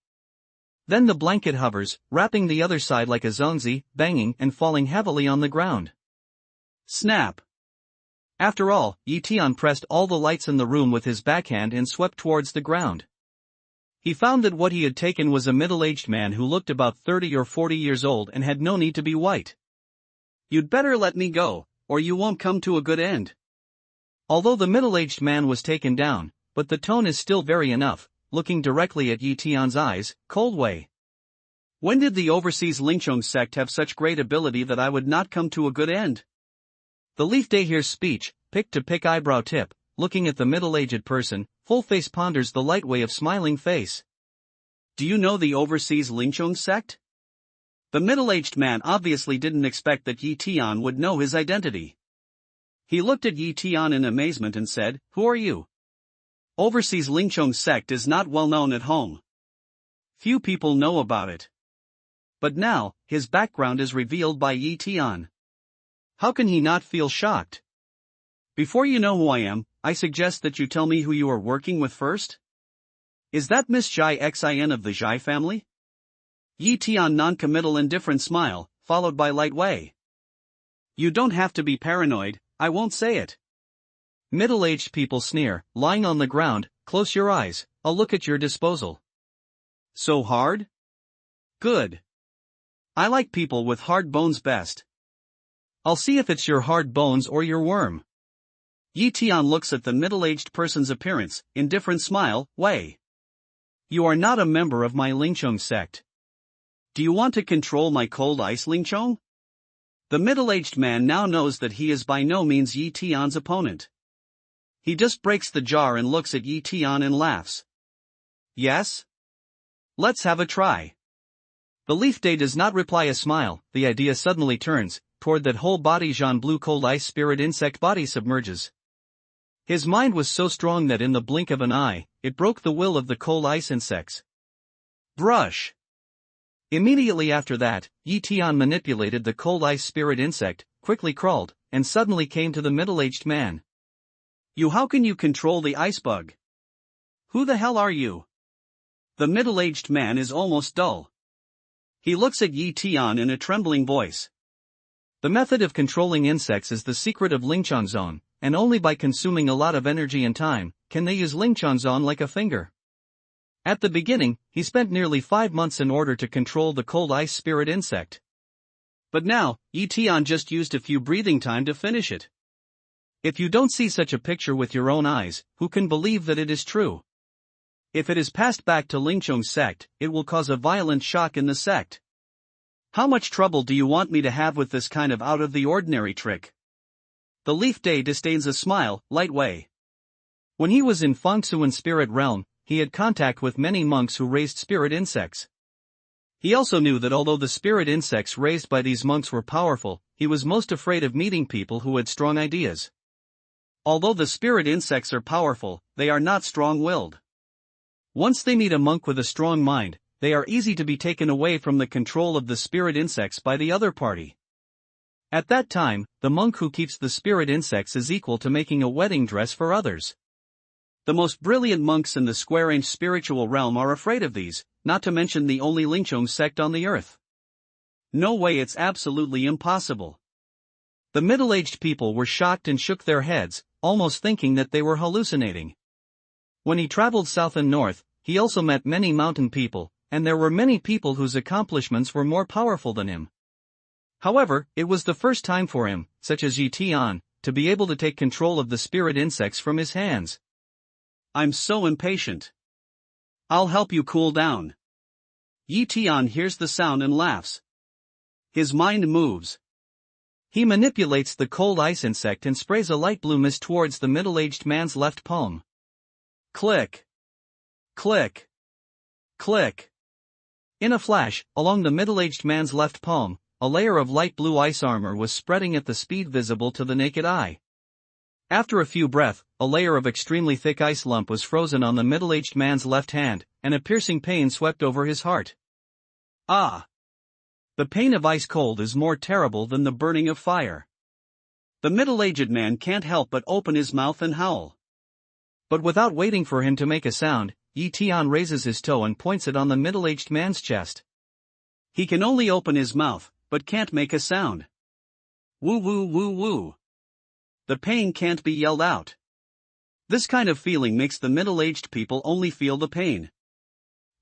Then the blanket hovers, wrapping the other side like a zongzi, banging and falling heavily on the ground. Snap! After all, Tian pressed all the lights in the room with his backhand and swept towards the ground. He found that what he had taken was a middle-aged man who looked about 30 or 40 years old and had no need to be white. You'd better let me go, or you won't come to a good end. Although the middle-aged man was taken down, but the tone is still very enough, looking directly at Tian's eyes, cold way. When did the overseas Lingchong sect have such great ability that I would not come to a good end? The Leaf Day hears speech, pick to pick eyebrow tip, looking at the middle-aged person, full face ponders the light way of smiling face. Do you know the overseas Lingchong sect? The middle-aged man obviously didn't expect that Tian would know his identity. He looked at Tian in amazement and said, "Who are you?" Overseas Lingchong sect is not well known at home. Few people know about it. But now, his background is revealed by Tian. How can he not feel shocked? Before you know who I am, I suggest that you tell me who you are working with first. Is that Miss Zhai Xin of the Zhai family? Tian non-committal indifferent smile, followed by light way. You don't have to be paranoid, I won't say it. Middle-aged people sneer, lying on the ground, close your eyes, I'll look at your disposal. So hard? Good. I like people with hard bones best. I'll see if it's your hard bones or your worm. Tian looks at the middle-aged person's appearance, indifferent smile, way. You are not a member of my Lingchong sect. Do you want to control my cold ice Lingchong? The middle-aged man now knows that he is by no means Tian's opponent. He just breaks the jar and looks at Tian and laughs. Yes? Let's have a try. The Leaf Day does not reply a smile, the idea suddenly turns, toward that whole body Jean blue cold ice spirit insect body submerges. His mind was so strong that in the blink of an eye, it broke the will of the cold ice insects. Brush. Immediately after that, Tian manipulated the cold ice spirit insect, quickly crawled, and suddenly came to the middle-aged man. How can you control the ice bug? Who the hell are you? The middle-aged man is almost dull. He looks at Tian in a trembling voice. The method of controlling insects is the secret of Lingchong Zone, and only by consuming a lot of energy and time, can they use Lingchong Zone like a finger. At the beginning, he spent nearly 5 months in order to control the cold ice spirit insect. But now, Tian just used a few breathing time to finish it. If you don't see such a picture with your own eyes, who can believe that it is true? If it is passed back to Lingchong sect, it will cause a violent shock in the sect. How much trouble do you want me to have with this kind of out-of-the-ordinary trick? The Leaf Day disdains a smile, light way. When he was in Fengsuan spirit realm, he had contact with many monks who raised spirit insects. He also knew that although the spirit insects raised by these monks were powerful, he was most afraid of meeting people who had strong ideas. Although the spirit insects are powerful, they are not strong-willed. Once they meet a monk with a strong mind, they are easy to be taken away from the control of the spirit insects by the other party. At that time, the monk who keeps the spirit insects is equal to making a wedding dress for others. The most brilliant monks in the square-inch spiritual realm are afraid of these, not to mention the only Lingchong sect on the earth. No way, it's absolutely impossible. The middle-aged people were shocked and shook their heads, almost thinking that they were hallucinating. When he traveled south and north, he also met many mountain people, and there were many people whose accomplishments were more powerful than him. However, it was the first time for him, such as Tian, to be able to take control of the spirit insects from his hands. I'm so impatient. I'll help you cool down. Tian hears the sound and laughs. His mind moves. He manipulates the cold ice insect and sprays a light blue mist towards the middle-aged man's left palm. Click. Click. Click. In a flash, along the middle-aged man's left palm, a layer of light blue ice armor was spreading at the speed visible to the naked eye. After a few breaths, a layer of extremely thick ice lump was frozen on the middle-aged man's left hand, and a piercing pain swept over his heart. Ah! The pain of ice cold is more terrible than the burning of fire. The middle-aged man can't help but open his mouth and howl. But without waiting for him to make a sound, Tian raises his toe and points it on the middle-aged man's chest. He can only open his mouth, but can't make a sound. Woo woo woo woo. The pain can't be yelled out. This kind of feeling makes the middle-aged people only feel the pain.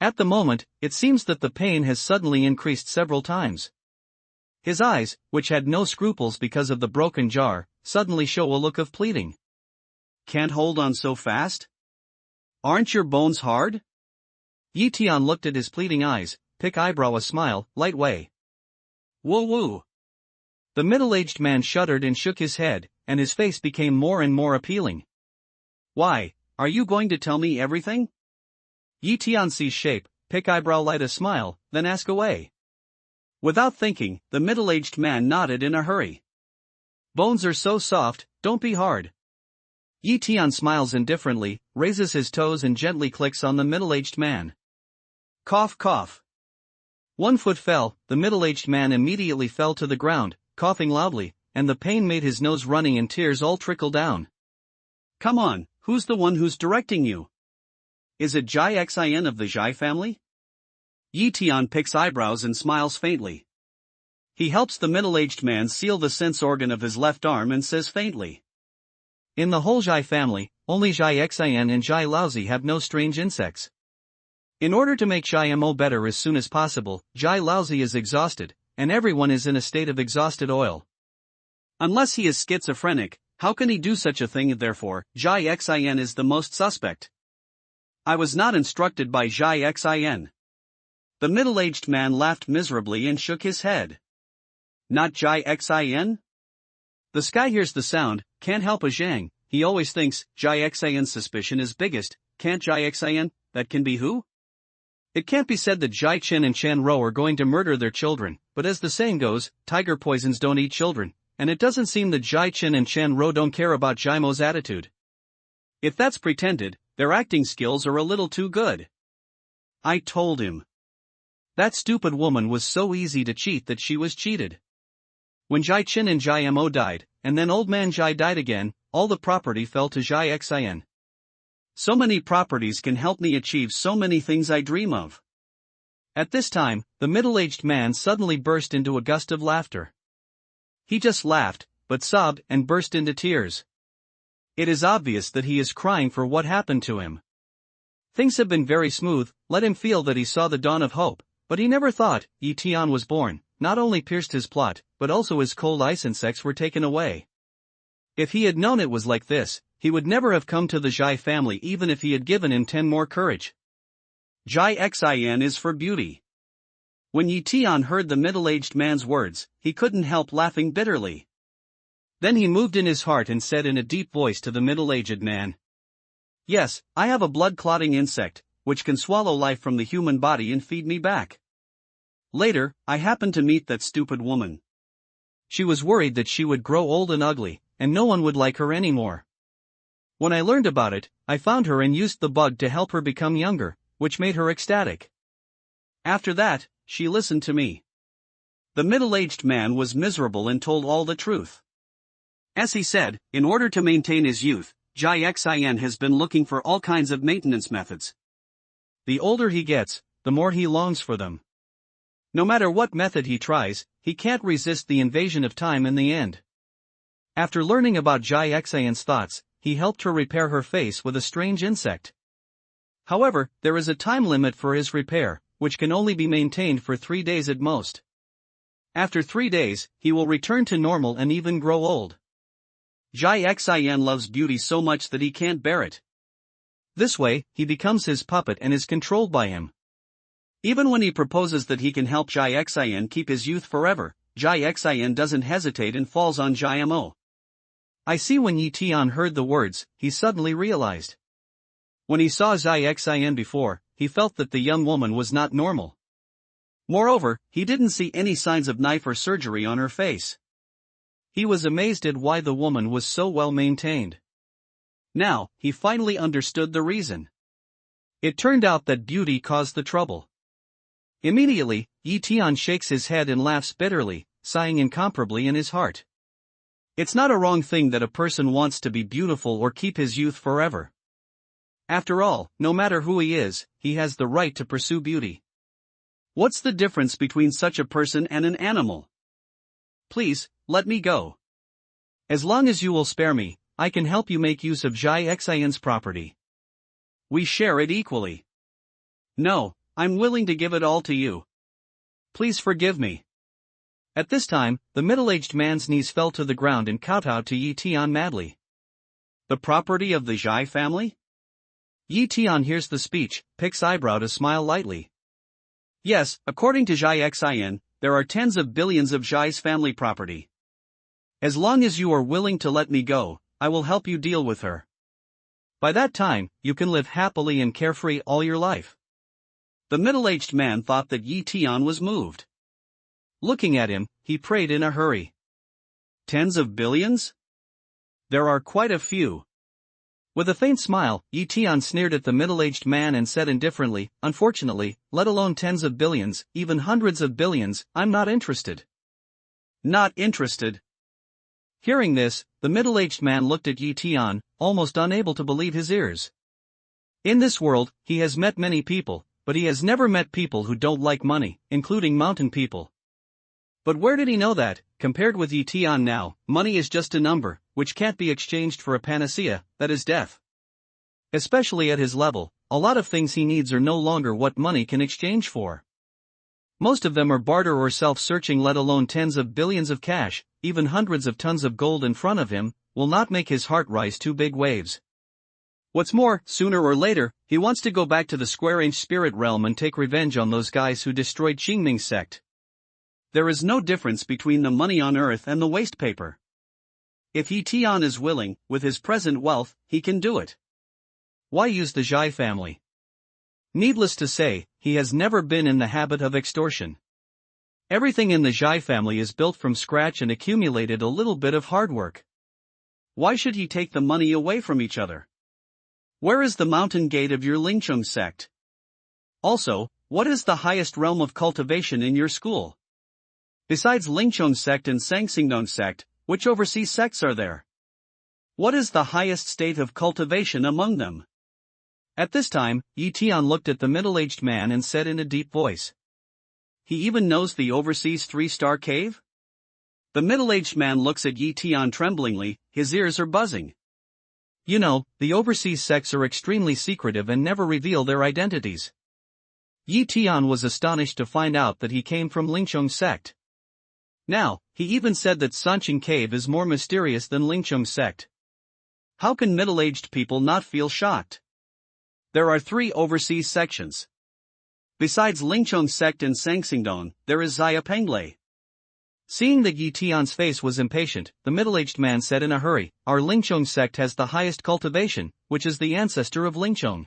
At the moment, it seems that the pain has suddenly increased several times. His eyes, which had no scruples because of the broken jar, suddenly show a look of pleading. Can't hold on so fast? Aren't your bones hard? Tian looked at his pleading eyes, pick eyebrow a smile, light way. Woo woo. The middle-aged man shuddered and shook his head, and his face became more and more appealing. Why, are you going to tell me everything? Tian sees shape, pick eyebrow light a smile, then ask away. Without thinking, the middle-aged man nodded in a hurry. Bones are so soft, don't be hard. Tian smiles indifferently, raises his toes and gently clicks on the middle-aged man. Cough cough. 1 foot fell, the middle-aged man immediately fell to the ground, coughing loudly, and the pain made his nose running and tears all trickle down. Come on, who's the one who's directing you? Is it Jai Xin of the Jai family? Tian picks eyebrows and smiles faintly. He helps the middle-aged man seal the sense organ of his left arm and says faintly. In the whole Jai family, only Jai Xin and Jai Laozi have no strange insects. In order to make Jai Mo better as soon as possible, Jai Laozi is exhausted, and everyone is in a state of exhausted oil. Unless he is schizophrenic, how can he do such a thing? Therefore, Jai Xin is the most suspect. I was not instructed by Jai Xin. The middle-aged man laughed miserably and shook his head. Not Jai Xin? The sky hears the sound, can't help a zhang, he always thinks, Jai Xin's suspicion is biggest, can't Jai Xin, that can be who? It can't be said that Jai Qin and Chen Rou are going to murder their children, but as the saying goes, tiger poisons don't eat children, and it doesn't seem that Jai Qin and Chen Rou don't care about Jai Mo's attitude. If that's pretended, their acting skills are a little too good. I told him. That stupid woman was so easy to cheat that she was cheated. When Jai Qin and Jai Mo died, and then old man Jai died again, all the property fell to Jai Xin. So many properties can help me achieve so many things I dream of. At this time, the middle-aged man suddenly burst into a gust of laughter. He just laughed, but sobbed and burst into tears. It is obvious that he is crying for what happened to him. Things have been very smooth, let him feel that he saw the dawn of hope, but he never thought Tian was born, not only pierced his plot, but also his cold ice insects were taken away. If he had known it was like this, he would never have come to the Jai family even if he had given him 10 more courage. Jai Xin is for beauty. When Tian heard the middle-aged man's words, he couldn't help laughing bitterly. Then he moved in his heart and said in a deep voice to the middle-aged man. Yes, I have a blood-clotting insect, which can swallow life from the human body and feed me back. Later, I happened to meet that stupid woman. She was worried that she would grow old and ugly, and no one would like her anymore. When I learned about it, I found her and used the bug to help her become younger, which made her ecstatic. After that, she listened to me. The middle-aged man was miserable and told all the truth. As he said, in order to maintain his youth, Jai Xin has been looking for all kinds of maintenance methods. The older he gets, the more he longs for them. No matter what method he tries, he can't resist the invasion of time in the end. After learning about Jai Xin's thoughts, he helped her repair her face with a strange insect. However, there is a time limit for his repair, which can only be maintained for 3 days at most. After 3 days, he will return to normal and even grow old. Jai Xin loves beauty so much that he can't bear it. This way, he becomes his puppet and is controlled by him. Even when he proposes that he can help Jai Xin keep his youth forever, Jai Xin doesn't hesitate and falls on Jai Mo. I see when Tian heard the words, he suddenly realized. When he saw Jai Xin before, he felt that the young woman was not normal. Moreover, he didn't see any signs of knife or surgery on her face. He was amazed at why the woman was so well maintained. Now, he finally understood the reason. It turned out that beauty caused the trouble. Immediately, Tian shakes his head and laughs bitterly, sighing incomparably in his heart. It's not a wrong thing that a person wants to be beautiful or keep his youth forever. After all, no matter who he is, he has the right to pursue beauty. What's the difference between such a person and an animal? Please, let me go. As long as you will spare me, I can help you make use of Zhai Xian's property. We share it equally. No, I'm willing to give it all to you. Please forgive me. At this time, the middle-aged man's knees fell to the ground and kowtowed to Tian madly. The property of the Zhai family? Tian hears the speech, picks eyebrow to smile lightly. Yes, according to Zhai Xian, there are tens of billions of Zhai's family property. As long as you are willing to let me go, I will help you deal with her. By that time, you can live happily and carefree all your life. The middle-aged man thought that Tian was moved. Looking at him, he prayed in a hurry. Tens of billions? There are quite a few. With a faint smile, Tian sneered at the middle-aged man and said indifferently, unfortunately, let alone tens of billions, even hundreds of billions, I'm not interested. Not interested? Hearing this, the middle-aged man looked at Tian, almost unable to believe his ears. In this world, he has met many people, but he has never met people who don't like money, including mountain people. But where did he know that, compared with Tian now, money is just a number, which can't be exchanged for a panacea, that is death. Especially at his level, a lot of things he needs are no longer what money can exchange for. Most of them are barter or self-searching, let alone tens of billions of cash, even hundreds of tons of gold in front of him, will not make his heart rise two big waves. What's more, sooner or later, he wants to go back to the square-inch spirit realm and take revenge on those guys who destroyed Qingming's sect. There is no difference between the money on earth and the waste paper. If Tian is willing, with his present wealth, he can do it. Why use the Zhai family? Needless to say, he has never been in the habit of extortion. Everything in the Zhai family is built from scratch and accumulated a little bit of hard work. Why should he take the money away from each other? Where is the mountain gate of your Lingcheng sect? Also, what is the highest realm of cultivation in your school? Besides Lingcheng sect and Sangxingdong sect, which overseas sects are there? What is the highest state of cultivation among them? At this time, Tian looked at the middle-aged man and said in a deep voice. He even knows the overseas 3-star cave? The middle-aged man looks at Tian tremblingly, his ears are buzzing. You know, the overseas sects are extremely secretive and never reveal their identities. Tian was astonished to find out that he came from Lingcheng sect. Now, he even said that Sanqing Cave is more mysterious than Lingcheng sect. How can middle-aged people not feel shocked? There are 3 overseas sections. Besides Lingcheng sect and Sangxingdong, there is Xiapenglei. Seeing that Tian's face was impatient, the middle-aged man said in a hurry, our Lingcheng sect has the highest cultivation, which is the ancestor of Lingcheng.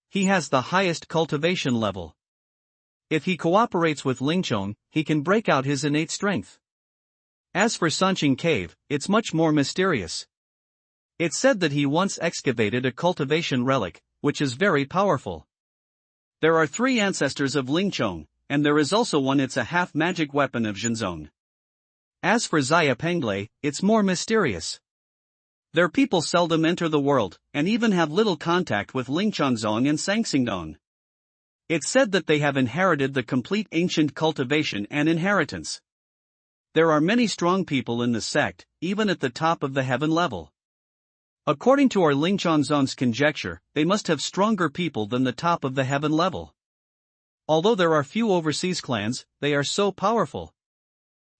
He has the highest cultivation level. If he cooperates with Lingcheng, he can break out his innate strength. As for Sanqing Cave, it's much more mysterious. It's said that he once excavated a cultivation relic, which is very powerful. There are 3 ancestors of Lingcheng, and there is also one. It's a half-magic weapon of Zhenzong. As for Xiapenglei, it's more mysterious. Their people seldom enter the world, and even have little contact with Lingchengzong and Sangxingdong. It's said that they have inherited the complete ancient cultivation and inheritance. There are many strong people in the sect, even at the top of the heaven level. According to our Lingchengzong's conjecture, they must have stronger people than the top of the heaven level. Although there are few overseas clans, they are so powerful.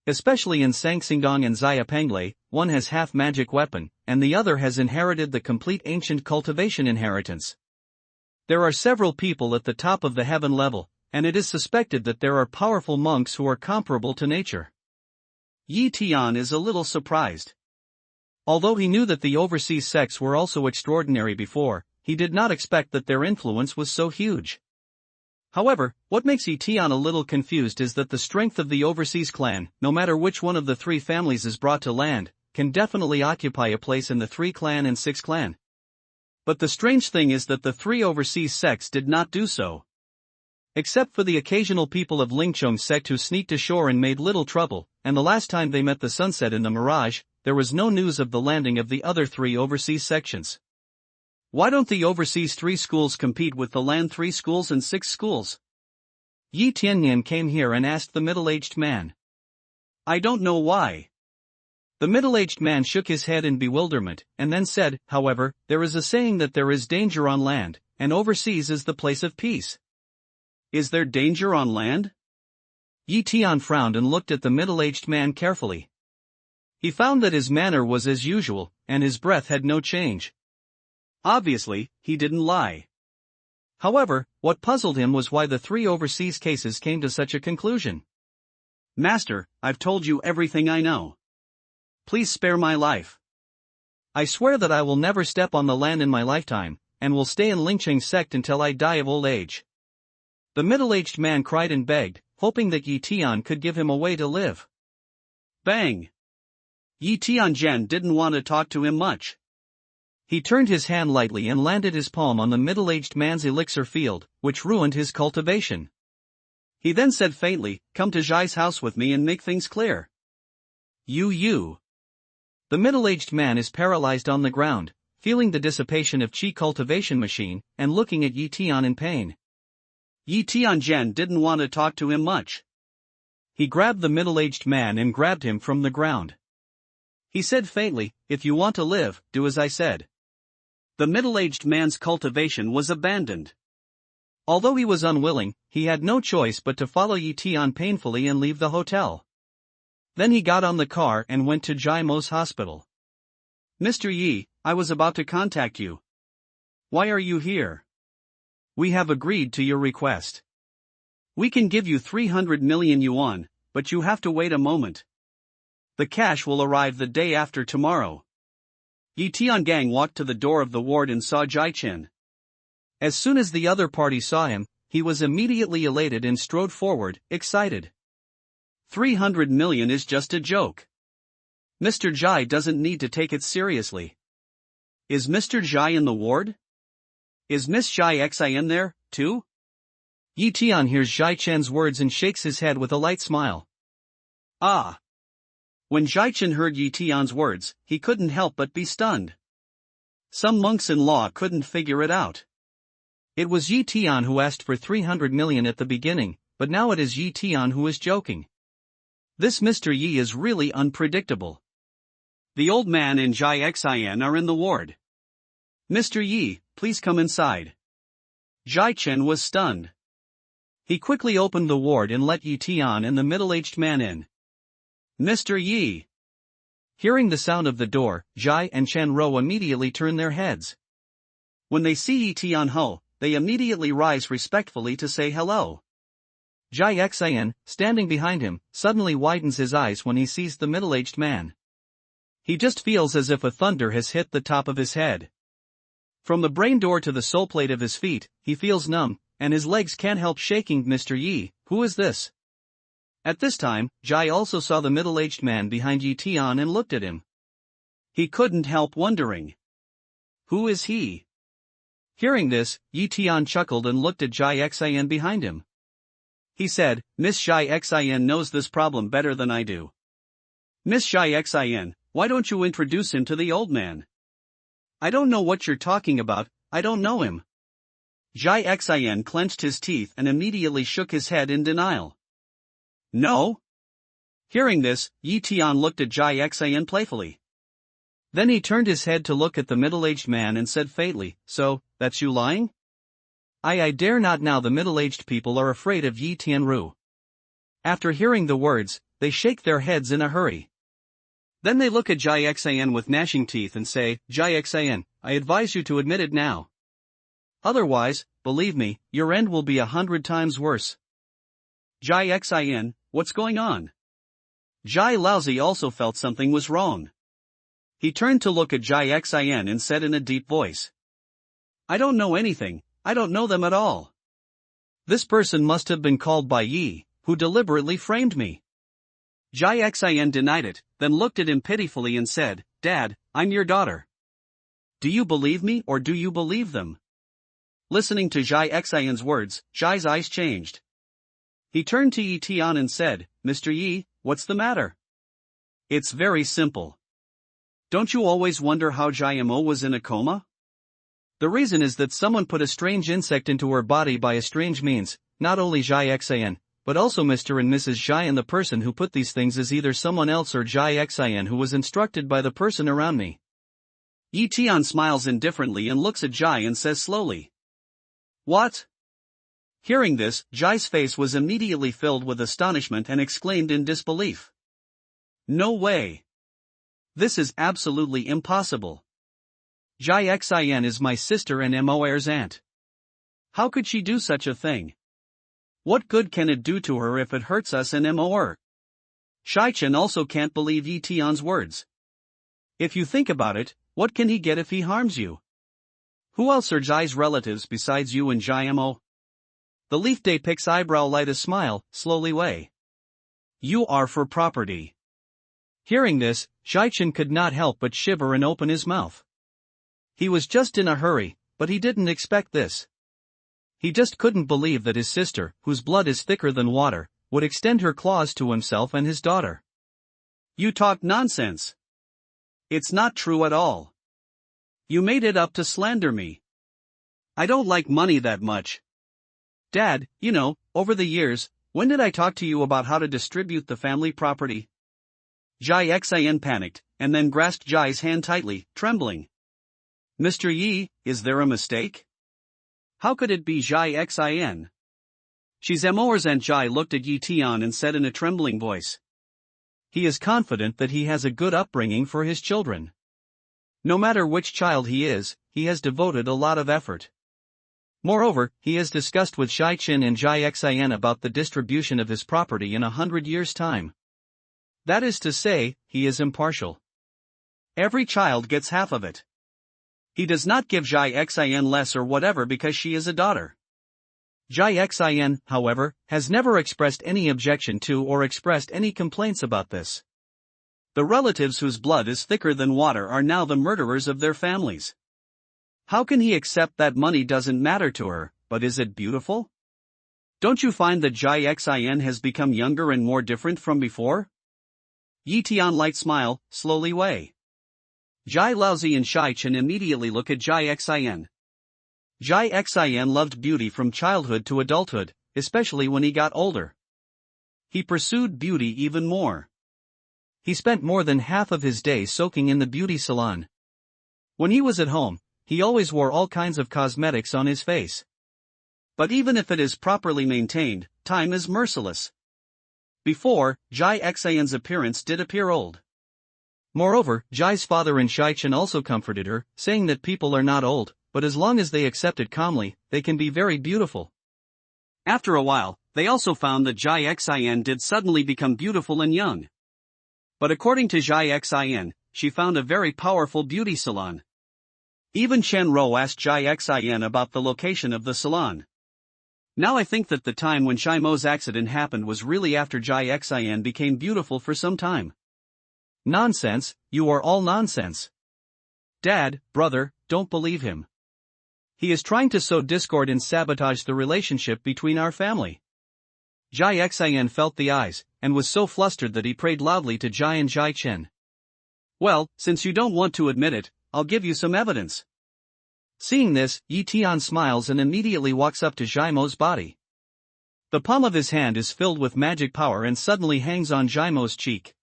Especially in Sangxingdong and Xiapenglei, one has half-magic weapon, and the other has inherited the complete ancient cultivation inheritance. There are several people at the top of the heaven level, and it is suspected that there are powerful monks who are comparable to nature. Tian is a little surprised. Although he knew that the overseas sects were also extraordinary before, he did not expect that their influence was so huge. However, what makes Tian a little confused is that the strength of the overseas clan, no matter which one of the three families is brought to land, can definitely occupy a place in the 3 clan and 6 clan. But the strange thing is that the 3 overseas sects did not do so. Except for the occasional people of Lingchong's sect who sneaked ashore and made little trouble, and the last time they met the sunset in the mirage, there was no news of the landing of the other 3 overseas sections. Why don't the overseas 3 schools compete with the land 3 schools and 6 schools? Yi Tianyan came here and asked the middle-aged man. I don't know why. The middle-aged man shook his head in bewilderment, and then said, however, there is a saying that there is danger on land, and overseas is the place of peace. Is there danger on land? Yi Tian frowned and looked at the middle-aged man carefully. He found that his manner was as usual, and his breath had no change. Obviously, he didn't lie. However, what puzzled him was why the 3 overseas cases came to such a conclusion. Master, I've told you everything I know. Please spare my life. I swear that I will never step on the land in my lifetime, and will stay in Lingcheng's sect until I die of old age. The middle-aged man cried and begged, hoping that Yi Tian could give him a way to live. Bang! Yi Tianjian didn't want to talk to him much. He turned his hand lightly and landed his palm on the middle-aged man's elixir field, which ruined his cultivation. He then said faintly, "Come to Zhai's house with me and make things clear." You. The middle-aged man is paralyzed on the ground, feeling the dissipation of qi cultivation machine, and looking at Yi Tian in pain. Yi Tianjian didn't want to talk to him much. He grabbed the middle-aged man and grabbed him from the ground. He said faintly, "If you want to live, do as I said." The middle-aged man's cultivation was abandoned. Although he was unwilling, he had no choice but to follow Yi Tian painfully and leave the hotel. Then he got on the car and went to Jai Mo's hospital. "Mr. Yi, I was about to contact you. Why are you here?" "We have agreed to your request. We can give you 300 million yuan, but you have to wait a moment. The cash will arrive the day after tomorrow." Yi Tiangang walked to the door of the ward and saw Jai Chen. As soon as the other party saw him, he was immediately elated and strode forward, excited. 300 million is just a joke. Mr. Jai doesn't need to take it seriously. Is Mr. Jai in the ward? Is Miss Jai Xin there, too? Yi Tian hears Jai Chen's words and shakes his head with a light smile. Ah! When Jai Chen heard Yi Tian's words, he couldn't help but be stunned. Some monks in law couldn't figure it out. It was Yi Tian who asked for 300 million at the beginning, but now it is Yi Tian who is joking. This Mr. Yi is really unpredictable. The old man and Jai Xin are in the ward. "Mr. Yi, please come inside." Jai Chen was stunned. He quickly opened the ward and let Yi Tian and the middle-aged man in. "Mr. Yi." Hearing the sound of the door, Jai and Chen Rou immediately turn their heads. When they see Yi Tian Ho, they immediately rise respectfully to say hello. Jai Xin, standing behind him, suddenly widens his eyes when he sees the middle-aged man. He just feels as if a thunder has hit the top of his head. From the brain door to the sole plate of his feet, he feels numb, and his legs can't help shaking. "Mr. Yi, who is this?" At this time, Jai also saw the middle-aged man behind Yi Tian and looked at him. He couldn't help wondering. Who is he? Hearing this, Yi Tian chuckled and looked at Jai Xin behind him. He said, "Miss Jai Xin knows this problem better than I do. Miss Jai Xin, why don't you introduce him to the old man?" "I don't know what you're talking about, I don't know him." Jai Xin clenched his teeth and immediately shook his head in denial. "No?" Hearing this, Yi Tian looked at Jai Xin playfully. Then he turned his head to look at the middle-aged man and said faintly, "So, that's you lying?" I dare not." Now the middle-aged people are afraid of Yi Tianru. After hearing the words, they shake their heads in a hurry. Then they look at Jai Xin with gnashing teeth and say, "Jai Xin, I advise you to admit it now. Otherwise, believe me, your end will be 100 times worse." "Jai Xin, what's going on?" Jai Laozi also felt something was wrong. He turned to look at Jai Xin and said in a deep voice, "I don't know anything, I don't know them at all." This person must have been called by Yi, who deliberately framed me. Jai Xian denied it, then looked at him pitifully and said, "Dad, I'm your daughter. Do you believe me or do you believe them?" Listening to Jai Xian's words, Jai's eyes changed. He turned to Yi Tian and said, "Mr. Yi, what's the matter?" "It's very simple. Don't you always wonder how Jai Mo was in a coma? The reason is that someone put a strange insect into her body by a strange means, not only Jai Xian, but also Mr. and Mrs. Jai, and the person who put these things is either someone else or Jai Xian, who was instructed by the person around me." Yi Tian smiles indifferently and looks at Jai and says slowly, "What?" Hearing this, Jai's face was immediately filled with astonishment and exclaimed in disbelief, "No way! This is absolutely impossible. Jai Xian is my sister and Moer's aunt. How could she do such a thing? What good can it do to her if it hurts us and Moer?" Shaichen also can't believe Yi Tian's words. If you think about it, what can he get if he harms you? Who else are Jai's relatives besides you and Jai Mo? The leaf day picks eyebrow light a smile, slowly way. "You are for property." Hearing this, Shaichen could not help but shiver and open his mouth. He was just in a hurry, but he didn't expect this. He just couldn't believe that his sister, whose blood is thicker than water, would extend her claws to himself and his daughter. "You talk nonsense. It's not true at all. You made it up to slander me. I don't like money that much. Dad, you know, over the years, when did I talk to you about how to distribute the family property?" Jai Xian panicked, and then grasped Jai's hand tightly, trembling. "Mr. Yi, is there a mistake? How could it be Jai Xian?" She's Moer's aunt. Jai looked at Yi Tian and said in a trembling voice, "He is confident that he has a good upbringing for his children. No matter which child he is, he has devoted a lot of effort. Moreover, he has discussed with Shaichen and Jai Xian about the distribution of his property in 100 years' time. That is to say, he is impartial. Every child gets half of it. He does not give Jai Xian less or whatever because she is a daughter." Jai Xian, however, has never expressed any objection to or expressed any complaints about this. The relatives whose blood is thicker than water are now the murderers of their families. How can he accept that money doesn't matter to her? But is it beautiful? Don't you find that Jai Xian has become younger and more different from before? Yi Tian light smile, slowly way. Jai Laozi and Shaichen immediately look at Jai Xian. Jai Xian loved beauty from childhood to adulthood, especially when he got older. He pursued beauty even more. He spent more than half of his day soaking in the beauty salon. When he was at home, he always wore all kinds of cosmetics on his face. But even if it is properly maintained, time is merciless. Before, Jai Xian's appearance did appear old. Moreover, Jai's father and Shaichen also comforted her, saying that people are not old, but as long as they accept it calmly, they can be very beautiful. After a while, they also found that Jai Xian did suddenly become beautiful and young. But according to Jai Xian, she found a very powerful beauty salon. Even Chen Rou asked Jai Xian about the location of the salon. Now I think that the time when Shai Mo's accident happened was really after Jai Xian became beautiful for some time. Nonsense, you are all nonsense. Dad, brother, don't believe him. He is trying to sow discord and sabotage the relationship between our family. Jai Xian felt the eyes, and was so flustered that he prayed loudly to Jai and Jai Chen. "Well, since you don't want to admit it, I'll give you some evidence." Seeing this, Yi Tian smiles and immediately walks up to Jai Mo's body. The palm of his hand is filled with magic power and suddenly hangs on Jai Mo's cheek.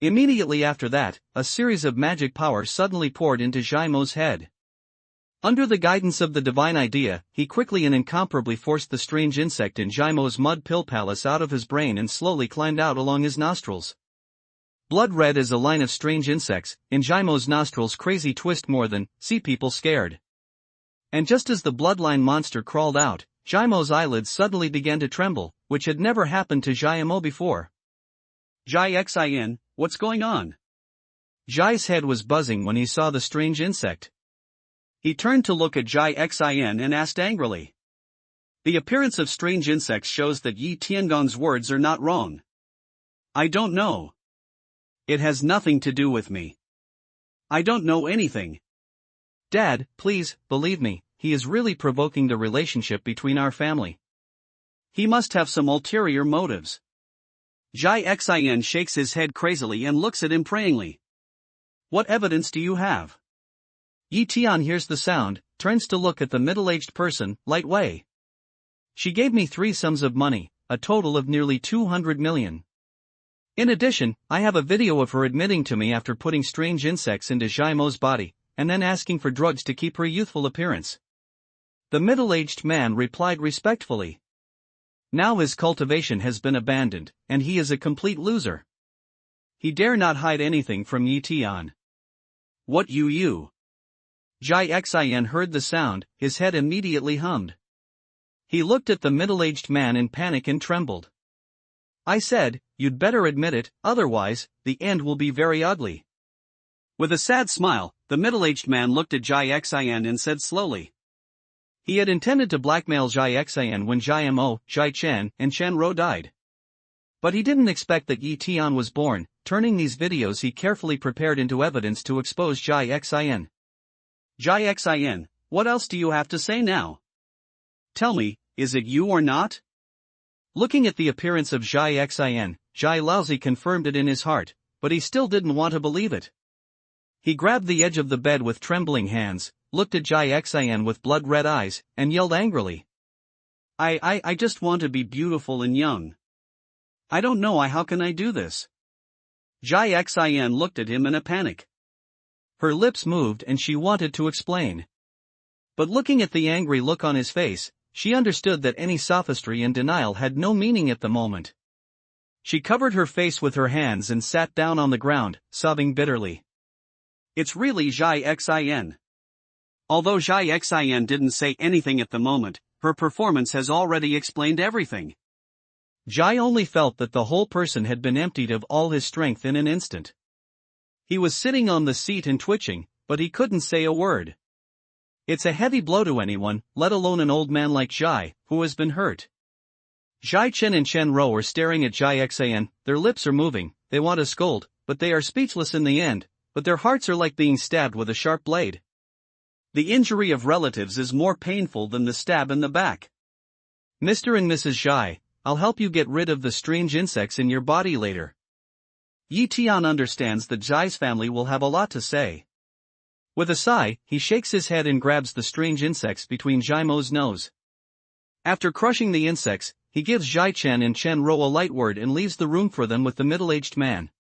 Immediately after that, a series of magic power suddenly poured into Jai Mo's head. Under the guidance of the divine idea, he quickly and incomparably forced the strange insect in Jai Mo's mud pill palace out of his brain and slowly climbed out along his nostrils. Blood red as a line of strange insects, in Jai Mo's nostrils crazy twist more than, see people scared. And just as the bloodline monster crawled out, Jai Mo's eyelids suddenly began to tremble, which had never happened to Jai Mo before. "Jai Xian, what's going on?" Jai's head was buzzing when he saw the strange insect. He turned to look at Jai Xian and asked angrily, The appearance of strange insects shows that Yi Tiangong's words are not wrong. I don't know. It has nothing to do with me. I don't know anything. Dad, please, believe me, he is really provoking the relationship between our family. He must have some ulterior motives. Jai Xin shakes his head crazily and looks at him prayingly. What evidence do you have? Yi Tian hears the sound, turns to look at the middle-aged person, Light Wei. She gave me 3 sums of money, a total of nearly 200 million. In addition, I have a video of her admitting to me after putting strange insects into Zhai Mo's body, and then asking for drugs to keep her youthful appearance. The middle-aged man replied respectfully. Now his cultivation has been abandoned, and he is a complete loser. He dare not hide anything from Yi Tian. What you? Jai Xin heard the sound, his head immediately hummed. He looked at the middle-aged man in panic and trembled. I said, you'd better admit it, otherwise, the end will be very ugly. With a sad smile, the middle-aged man looked at Jai Xin and said slowly. He had intended to blackmail Jai Xin when Jai Mo, Jai Chen, and Chen Ro died. But he didn't expect that Yi Tian was born. Turning these videos he carefully prepared into evidence to expose Jai Xin. Jai Xin, what else do you have to say now? Tell me, is it you or not? Looking at the appearance of Jai Xin, Jai Laozi confirmed it in his heart, but he still didn't want to believe it. He grabbed the edge of the bed with trembling hands, looked at Jai Xin with blood-red eyes, and yelled angrily. I just want to be beautiful and young. I don't know how can I do this? Jai Xin looked at him in a panic. Her lips moved and she wanted to explain. But looking at the angry look on his face, she understood that any sophistry and denial had no meaning at the moment. She covered her face with her hands and sat down on the ground, sobbing bitterly. It's really Jai Xin. Although Jai Xin didn't say anything at the moment, her performance has already explained everything. Jai only felt that the whole person had been emptied of all his strength in an instant. He was sitting on the seat and twitching, but he couldn't say a word. It's a heavy blow to anyone, let alone an old man like Jai, who has been hurt. Jai Chen and Chen Ro are staring at Jai Xin, their lips are moving, they want to scold, but they are speechless in the end, but their hearts are like being stabbed with a sharp blade. The injury of relatives is more painful than the stab in the back. Mr. and Mrs. Jai, I'll help you get rid of the strange insects in your body later. Yi Tian understands that Jai's family will have a lot to say. With a sigh, he shakes his head and grabs the strange insects between Zhai Mo's nose. After crushing the insects, he gives Jai Chen and Chen Ro a light word and leaves the room for them with the middle-aged man.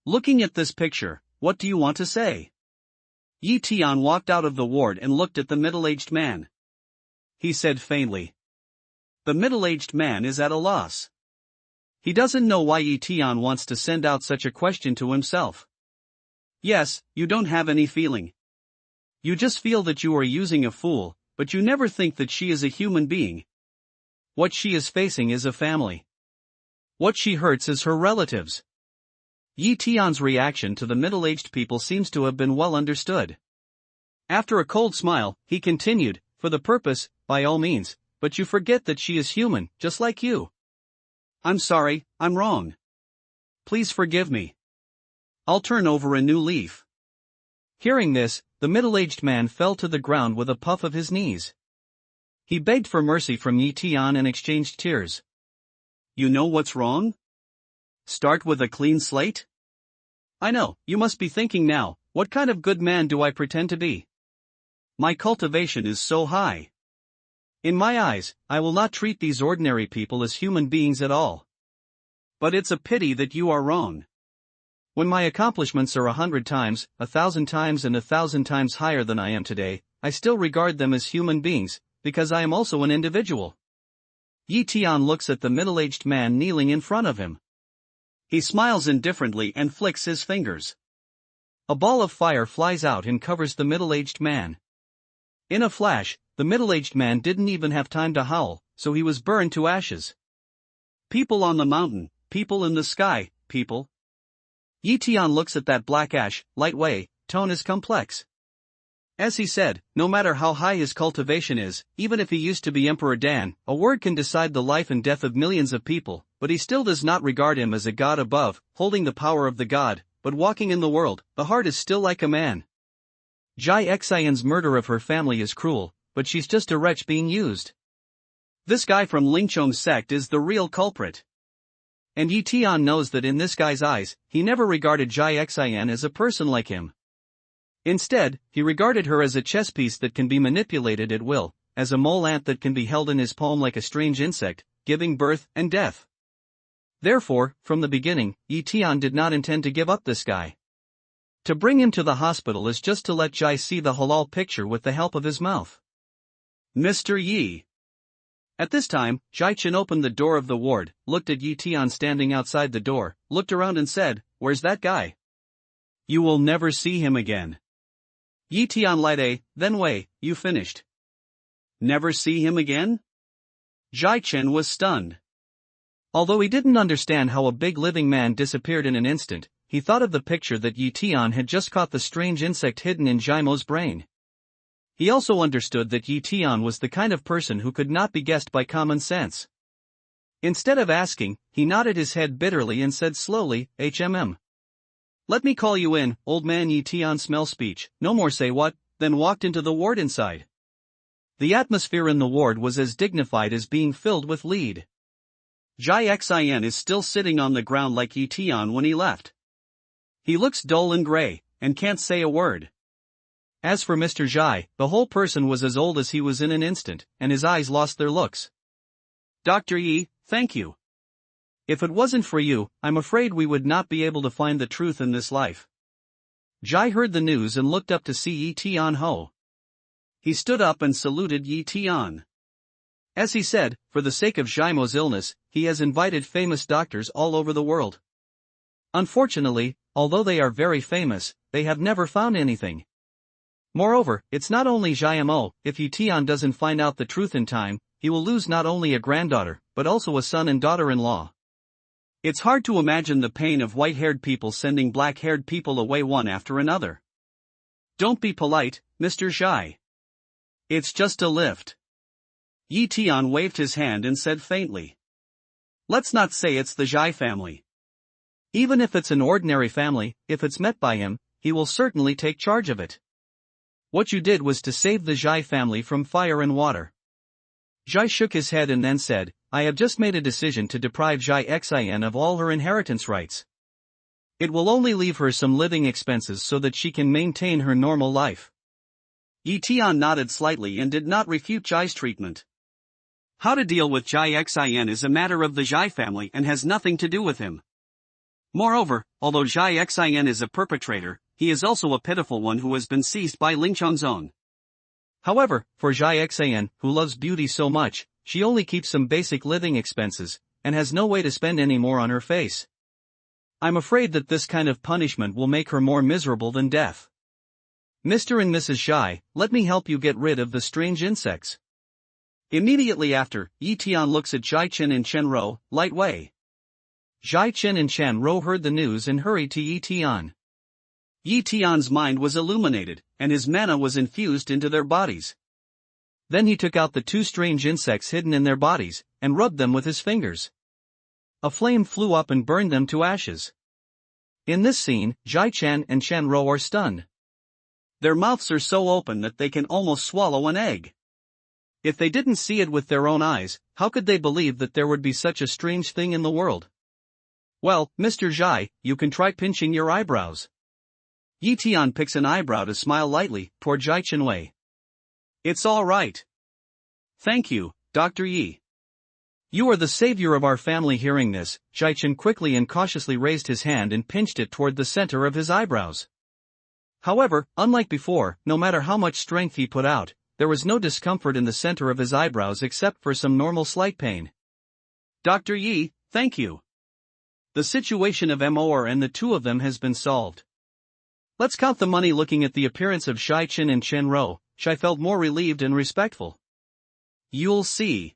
Looking at this picture, what do you want to say? Yi Tian walked out of the ward and looked at the middle-aged man. He said faintly. The middle-aged man is at a loss. He doesn't know why Yi Tian wants to send out such a question to himself. Yes, you don't have any feeling. You just feel that you are using a fool, but you never think that she is a human being. What she is facing is a family. What she hurts is her relatives. Yi Tian's reaction to the middle-aged people seems to have been well understood. After a cold smile, he continued, for the purpose, by all means, but you forget that she is human, just like you. I'm sorry, I'm wrong. Please forgive me. I'll turn over a new leaf. Hearing this, the middle-aged man fell to the ground with a puff of his knees. He begged for mercy from Yi Tian and exchanged tears. You know what's wrong? Start with a clean slate? I know, you must be thinking now, what kind of good man do I pretend to be? My cultivation is so high. In my eyes, I will not treat these ordinary people as human beings at all. But it's a pity that you are wrong. When my accomplishments are 100 times, 1,000 times and 1,000 times higher than I am today, I still regard them as human beings, because I am also an individual. Yi Tian looks at the middle-aged man kneeling in front of him. He smiles indifferently and flicks his fingers. A ball of fire flies out and covers the middle-aged man. In a flash, the middle-aged man didn't even have time to howl, so he was burned to ashes. People on the mountain, people in the sky, people. Yi Tian looks at that black ash, light way, tone is complex. As he said, no matter how high his cultivation is, even if he used to be Emperor Dan, a word can decide the life and death of millions of people, but he still does not regard him as a god above, holding the power of the god, but walking in the world. The heart is still like a man. Jai Xian's murder of her family is cruel, but she's just a wretch being used. This guy from Lingchong's sect is the real culprit. And Yi Tian knows that in this guy's eyes, he never regarded Jai Xian as a person like him. Instead, he regarded her as a chess piece that can be manipulated at will, as a mole ant that can be held in his palm like a strange insect, giving birth and death. Therefore, from the beginning, Yi Tian did not intend to give up this guy. To bring him to the hospital is just to let Jai see the halal picture with the help of his mouth. Mr. Yi. At this time, Jai Chen opened the door of the ward, looked at Yi Tian standing outside the door, looked around and said, "Where's that guy?" "You will never see him again." Yi Tian lied, "Then Wei, you finished." "Never see him again?" Jai Chen was stunned. Although he didn't understand how a big living man disappeared in an instant, he thought of the picture that Yi Tian had just caught the strange insect hidden in Jaimo's brain. He also understood that Yi Tian was the kind of person who could not be guessed by common sense. Instead of asking, he nodded his head bitterly and said slowly, "Let me call you in, old man." Yi Tian smell speech, no more say what, then walked into the ward inside. The atmosphere in the ward was as dignified as being filled with lead. Jai Xian is still sitting on the ground like Yi Tian when he left. He looks dull and gray, and can't say a word. As for Mr. Jai, the whole person was as old as he was in an instant, and his eyes lost their looks. "Dr. Yi, thank you. If it wasn't for you, I'm afraid we would not be able to find the truth in this life." Jai heard the news and looked up to see Yi Tian Ho. He stood up and saluted Yi Tian. As he said, for the sake of Jaimo's illness, he has invited famous doctors all over the world. Unfortunately, although they are very famous, they have never found anything. Moreover, it's not only Jaimo. If Yi Tian doesn't find out the truth in time, he will lose not only a granddaughter, but also a son and daughter-in-law. It's hard to imagine the pain of white-haired people sending black-haired people away one after another. Don't be polite, Mr. Jai. It's just a lift. Yi Tian waved his hand and said faintly. Let's not say it's the Jai family. Even if it's an ordinary family, if it's met by him, he will certainly take charge of it. What you did was to save the Jai family from fire and water. Jai shook his head and then said, I have just made a decision to deprive Jai Xian of all her inheritance rights. It will only leave her some living expenses so that she can maintain her normal life. Yi Tian nodded slightly and did not refute Jai's treatment. How to deal with Jai Xian is a matter of the Jai family and has nothing to do with him. Moreover, although Jai Xian is a perpetrator, he is also a pitiful one who has been seized by Lingchong's own. However, for Jai Xian, who loves beauty so much, she only keeps some basic living expenses, and has no way to spend any more on her face. I'm afraid that this kind of punishment will make her more miserable than death. Mr. and Mrs. Jai, let me help you get rid of the strange insects. Immediately after, Yi Tian looks at Jai Chen and Chen Rou, light way. Jai Chen and Chen Rou heard the news and hurried to Yi Tian. Yi Tian's mind was illuminated, and his mana was infused into their bodies. Then he took out the two strange insects hidden in their bodies, and rubbed them with his fingers. A flame flew up and burned them to ashes. In this scene, Jai Chen and Chen Rou are stunned. Their mouths are so open that they can almost swallow an egg. If they didn't see it with their own eyes, how could they believe that there would be such a strange thing in the world? Well, Mr. Jai, you can try pinching your eyebrows. Yi Tian picks an eyebrow to smile lightly toward Jai Chenwei. It's all right. Thank you, Dr. Yi. You are the savior of our family. Hearing this, Jai Chen quickly and cautiously raised his hand and pinched it toward the center of his eyebrows. However, unlike before, no matter how much strength he put out, there was no discomfort in the center of his eyebrows except for some normal slight pain. Dr. Yi, thank you. The situation of Mor and the two of them has been solved. Let's count the money. Looking at the appearance of Jai Chen and Chen Rou, Jai felt more relieved and respectful. You'll see.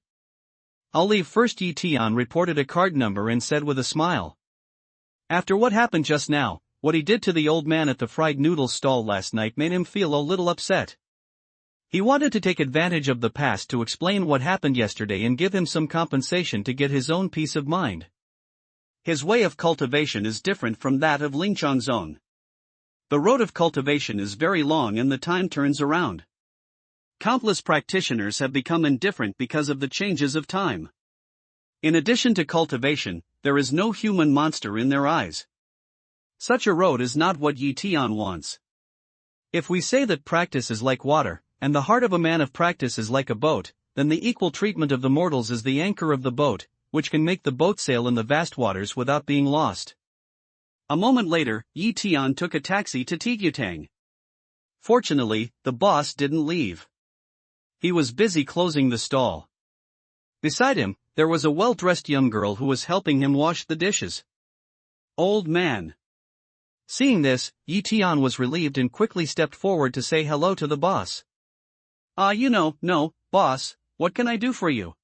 I'll leave first. Yi Tian reported a card number and said with a smile. After what happened just now, what he did to the old man at the fried noodle stall last night made him feel a little upset. He wanted to take advantage of the past to explain what happened yesterday and give him some compensation to get his own peace of mind. His way of cultivation is different from that of Lingchong's own. The road of cultivation is very long and the time turns around. Countless practitioners have become indifferent because of the changes of time. In addition to cultivation, there is no human monster in their eyes. Such a road is not what Yi Tian wants. If we say that practice is like water, and the heart of a man of practice is like a boat, then the equal treatment of the mortals is the anchor of the boat, which can make the boat sail in the vast waters without being lost. A moment later, Yi Tian took a taxi to Tigutang. Fortunately, the boss didn't leave. He was busy closing the stall. Beside him, there was a well-dressed young girl who was helping him wash the dishes. Old man. Seeing this, Yi Tian was relieved and quickly stepped forward to say hello to the boss. No, boss, what can I do for you?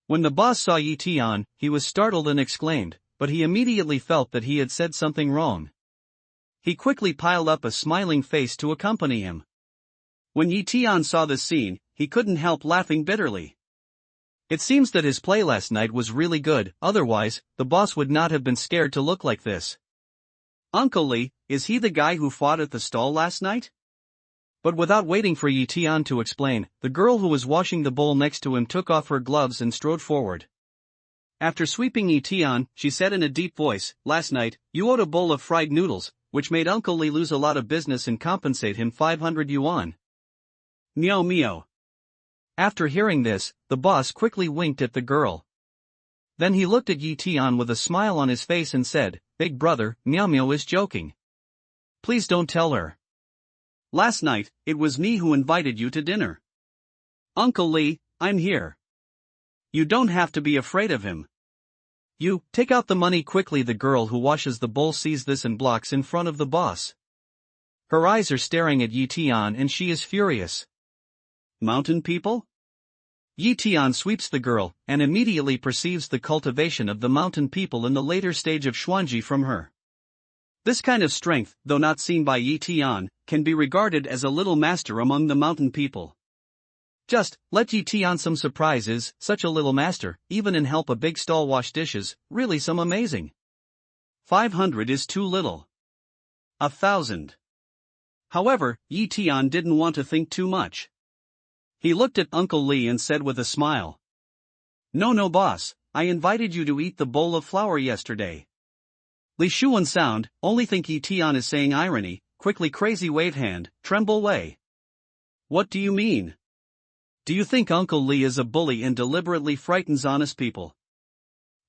When the boss saw Yi Tian, he was startled and exclaimed, but he immediately felt that he had said something wrong. He quickly piled up a smiling face to accompany him. When Yi Tian saw this scene, he couldn't help laughing bitterly. It seems that his play last night was really good, otherwise, the boss would not have been scared to look like this. Uncle Li, is he the guy who fought at the stall last night? But without waiting for Yi Tian to explain, the girl who was washing the bowl next to him took off her gloves and strode forward. After sweeping Yi Tian, she said in a deep voice, "Last night, you owed a bowl of fried noodles, which made Uncle Li lose a lot of business and compensate him 500 yuan. Miao Miao." After hearing this, the boss quickly winked at the girl. Then he looked at Yi Tian with a smile on his face and said, "Big brother, Miao Miao is joking. Please don't tell her. Last night, it was me who invited you to dinner. Uncle Li, I'm here. You don't have to be afraid of him." "You, take out the money quickly." The girl who washes the bowl sees this and blocks in front of the boss. Her eyes are staring at Yi Tian and she is furious. Mountain people? Yi Tian sweeps the girl, and immediately perceives the cultivation of the mountain people in the later stage of Xuanji from her. This kind of strength, though not seen by Yi Tian, can be regarded as a little master among the mountain people. Just, let Yi Tian some surprise is, such a little master, even in help a big stall wash dishes, really some amazing. 500 is too little. 1,000. However, Yi Tian didn't want to think too much. He looked at Uncle Li and said with a smile, No boss, I invited you to eat the bowl of flour yesterday." Li Shuan sound, only think Yi Tian is saying irony, quickly crazy wave hand, tremble way. What do you mean? Do you think Uncle Li is a bully and deliberately frightens honest people?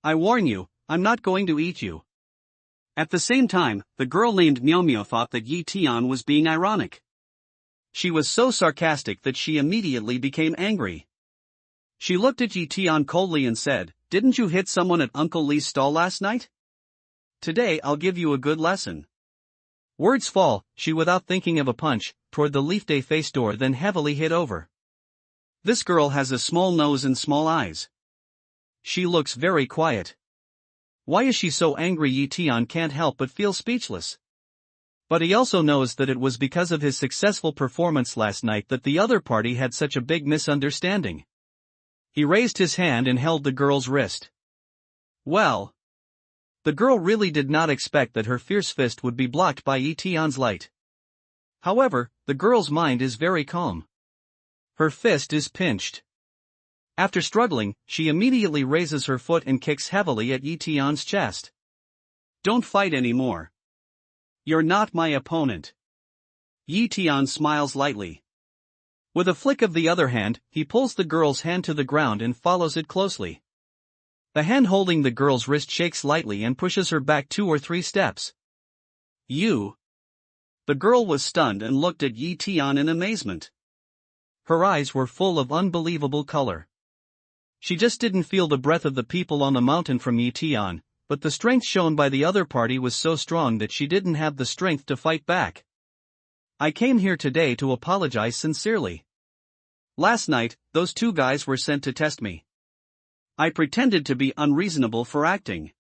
I warn you, I'm not going to eat you. At the same time, the girl named Miao Miao thought that Yi Tian was being ironic. She was so sarcastic that she immediately became angry. She looked at Yi Tian coldly and said, "Didn't you hit someone at Uncle Li's stall last night? Today I'll give you a good lesson." Words fall, she without thinking of a punch, toward the Leaf Day face door then heavily hit over. This girl has a small nose and small eyes. She looks very quiet. Why is she so angry? Yi Tian can't help but feel speechless. But he also knows that it was because of his successful performance last night that the other party had such a big misunderstanding. He raised his hand and held the girl's wrist. Well. The girl really did not expect that her fierce fist would be blocked by Yi Tian's light. However, the girl's mind is very calm. Her fist is pinched. After struggling, she immediately raises her foot and kicks heavily at Yi Tian's chest. Don't fight anymore. You're not my opponent. Yi Tian smiles lightly. With a flick of the other hand, he pulls the girl's hand to the ground and follows it closely. The hand holding the girl's wrist shakes lightly and pushes her back 2 or 3 steps. You? The girl was stunned and looked at Yi Tian in amazement. Her eyes were full of unbelievable color. She just didn't feel the breath of the people on the mountain from Yi Tian, but the strength shown by the other party was so strong that she didn't have the strength to fight back. I came here today to apologize sincerely. Last night, those 2 guys were sent to test me. I pretended to be unreasonable for acting.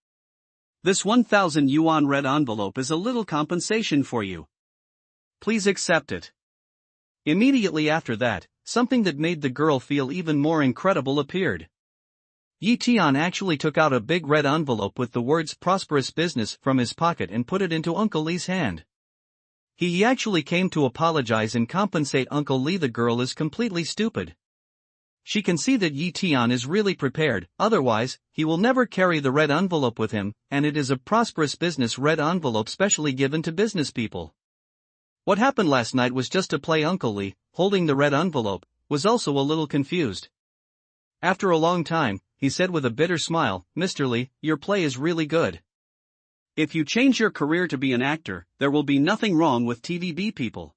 This 1,000 yuan red envelope is a little compensation for you. Please accept it. Immediately after that, something that made the girl feel even more incredible appeared. Tian actually took out a big red envelope with the words prosperous business from his pocket and put it into Uncle Li's hand. He actually came to apologize and compensate Uncle Li. The girl is completely stupid. She can see that Tian is really prepared, otherwise, he will never carry the red envelope with him, and it is a prosperous business red envelope specially given to business people. What happened last night was just to play. Uncle Li, holding the red envelope, was also a little confused. After a long time, he said with a bitter smile, "Mr. Li, your play is really good. If you change your career to be an actor, there will be nothing wrong with TVB people.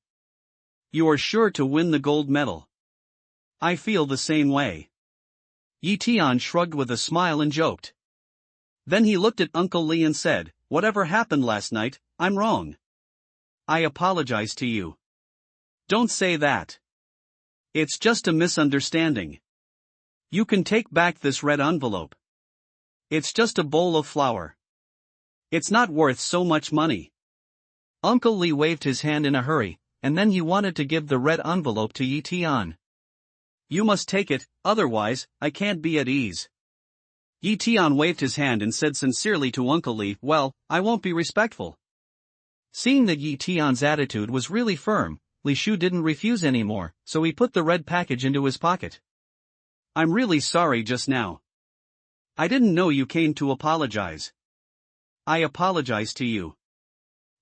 You are sure to win the gold medal." I feel the same way. Tian shrugged with a smile and joked. Then he looked at Uncle Li and said, "Whatever happened last night, I'm wrong. I apologize to you." "Don't say that. It's just a misunderstanding. You can take back this red envelope. It's just a bowl of flour. It's not worth so much money." Uncle Li waved his hand in a hurry, and then he wanted to give the red envelope to Tian. "You must take it, otherwise, I can't be at ease." Tian waved his hand and said sincerely to Uncle Li, "Well, I won't be respectful." Seeing that Tian's attitude was really firm, Li Shu didn't refuse anymore, so he put the red package into his pocket. "I'm really sorry just now. I didn't know you came to apologize. I apologize to you."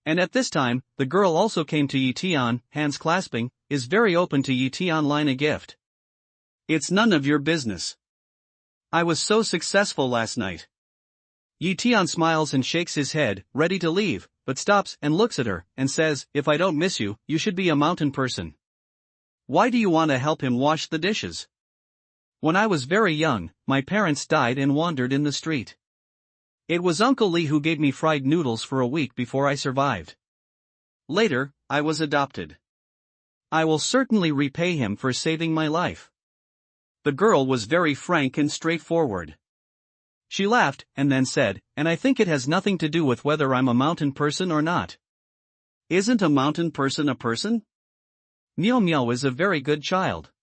And at this time, the girl also came to Tian, hands clasping, is very open to Tian line a gift. "It's none of your business. I was so successful last night." Tian smiles and shakes his head, ready to leave, but stops and looks at her, and says, "If I don't miss you, you should be a mountain person." "Why do you want to help him wash the dishes?" "When I was very young, my parents died and wandered in the street. It was Uncle Li who gave me fried noodles for a week before I survived. Later, I was adopted. I will certainly repay him for saving my life." The girl was very frank and straightforward. She laughed, and then said, "And I think it has nothing to do with whether I'm a mountain person or not." "Isn't a mountain person a person?" "Miao Miao is a very good child.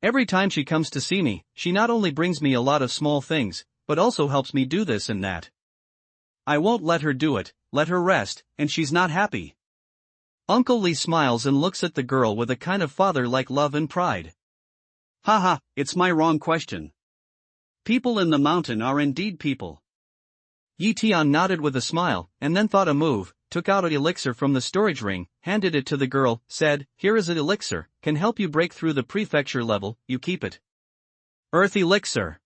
Every time she comes to see me, she not only brings me a lot of small things, but also helps me do this and that. I won't let her do it, let her rest, and she's not happy." Uncle Li smiles and looks at the girl with a kind of father-like love and pride. "Haha, it's my wrong question. People in the mountain are indeed people." Tian nodded with a smile, and then thought a move, took out an elixir from the storage ring, handed it to the girl, said, "Here is an elixir, can help you break through the prefecture level, you keep it." Earth elixir.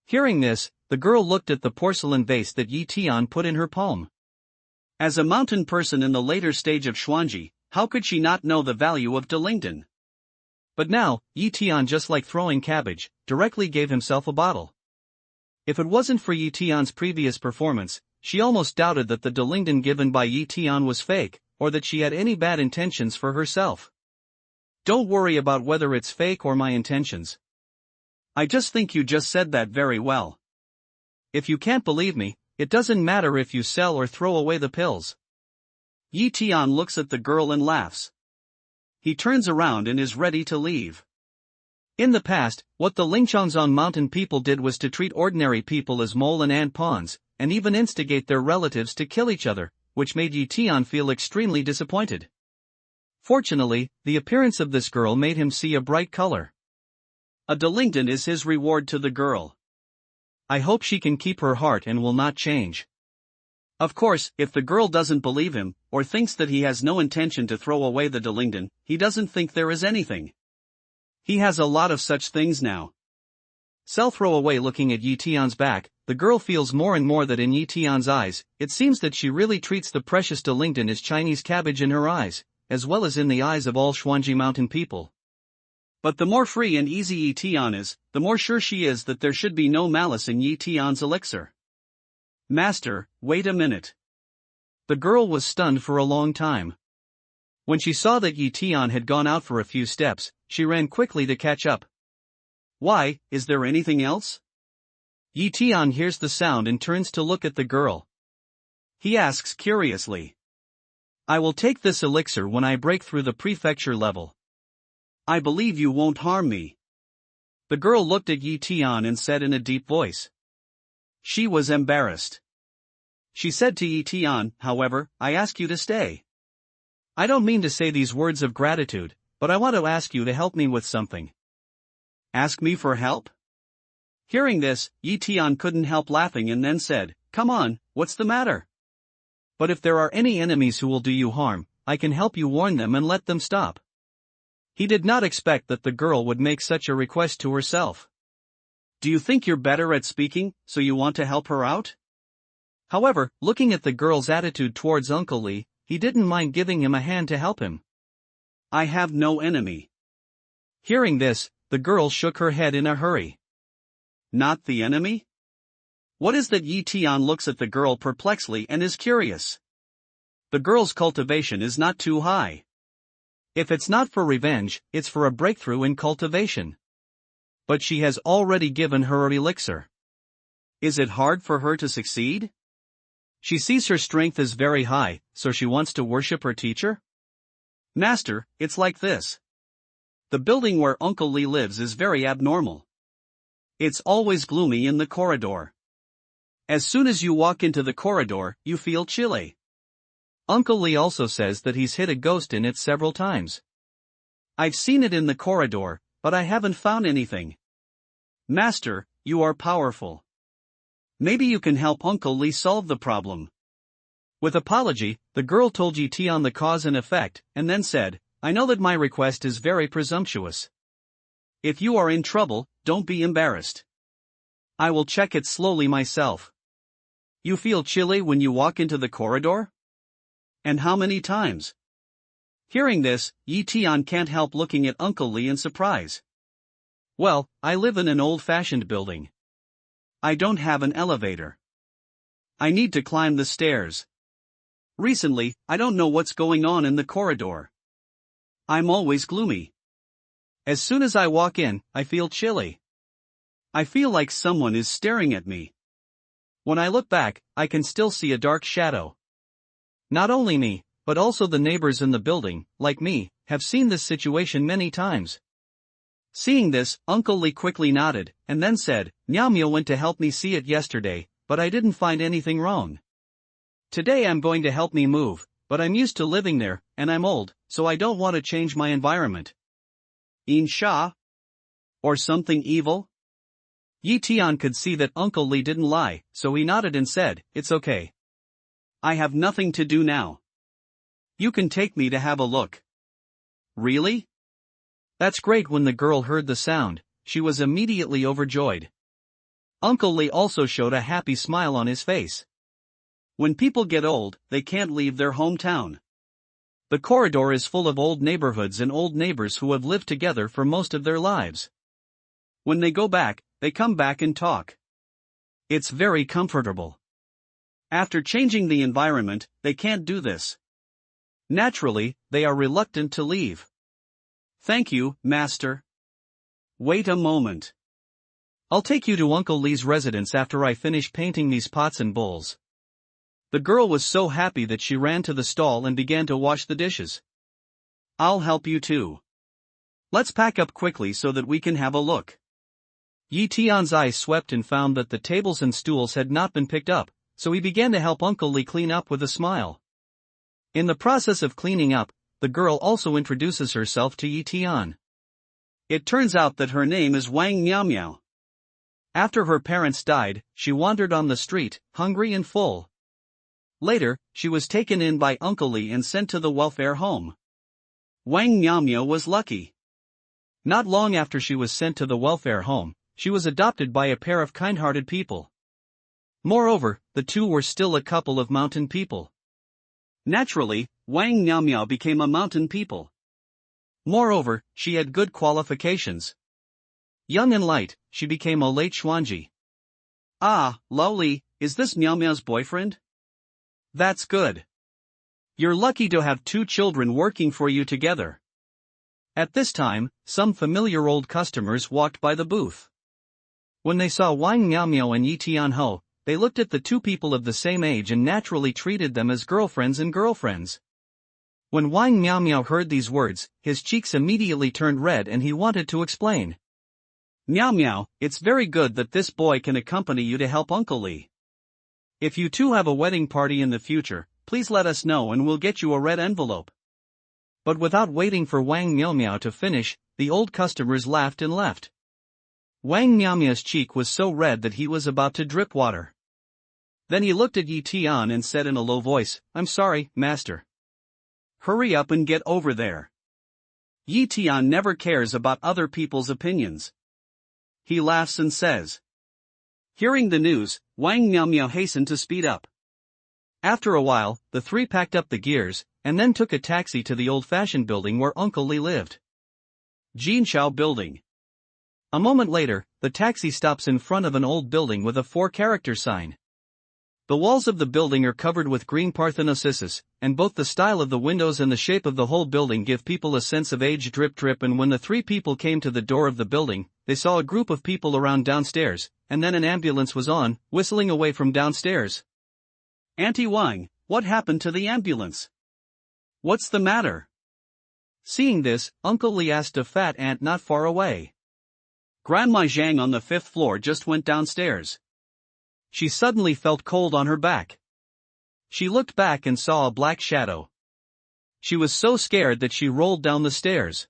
Hearing this, the girl looked at the porcelain vase that Tian put in her palm. As a mountain person in the later stage of Xuanji, how could she not know the value of Delingdon? But now, Tian, just like throwing cabbage, directly gave himself a bottle. If it wasn't for Tian's previous performance, she almost doubted that the Delingdon given by Tian was fake, or that she had any bad intentions for herself. "Don't worry about whether it's fake or my intentions. I just think you just said that very well. If you can't believe me, it doesn't matter if you sell or throw away the pills." Tian looks at the girl and laughs. He turns around and is ready to leave. In the past, what the Lingchongzong mountain people did was to treat ordinary people as mole and ant pawns, and even instigate their relatives to kill each other, which made Tian feel extremely disappointed. Fortunately, the appearance of this girl made him see a bright color. A Delingdon is his reward to the girl. I hope she can keep her heart and will not change. Of course, if the girl doesn't believe him, or thinks that he has no intention to throw away the Delingdon, he doesn't think there is anything. He has a lot of such things now. Throw away. Looking at Tian's back, the girl feels more and more that in Tian's eyes, it seems that she really treats the precious Delingdon as Chinese cabbage in her eyes, as well as in the eyes of all Xuanji mountain people. But the more free and easy Tian is, the more sure she is that there should be no malice in Tian's elixir. "Master, wait a minute." The girl was stunned for a long time. When she saw that Tian had gone out for a few steps, she ran quickly to catch up. "Why, is there anything else?" Yi Tian hears the sound and turns to look at the girl. He asks curiously. I will take this elixir when I break through the prefecture level. I believe you won't harm me. The girl looked at Yi Tian and said in a deep voice. She was embarrassed. She said to Yi Tian, however, I ask you to stay. I don't mean to say these words of gratitude, but I want to ask you to help me with something. Ask me for help? Hearing this, Yi Tian couldn't help laughing and then said, Come on, what's the matter? But if there are any enemies who will do you harm, I can help you warn them and let them stop. He did not expect that the girl would make such a request to herself. Do you think you're better at speaking, so you want to help her out? However, looking at the girl's attitude towards Uncle Li, he didn't mind giving him a hand to help him. I have no enemy. Hearing this, the girl shook her head in a hurry. Not the enemy? What is that? Yi Tian looks at the girl perplexedly and is curious. The girl's cultivation is not too high. If it's not for revenge, it's for a breakthrough in cultivation. But she has already given her elixir. Is it hard for her to succeed? She sees her strength is very high, so she wants to worship her teacher? Master, it's like this. The building where Uncle Li lives is very abnormal. It's always gloomy in the corridor. As soon as you walk into the corridor, you feel chilly. Uncle Li also says that he's hit a ghost in it several times. I've seen it in the corridor, but I haven't found anything. Master, you are powerful. Maybe you can help Uncle Li solve the problem. With apology, the girl told Yi Tian the cause and effect, and then said, I know that my request is very presumptuous. If you are in trouble, don't be embarrassed. I will check it slowly myself. You feel chilly when you walk into the corridor? And how many times? Hearing this, Yi Tian can't help looking at Uncle Li in surprise. Well, I live in an old-fashioned building. I don't have an elevator. I need to climb the stairs. Recently, I don't know what's going on in the corridor. I'm always gloomy. As soon as I walk in, I feel chilly. I feel like someone is staring at me. When I look back, I can still see a dark shadow. Not only me, but also the neighbors in the building, like me, have seen this situation many times. Seeing this, Uncle Li quickly nodded, and then said, Miao Miao went to help me see it yesterday, but I didn't find anything wrong. Today I'm going to help me move, but I'm used to living there, and I'm old, so I don't want to change my environment. Insha? Or something evil? Yi Tian could see that Uncle Li didn't lie, so he nodded and said, It's okay. I have nothing to do now. You can take me to have a look. Really? That's great. When the girl heard the sound, she was immediately overjoyed. Uncle Li also showed a happy smile on his face. When people get old, they can't leave their hometown. The corridor is full of old neighborhoods and old neighbors who have lived together for most of their lives. When they go back, they come back and talk. It's very comfortable. After changing the environment, they can't do this. Naturally, they are reluctant to leave. Thank you, Master. Wait a moment. I'll take you to Uncle Li's residence after I finish painting these pots and bowls. The girl was so happy that she ran to the stall and began to wash the dishes. I'll help you too. Let's pack up quickly so that we can have a look. Yi Tian's eyes swept and found that the tables and stools had not been picked up, so he began to help Uncle Li clean up with a smile. In the process of cleaning up, the girl also introduces herself to Yi Tian. It turns out that her name is Wang Miao Miao. After her parents died, she wandered on the street, hungry and full. Later, she was taken in by Uncle Li and sent to the welfare home. Wang Miao Miao was lucky. Not long after she was sent to the welfare home, she was adopted by a pair of kind-hearted people. Moreover, the two were still a couple of mountain people. Naturally, Wang Miao Miao became a mountain people. Moreover, she had good qualifications. Young and light, she became a late Xuanji. Ah, Lao Li, is this Miao Miao's boyfriend? That's good. You're lucky to have two children working for you together. At this time, some familiar old customers walked by the booth. When they saw Wang Miaomiao and Yi Tianho, they looked at the two people of the same age and naturally treated them as girlfriends and girlfriends. When Wang Miaomiao heard these words, his cheeks immediately turned red and he wanted to explain. Miao Miao, it's very good that this boy can accompany you to help Uncle Li. If you two have a wedding party in the future, please let us know and we'll get you a red envelope. But without waiting for Wang Miaomiao to finish, the old customers laughed and left. Wang Miaomiao's cheek was so red that he was about to drip water. Then he looked at Yi Tian and said in a low voice, "I'm sorry, master." Hurry up and get over there. Yi Tian never cares about other people's opinions. He laughs and says. Hearing the news, Wang Miaomiao hastened to speed up. After a while, the three packed up the gears, and then took a taxi to the old-fashioned building where Uncle Li lived. Jinshao Building. A moment later, the taxi stops in front of an old building with a 4-character sign. The walls of the building are covered with green parthenocissus, and both the style of the windows and the shape of the whole building give people a sense of age. Drip. And when the three people came to the door of the building, they saw a group of people around downstairs, and then an ambulance was on, whistling away from downstairs. Auntie Wang, what happened to the ambulance? What's the matter? Seeing this, Uncle Li asked a fat ant not far away. Grandma Zhang on the 5th floor just went downstairs. She suddenly felt cold on her back. She looked back and saw a black shadow. She was so scared that she rolled down the stairs.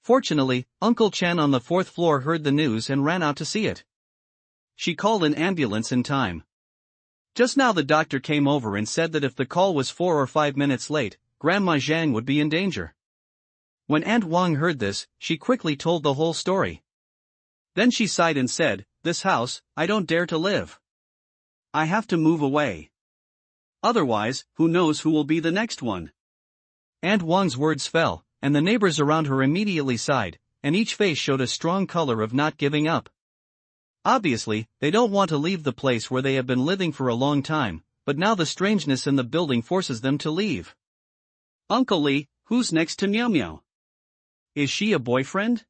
Fortunately, Uncle Chen on the 4th floor heard the news and ran out to see it. She called an ambulance in time. Just now the doctor came over and said that if the call was 4 or 5 minutes late, Grandma Zhang would be in danger. When Aunt Wang heard this, she quickly told the whole story. Then she sighed and said, "This house, I don't dare to live. I have to move away. Otherwise, who knows who will be the next one." Aunt Wang's words fell, and the neighbors around her immediately sighed, and each face showed a strong color of not giving up. Obviously, they don't want to leave the place where they have been living for a long time, but now the strangeness in the building forces them to leave. Uncle Li, who's next to Miao Miao? Is she a boyfriend?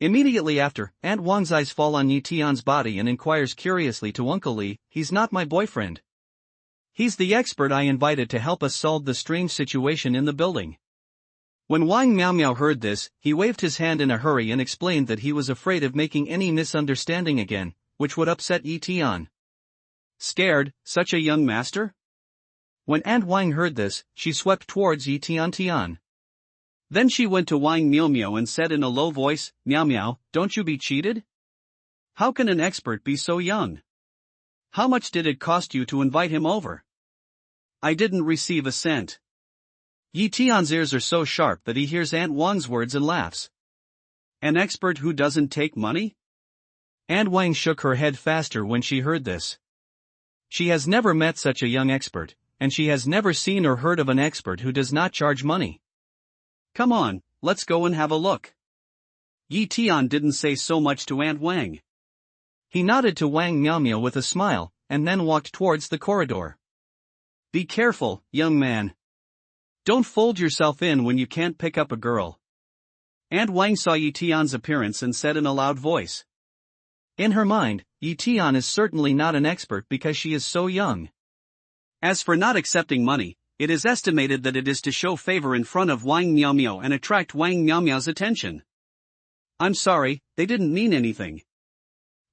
Immediately after, Aunt Wang's eyes fall on Yi Tian's body and inquires curiously to Uncle Li, "He's not my boyfriend. He's the expert I invited to help us solve the strange situation in the building." When Wang Miaomiao heard this, he waved his hand in a hurry and explained that he was afraid of making any misunderstanding again, which would upset Yi Tian. Scared, such a young master? When Aunt Wang heard this, she swept towards Yi Tian. Then she went to Wang Miaomiao and said in a low voice, "Miao Miao, don't you be cheated? How can an expert be so young? How much did it cost you to invite him over?" "I didn't receive a cent." Yi Tian's ears are so sharp that he hears Aunt Wang's words and laughs. "An expert who doesn't take money?" Aunt Wang shook her head faster when she heard this. She has never met such a young expert, and she has never seen or heard of an expert who does not charge money. "Come on, let's go and have a look." Yi Tian didn't say so much to Aunt Wang. He nodded to Wang Miaomiao with a smile, and then walked towards the corridor. "Be careful, young man. Don't fold yourself in when you can't pick up a girl." Aunt Wang saw Yi Tian's appearance and said in a loud voice. In her mind, Yi Tian is certainly not an expert because she is so young. As for not accepting money, it is estimated that it is to show favor in front of Wang Miaomiao and attract Wang Miaomiao's attention. "I'm sorry, they didn't mean anything.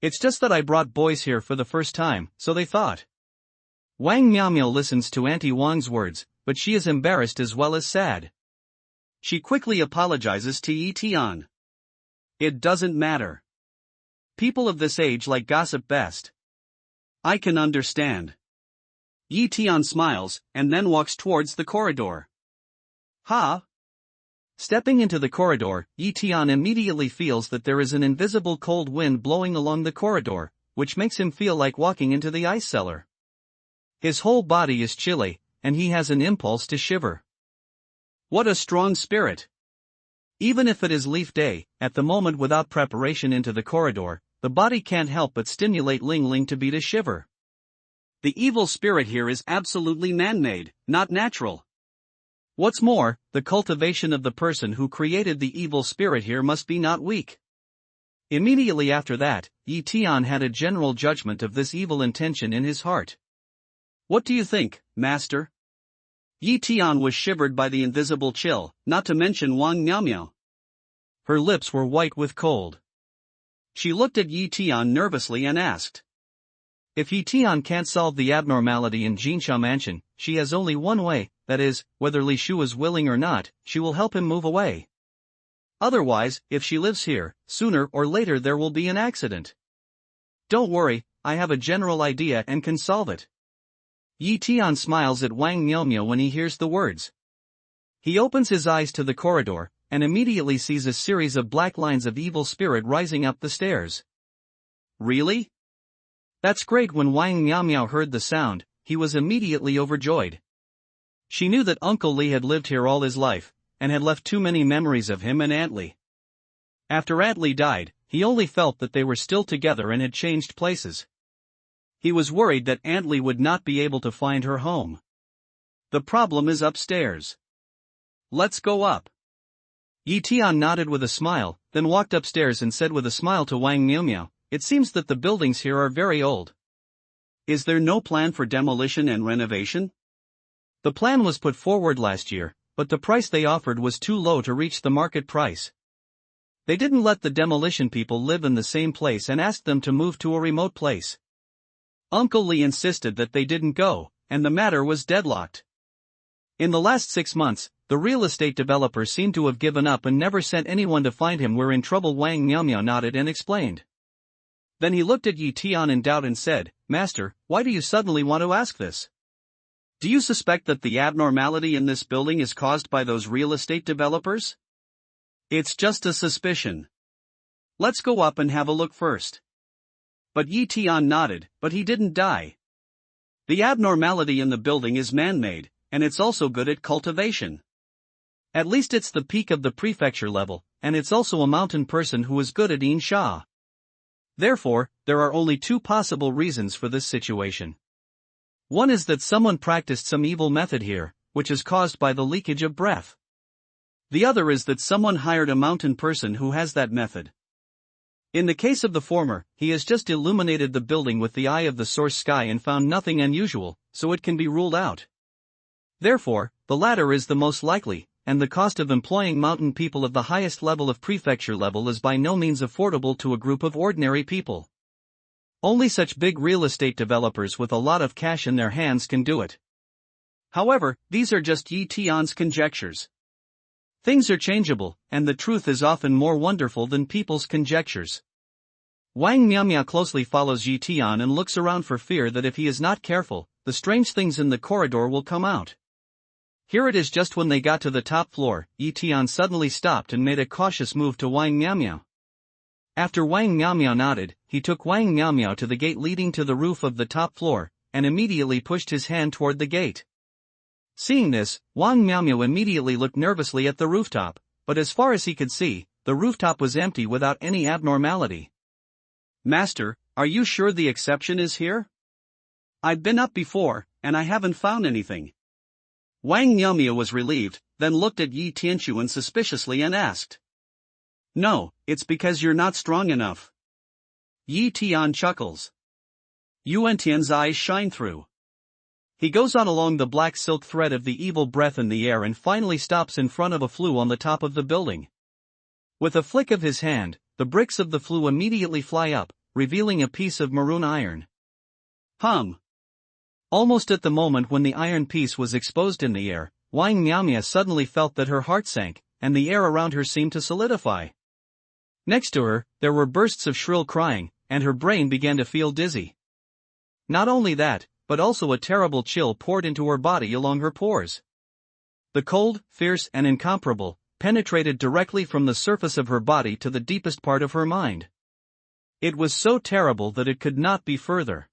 It's just that I brought boys here for the first time, so they thought." Wang Miaomiao listens to Auntie Wang's words, but she is embarrassed as well as sad. She quickly apologizes to Yi Tian. "It doesn't matter. People of this age like gossip best. I can understand." Yi Tian smiles, and then walks towards the corridor. "Ha!" Stepping into the corridor, Yi Tian immediately feels that there is an invisible cold wind blowing along the corridor, which makes him feel like walking into the ice cellar. His whole body is chilly, and he has an impulse to shiver. What a strong spirit! Even if it is leaf day, at the moment without preparation into the corridor, the body can't help but stimulate Ling Ling to beat a shiver. The evil spirit here is absolutely man-made, not natural. What's more, the cultivation of the person who created the evil spirit here must be not weak. Immediately after that, Tian had a general judgment of this evil intention in his heart. What do you think, master? Tian was shivered by the invisible chill, not to mention Wang Miaomiao. Her lips were white with cold. She looked at Tian nervously and asked. If Tian can't solve the abnormality in Jinsha Mansion, she has only one way, that is, whether Li Shu is willing or not, she will help him move away. Otherwise, if she lives here, sooner or later there will be an accident. Don't worry, I have a general idea and can solve it. Tian smiles at Wang Miaomiao when he hears the words. He opens his eyes to the corridor, and immediately sees a series of black lines of evil spirit rising up the stairs. Really? That's great. When Wang Miaomiao heard the sound, he was immediately overjoyed. She knew that Uncle Li had lived here all his life, and had left too many memories of him and Aunt Li. After Aunt Li died, he only felt that they were still together and had changed places. He was worried that Aunt Li would not be able to find her home. The problem is upstairs. Let's go up. Tian nodded with a smile, then walked upstairs and said with a smile to Wang Miaomiao, "It seems that the buildings here are very old. Is there no plan for demolition and renovation?" The plan was put forward last year, but the price they offered was too low to reach the market price. They didn't let the demolition people live in the same place and asked them to move to a remote place. Uncle Li insisted that they didn't go, and the matter was deadlocked. In the last 6 months, the real estate developer seemed to have given up and never sent anyone to find him. We're in trouble. Wang Miaomiao nodded and explained. Then he looked at Tian in doubt and said, "Master, why do you suddenly want to ask this? Do you suspect that the abnormality in this building is caused by those real estate developers?" "It's just a suspicion. Let's go up and have a look first." But Tian nodded, but he didn't die. The abnormality in the building is man-made, and it's also good at cultivation. At least it's the peak of the prefecture level, and it's also a mountain person who is good at Yin Sha. Therefore, there are only 2 possible reasons for this situation. One is that someone practiced some evil method here, which is caused by the leakage of breath. The other is that someone hired a mountain person who has that method. In the case of the former, he has just illuminated the building with the eye of the source sky and found nothing unusual, so it can be ruled out. Therefore, the latter is the most likely, and the cost of employing mountain people of the highest level of prefecture level is by no means affordable to a group of ordinary people. Only such big real estate developers with a lot of cash in their hands can do it. However, these are just Tian's conjectures. Things are changeable, and the truth is often more wonderful than people's conjectures. Wang Miaomiao closely follows Tian and looks around for fear that if he is not careful, the strange things in the corridor will come out. Here it is. Just when they got to the top floor, Tian suddenly stopped and made a cautious move to Wang Miaomiao. After Wang Miaomiao nodded, he took Wang Miaomiao to the gate leading to the roof of the top floor, and immediately pushed his hand toward the gate. Seeing this, Wang Miaomiao immediately looked nervously at the rooftop, but as far as he could see, the rooftop was empty without any abnormality. "Master, are you sure the exception is here? I've been up before, and I haven't found anything." Wang Miaomiao was relieved, then looked at Tianshuan suspiciously and asked. "No, it's because you're not strong enough." Tian chuckles. Tian's eyes shine through. He goes on along the black silk thread of the evil breath in the air and finally stops in front of a flue on the top of the building. With a flick of his hand, the bricks of the flue immediately fly up, revealing a piece of maroon iron. Almost at the moment when the iron piece was exposed in the air, Wang Miaomiao suddenly felt that her heart sank, and the air around her seemed to solidify. Next to her, there were bursts of shrill crying, and her brain began to feel dizzy. Not only that, but also a terrible chill poured into her body along her pores. The cold, fierce and incomparable, penetrated directly from the surface of her body to the deepest part of her mind. It was so terrible that it could not be further.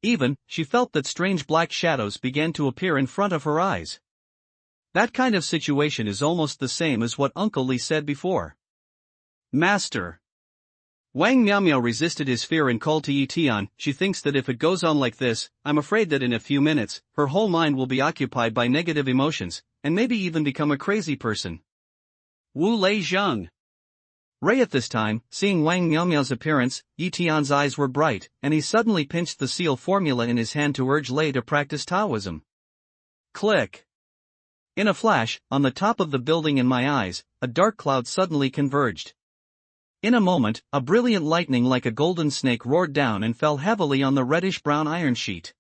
Even, she felt that strange black shadows began to appear in front of her eyes. That kind of situation is almost the same as what Uncle Li said before. "Master." Wang Miaomiao resisted his fear and called to Tian. "She thinks that if it goes on like this, I'm afraid that in a few minutes, her whole mind will be occupied by negative emotions, and maybe even become a crazy person." Wu Lei Zheng. Ray at this time, seeing Wang Miaomiao's appearance, Yi Tian's eyes were bright, and he suddenly pinched the seal formula in his hand to urge Lei to practice Taoism. Click! In a flash, on the top of the building in my eyes, a dark cloud suddenly converged. In a moment, a brilliant lightning like a golden snake roared down and fell heavily on the reddish-brown iron sheet.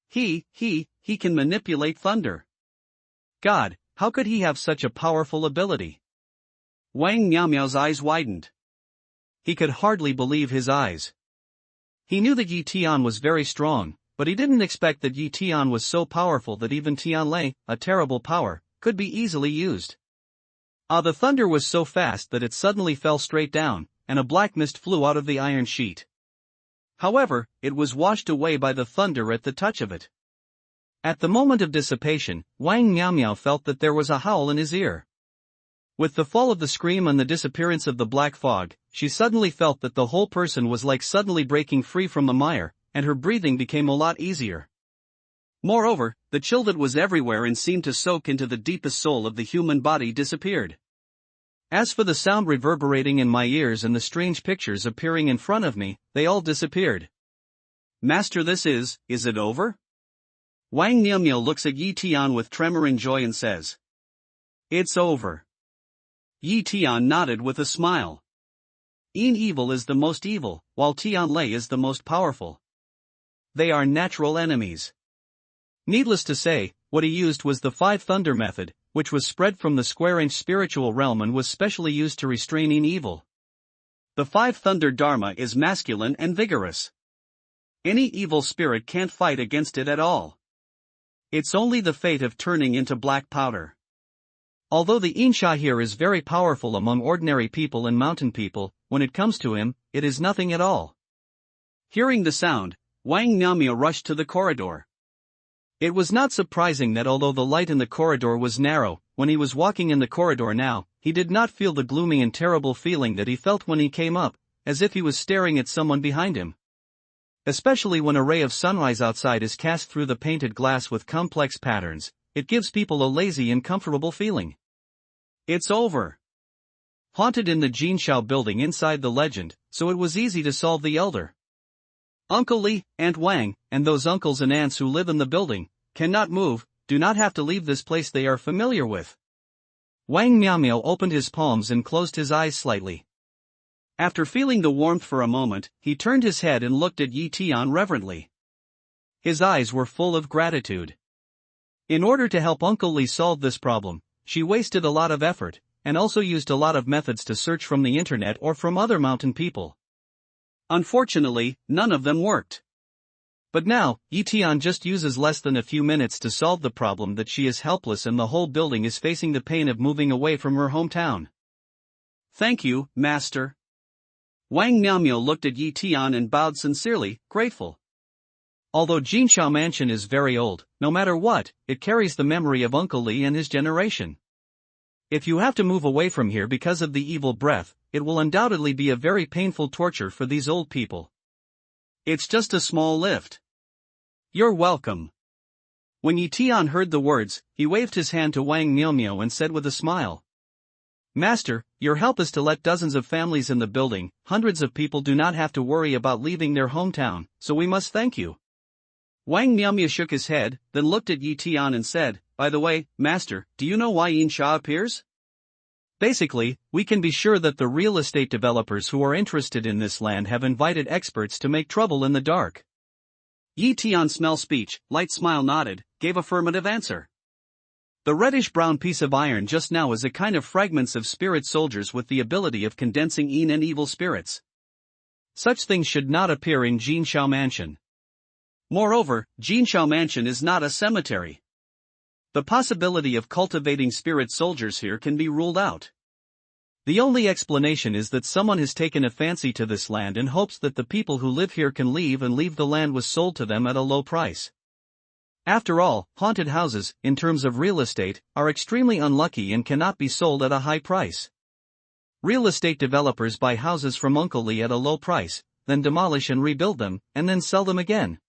He can manipulate thunder. God, how could he have such a powerful ability? Wang Miaomiao's eyes widened. He could hardly believe his eyes. He knew that Yi Tian was very strong, but he didn't expect that Yi Tian was so powerful that even Tianlei, a terrible power, could be easily used. The thunder was so fast that it suddenly fell straight down, and a black mist flew out of the iron sheet. However, it was washed away by the thunder at the touch of it. At the moment of dissipation, Wang Miaomiao felt that there was a howl in his ear. With the fall of the scream and the disappearance of the black fog, she suddenly felt that the whole person was like suddenly breaking free from the mire, and her breathing became a lot easier. Moreover, the chill that was everywhere and seemed to soak into the deepest soul of the human body disappeared. As for the sound reverberating in my ears and the strange pictures appearing in front of me, they all disappeared. Master, this is it over? Wang Miaomiao looks at Yi Tian with tremor in joy and says. It's over. Yi Tian nodded with a smile. In evil is the most evil, while Tianlei is the most powerful. They are natural enemies. Needless to say, what he used was the 5 thunder method, which was spread from the square-inch spiritual realm and was specially used to restrain in evil. The 5 thunder dharma is masculine and vigorous. Any evil spirit can't fight against it at all. It's only the fate of turning into black powder. Although the Insha here is very powerful among ordinary people and mountain people, when it comes to him, it is nothing at all. Hearing the sound, Wang Miaomiao rushed to the corridor. It was not surprising that although the light in the corridor was narrow, when he was walking in the corridor now, he did not feel the gloomy and terrible feeling that he felt when he came up, as if he was staring at someone behind him. Especially when a ray of sunrise outside is cast through the painted glass with complex patterns, it gives people a lazy and comfortable feeling. It's over. Haunted in the Jinshao building inside the legend, so it was easy to solve the elder. Uncle Li, Aunt Wang, and those uncles and aunts who live in the building, cannot move, do not have to leave this place they are familiar with. Wang Miaomiao opened his palms and closed his eyes slightly. After feeling the warmth for a moment, he turned his head and looked at Yi Tian reverently. His eyes were full of gratitude. In order to help Uncle Li solve this problem, she wasted a lot of effort, and also used a lot of methods to search from the internet or from other mountain people. Unfortunately, none of them worked. But now, Yi Tian just uses less than a few minutes to solve the problem that she is helpless and the whole building is facing the pain of moving away from her hometown. Thank you, Master. Wang Miaomiao looked at Yi Tian and bowed sincerely, grateful. Although Jinshao Mansion is very old, no matter what, it carries the memory of Uncle Li and his generation. If you have to move away from here because of the evil breath, it will undoubtedly be a very painful torture for these old people. It's just a small lift. You're welcome. When Yi Tian heard the words, he waved his hand to Wang Miaomiao and said with a smile. Master, your help is to let dozens of families in the building, hundreds of people do not have to worry about leaving their hometown, so we must thank you. Wang Miaomiao shook his head, then looked at Yi Tian and said, by the way, Master, do you know why Insha appears? Basically, we can be sure that the real estate developers who are interested in this land have invited experts to make trouble in the dark. Yi Tian smelled speech, light smile nodded, gave affirmative answer. The reddish-brown piece of iron just now is a kind of fragments of spirit soldiers with the ability of condensing in and evil spirits. Such things should not appear in Jinshao Mansion. Moreover, Jinshao Mansion is not a cemetery. The possibility of cultivating spirit soldiers here can be ruled out. The only explanation is that someone has taken a fancy to this land and hopes that the people who live here can leave the land was sold to them at a low price. After all, haunted houses, in terms of real estate, are extremely unlucky and cannot be sold at a high price. Real estate developers buy houses from Uncle Li at a low price, then demolish and rebuild them, and then sell them again.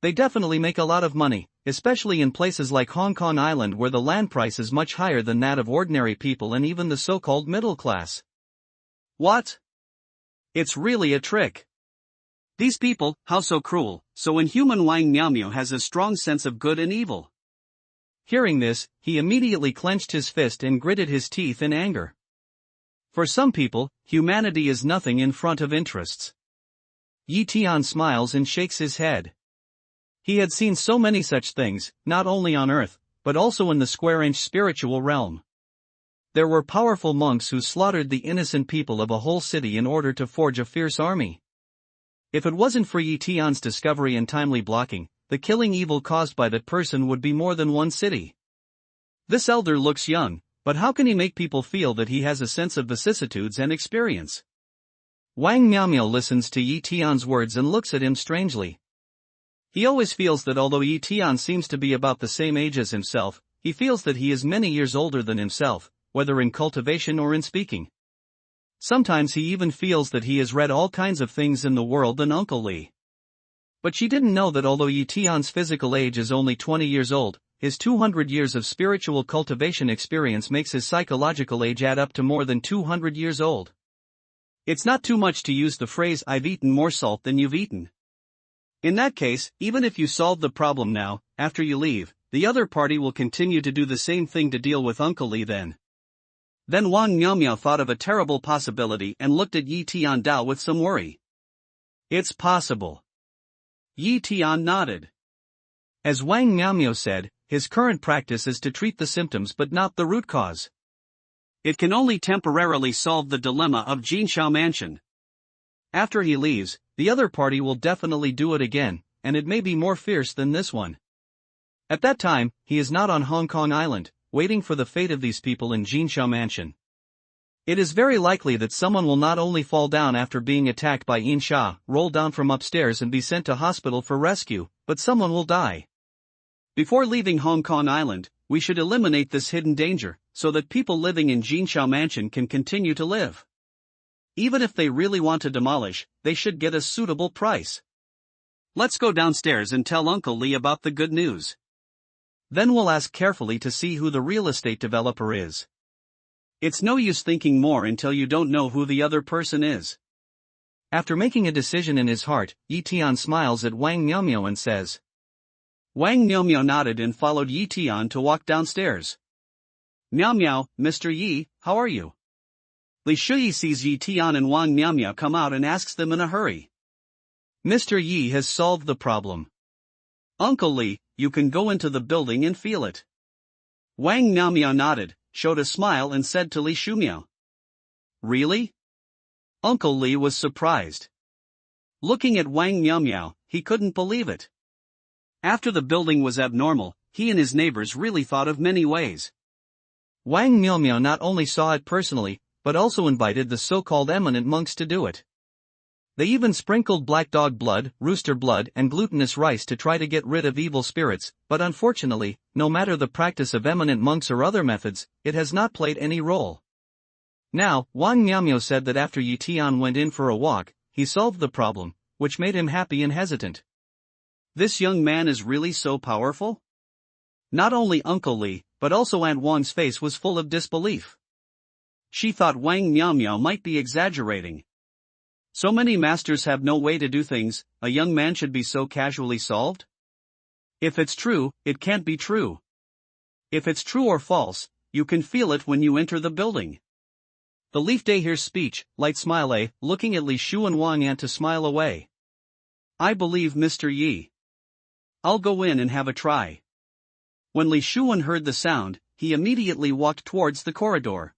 They definitely make a lot of money, especially in places like Hong Kong Island where the land price is much higher than that of ordinary people and even the so-called middle class. What? It's really a trick. These people, how so cruel, so inhuman. Wang Miaomiao has a strong sense of good and evil. Hearing this, he immediately clenched his fist and gritted his teeth in anger. For some people, humanity is nothing in front of interests. Yi Tian smiles and shakes his head. He had seen so many such things, not only on earth, but also in the square-inch spiritual realm. There were powerful monks who slaughtered the innocent people of a whole city in order to forge a fierce army. If it wasn't for Yi Tian's discovery and timely blocking, the killing evil caused by that person would be more than one city. This elder looks young, but how can he make people feel that he has a sense of vicissitudes and experience? Wang Miaomiao listens to Yi Tian's words and looks at him strangely. He always feels that although Yi Tian seems to be about the same age as himself, he feels that he is many years older than himself, whether in cultivation or in speaking. Sometimes he even feels that he has read all kinds of things in the world than Uncle Li. But she didn't know that although Yi Tian's physical age is only 20 years old, his 200 years of spiritual cultivation experience makes his psychological age add up to more than 200 years old. It's not too much to use the phrase "I've eaten more salt than you've eaten." In that case, even if you solve the problem now, after you leave, the other party will continue to do the same thing to deal with Uncle Li then. Then Wang Miaomiao thought of a terrible possibility and looked at Yi Tian Dao with some worry. It's possible. Yi Tian nodded. As Wang Miaomiao said, his current practice is to treat the symptoms but not the root cause. It can only temporarily solve the dilemma of Jinshao Mansion. After he leaves, the other party will definitely do it again, and it may be more fierce than this one. At that time, he is not on Hong Kong Island, waiting for the fate of these people in Jinshao Mansion. It is very likely that someone will not only fall down after being attacked by Yin Sha, roll down from upstairs and be sent to hospital for rescue, but someone will die. Before leaving Hong Kong Island, we should eliminate this hidden danger, so that people living in Jinshao Mansion can continue to live. Even if they really want to demolish, they should get a suitable price. Let's go downstairs and tell Uncle Li about the good news. Then we'll ask carefully to see who the real estate developer is. It's no use thinking more until you don't know who the other person is. After making a decision in his heart, Yi Tian smiles at Wang Miaomiao and says. Wang Miaomiao nodded and followed Yi Tian to walk downstairs. Miaomiao, Mr. Yi, how are you? Li Shuyi sees Yi Tian and Wang Miaomiao come out and asks them in a hurry. Mr. Yi has solved the problem. Uncle Li, you can go into the building and feel it. Wang Miaomiao nodded, showed a smile and said to Li Shumiao. Really? Uncle Li was surprised. Looking at Wang Miaomiao, he couldn't believe it. After the building was abnormal, he and his neighbors really thought of many ways. Wang Miaomiao not only saw it personally, but also invited the so-called eminent monks to do it. They even sprinkled black dog blood, rooster blood and glutinous rice to try to get rid of evil spirits, but unfortunately, no matter the practice of eminent monks or other methods, it has not played any role. Now, Wang Miaomiao said that after Yi Tian went in for a walk, he solved the problem, which made him happy and hesitant. This young man is really so powerful? Not only Uncle Li, but also Aunt Wang's face was full of disbelief. She thought Wang Miaomiao might be exaggerating. So many masters have no way to do things, a young man should be so casually solved? If it's true, it can't be true. If it's true or false, you can feel it when you enter the building. The Leaf Day hears speech, light smile, looking at Li Shu and Wang An to smile away. I believe Mr. Yi. I'll go in and have a try. When Li Shuan heard the sound, he immediately walked towards the corridor.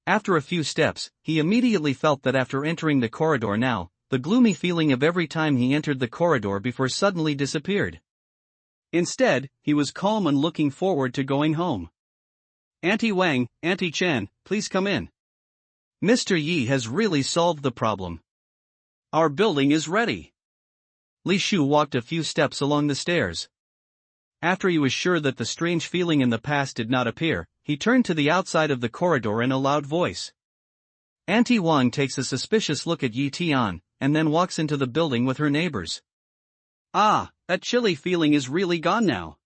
After a few steps, he immediately felt that after entering the corridor now, the gloomy feeling of every time he entered the corridor before suddenly disappeared. Instead, he was calm and looking forward to going home. Auntie Wang, Auntie Chen, please come in. Mr. Yi has really solved the problem. Our building is ready. Li Shu walked a few steps along the stairs. After he was sure that the strange feeling in the past did not appear, he turned to the outside of the corridor in a loud voice. Auntie Wang takes a suspicious look at Yi Tian, and then walks into the building with her neighbors. Ah, that chilly feeling is really gone now.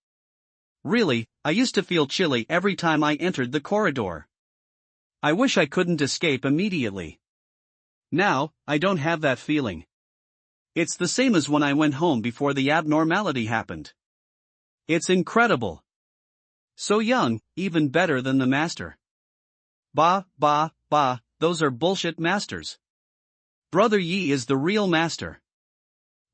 Really, I used to feel chilly every time I entered the corridor. I wish I couldn't escape immediately. Now, I don't have that feeling. It's the same as when I went home before the abnormality happened. It's incredible. So young, even better than the master. Bah, those are bullshit masters. Brother Yi is the real master.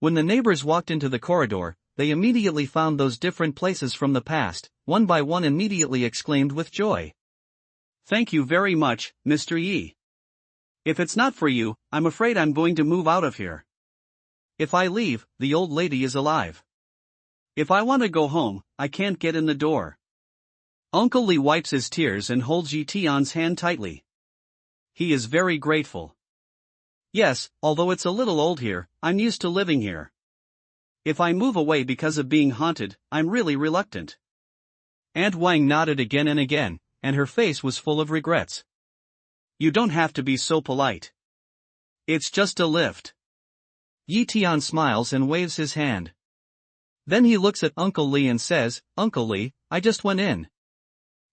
When the neighbors walked into the corridor, they immediately found those different places from the past. One by one immediately exclaimed with joy. Thank you very much, Mr. Yi. If it's not for you, I'm afraid I'm going to move out of here. If I leave, the old lady is alive. If I want to go home, I can't get in the door. Uncle Li wipes his tears and holds Yi Tian's hand tightly. He is very grateful. Yes, although it's a little old here, I'm used to living here. If I move away because of being haunted, I'm really reluctant. Aunt Wang nodded again and again, and her face was full of regrets. You don't have to be so polite. It's just a lift. Yi Tian smiles and waves his hand. Then he looks at Uncle Li and says, Uncle Li, I just went in.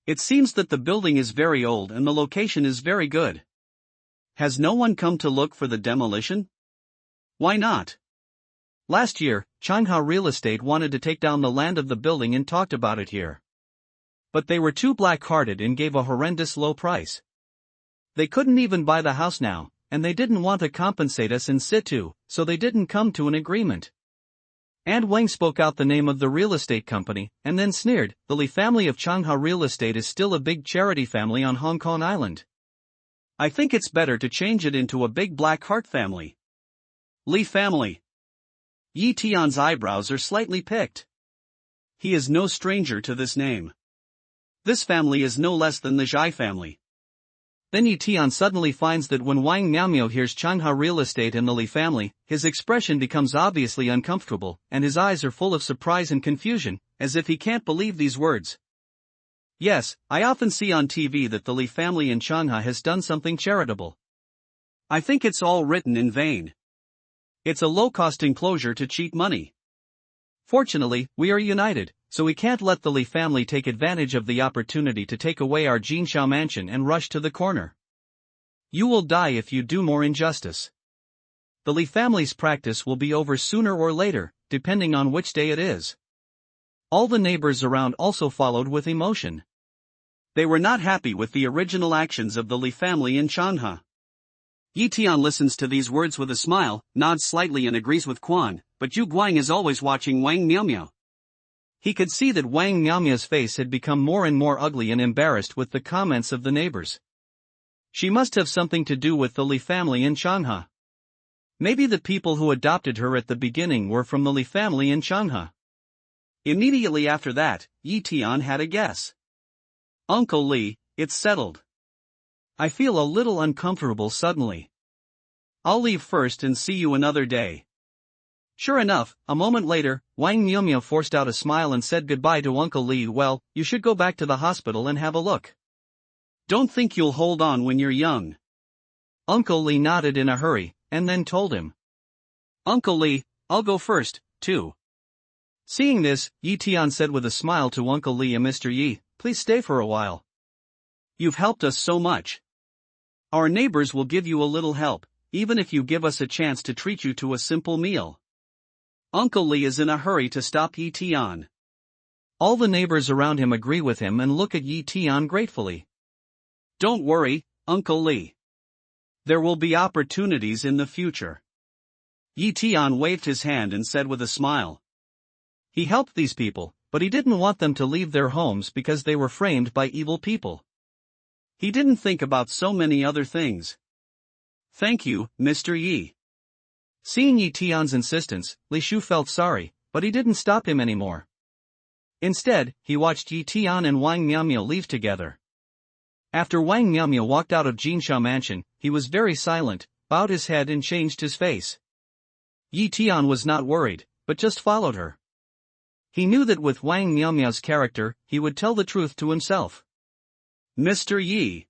It seems that the building is very old and the location is very good. Has no one come to look for the demolition? Why not? Last year, Changha Real Estate wanted to take down the land of the building and talked about it here. But they were too black-hearted and gave a horrendous low price. They couldn't even buy the house now, and they didn't want to compensate us in situ, so they didn't come to an agreement. Aunt Wang spoke out the name of the real estate company, and then sneered, the Li family of Changha Real Estate is still a big charity family on Hong Kong Island. I think it's better to change it into a big black heart family. Li family. Yi Tian's eyebrows are slightly picked. He is no stranger to this name. This family is no less than the Zhai family. Then Yi Tian suddenly finds that when Wang Miaomio hears Changha Real Estate and the Li family, his expression becomes obviously uncomfortable, and his eyes are full of surprise and confusion, as if he can't believe these words. Yes, I often see on TV that the Li family in Changha has done something charitable. I think it's all written in vain. It's a low-cost enclosure to cheat money. Fortunately, we are united, so we can't let the Li family take advantage of the opportunity to take away our Jinshao mansion and rush to the corner. You will die if you do more injustice. The Li family's practice will be over sooner or later, depending on which day it is. All the neighbors around also followed with emotion. They were not happy with the original actions of the Li family in Changha. Yi Tian listens to these words with a smile, nods slightly and agrees with Quan, but Yu Guang is always watching Wang Miaomio. He could see that Wang Miaomio's face had become more and more ugly and embarrassed with the comments of the neighbors. She must have something to do with the Li family in Changha. Maybe the people who adopted her at the beginning were from the Li family in Changha. Immediately after that, Yi Tian had a guess. Uncle Li, it's settled. I feel a little uncomfortable suddenly. I'll leave first and see you another day. Sure enough, a moment later, Wang Miaomio forced out a smile and said goodbye to Uncle Li. Well, you should go back to the hospital and have a look. Don't think you'll hold on when you're young. Uncle Li nodded in a hurry, and then told him. Uncle Li, I'll go first, too. Seeing this, Yi Tian said with a smile to Uncle Li and Mr. Yi, please stay for a while. You've helped us so much. Our neighbors will give you a little help, even if you give us a chance to treat you to a simple meal. Uncle Li is in a hurry to stop Yi Tian. All the neighbors around him agree with him and look at Yi Tian gratefully. Don't worry, Uncle Li. There will be opportunities in the future. Yi Tian waved his hand and said with a smile. He helped these people, but he didn't want them to leave their homes because they were framed by evil people. He didn't think about so many other things. Thank you, Mr. Yi. Seeing Yi Tian's insistence, Li Shu felt sorry, but he didn't stop him anymore. Instead, he watched Yi Tian and Wang Miaomio leave together. After Wang Miaomio walked out of Jinshao Mansion, he was very silent, bowed his head and changed his face. Yi Tian was not worried, but just followed her. He knew that with Wang Miaomio's character, he would tell the truth to himself. Mr. Yi.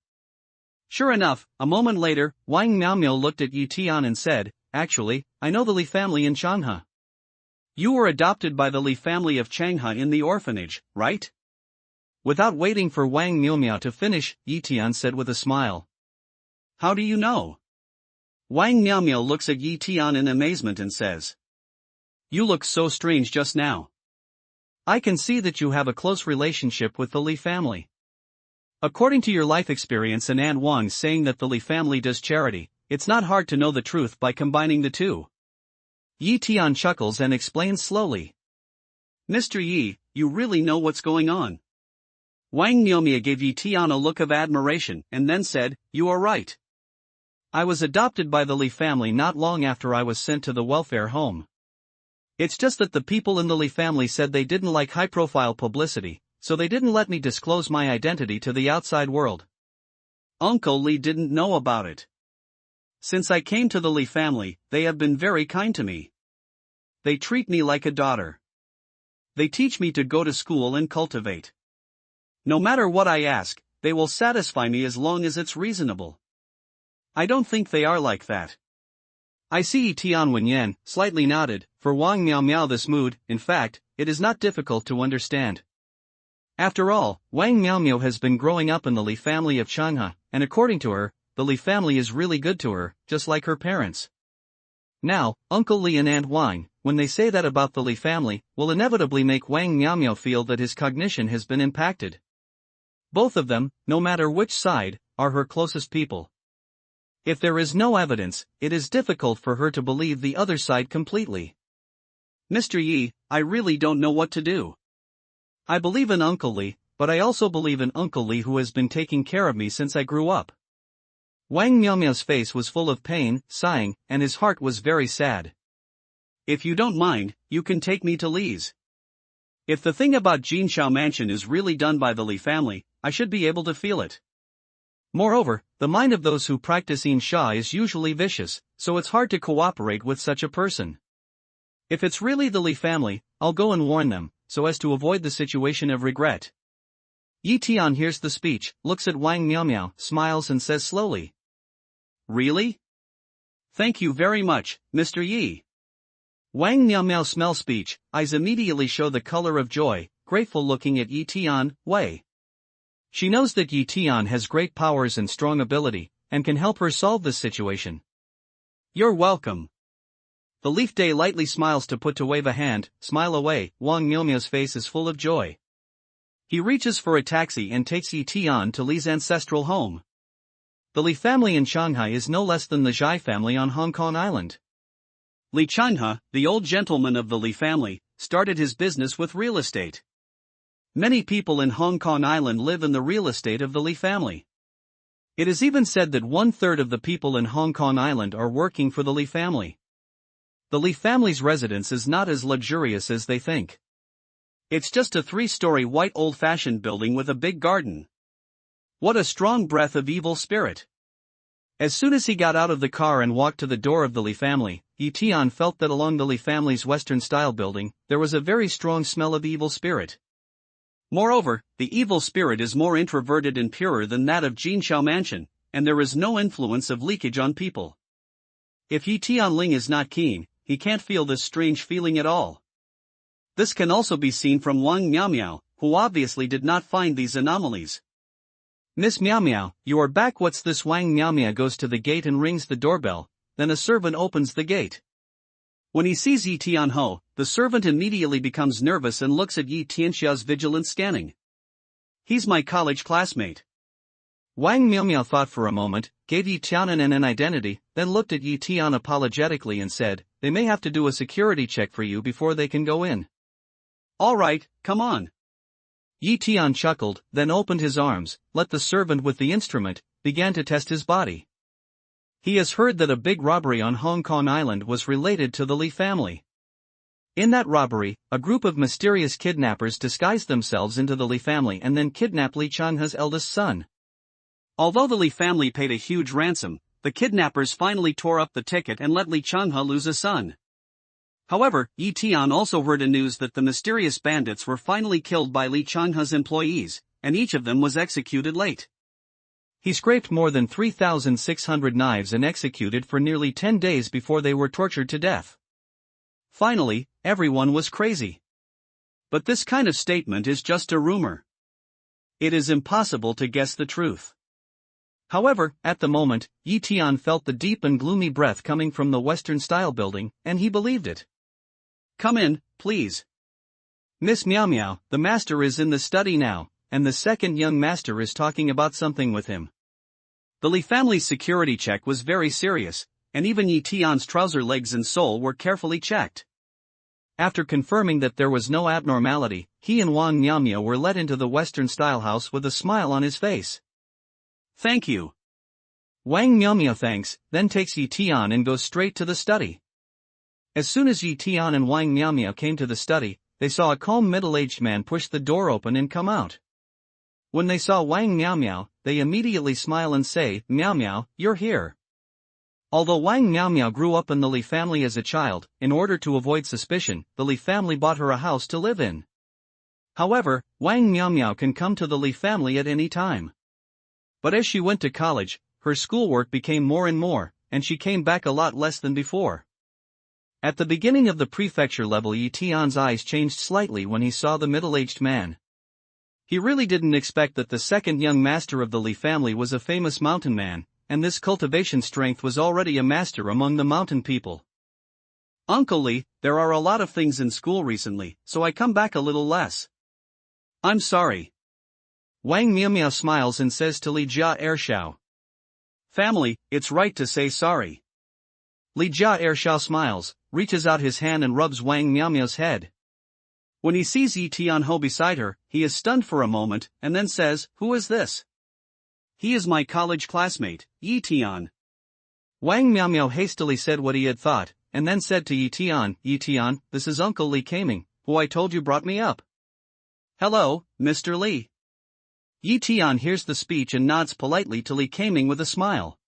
Sure enough, a moment later, Wang Miaomio looked at Yi Tian and said, actually, I know the Li family in Changha. You were adopted by the Li family of Changha in the orphanage, right? Without waiting for Wang Miaomio to finish, Yi Tian said with a smile. How do you know? Wang Miaomiao looks at Yi Tian in amazement and says, "You look so strange just now. I can see that you have a close relationship with the Li family. According to your life experience and Aunt Wang saying that the Li family does charity, it's not hard to know the truth by combining the two." Yi Tian chuckles and explains slowly. "Mr. Yi, you really know what's going on." Wang Miaomiao gave Yi Tian a look of admiration and then said, "You are right. I was adopted by the Li family not long after I was sent to the welfare home. It's just that the people in the Li family said they didn't like high-profile publicity, so they didn't let me disclose my identity to the outside world." Uncle Li didn't know about it. "Since I came to the Li family, they have been very kind to me. They treat me like a daughter. They teach me to go to school and cultivate. No matter what I ask, they will satisfy me as long as it's reasonable. I don't think they are like that." I see. Tian Wenyan slightly nodded. For Wang Miaomiao this mood, in fact, it is not difficult to understand. After all, Wang Miaomiao has been growing up in the Li family of Changhe, and according to her, the Li family is really good to her, just like her parents. Now, Uncle Li and Aunt Wang, when they say that about the Li family, will inevitably make Wang Miaomiao feel that his cognition has been impacted. Both of them, no matter which side, are her closest people. If there is no evidence, it is difficult for her to believe the other side completely. "Mr. Yi, I really don't know what to do. I believe in Uncle Li, but I also believe in Uncle Li who has been taking care of me since I grew up." Wang Miaomiao's face was full of pain, sighing, and his heart was very sad. "If you don't mind, you can take me to Li's. If the thing about Jinshao Mansion is really done by the Li family, I should be able to feel it. Moreover, the mind of those who practice Yin Sha is usually vicious, so it's hard to cooperate with such a person. If it's really the Li family, I'll go and warn them, so as to avoid the situation of regret." Yi Tian hears the speech, looks at Wang Miaomiao, smiles and says slowly, "Really? Thank you very much, Mr. Yi." Wang Miaomiao smells speech, eyes immediately show the color of joy, grateful looking at Yi Tian, Wei. She knows that Yi Tian has great powers and strong ability, and can help her solve this situation. "You're welcome." The Leaf Day lightly smiles to put to wave a hand, smile away. Wang Miaomiao's face is full of joy. He reaches for a taxi and takes Yi Tian to Li's ancestral home. The Li family in Shanghai is no less than the Zhai family on Hong Kong Island. Li Changhe, the old gentleman of the Li family, started his business with real estate. Many people in Hong Kong Island live in the real estate of the Li family. It is even said that 1/3 of the people in Hong Kong Island are working for the Li family. The Li family's residence is not as luxurious as they think. It's just a 3-story white old-fashioned building with a big garden. What a strong breath of evil spirit. As soon as he got out of the car and walked to the door of the Li family, Yi Tian felt that along the Li family's Western-style building, there was a very strong smell of evil spirit. Moreover, the evil spirit is more introverted and purer than that of Jinshao Mansion, and there is no influence of leakage on people. If Yi Tianling is not keen, he can't feel this strange feeling at all. This can also be seen from Wang Miaomiao, who obviously did not find these anomalies. "Miss Miaomiao, you are back." What's this? Wang Miaomiao goes to the gate and rings the doorbell, then a servant opens the gate. When he sees Yi Tianho, the servant immediately becomes nervous and looks at Yi Tianxiao's vigilant scanning. "He's my college classmate." Wang Miaomiao thought for a moment, gave Yi Tianan an identity, then looked at Yi Tian apologetically and said, "They may have to do a security check for you before they can go in." "All right, come on." Yi Tian chuckled, then opened his arms, let the servant with the instrument, began to test his body. He has heard that a big robbery on Hong Kong Island was related to the Li family. In that robbery, a group of mysterious kidnappers disguised themselves into the Li family and then kidnapped Li Changhe's eldest son. Although the Li family paid a huge ransom, the kidnappers finally tore up the ticket and let Li Changhe lose a son. However, Yi Tian also heard a news that the mysterious bandits were finally killed by Li Changhe's employees, and each of them was executed late. He scraped more than 3,600 knives and executed for nearly 10 days before they were tortured to death. Finally, everyone was crazy. But this kind of statement is just a rumor. It is impossible to guess the truth. However, at the moment, Yi Tian felt the deep and gloomy breath coming from the Western-style building, and he believed it. Come in, please. Miss Meow Meow, the master is in the study now, and the second young master is talking about something with him. The Li family's security check was very serious, and even Yi Tian's trouser legs and sole were carefully checked. After confirming that there was no abnormality, he and Wang Miao Miao were let into the Western-style house with a smile on his face. Thank you. Wang Miao Miao thanks, then takes Yi Tian and goes straight to the study. As soon as Yi Tian and Wang Miao Miao came to the study, they saw a calm middle-aged man push the door open and come out. When they saw Wang Miao Miao, they immediately smile and say, "Miao Miao, you're here." Although Wang Miao Miao grew up in the Li family as a child, in order to avoid suspicion, the Li family bought her a house to live in. However, Wang Miao Miao can come to the Li family at any time. But as she went to college, her schoolwork became more and more, and she came back a lot less than before. At the beginning of the prefecture level, Yi Tian's eyes changed slightly when he saw the middle-aged man. He really didn't expect that the second young master of the Li family was a famous mountain man, and this cultivation strength was already a master among the mountain people. Uncle Li, there are a lot of things in school recently, so I come back a little less. I'm sorry. Wang Miao Miao smiles and says to Li Jia Ershao. Family, it's right to say sorry. Li Jia Ershao smiles, reaches out his hand and rubs Wang Miao Miao's head. When he sees Yi Tianho beside her, he is stunned for a moment, and then says, "Who is this?" "He is my college classmate, Yi Tian." Wang Miao Miao hastily said what he had thought, and then said to Yi Tian, "Yi Tian, this is Uncle Li Kaming, who I told you brought me up." "Hello, Mr. Li." Yi Tian hears the speech and nods politely to Li Kaming with a smile.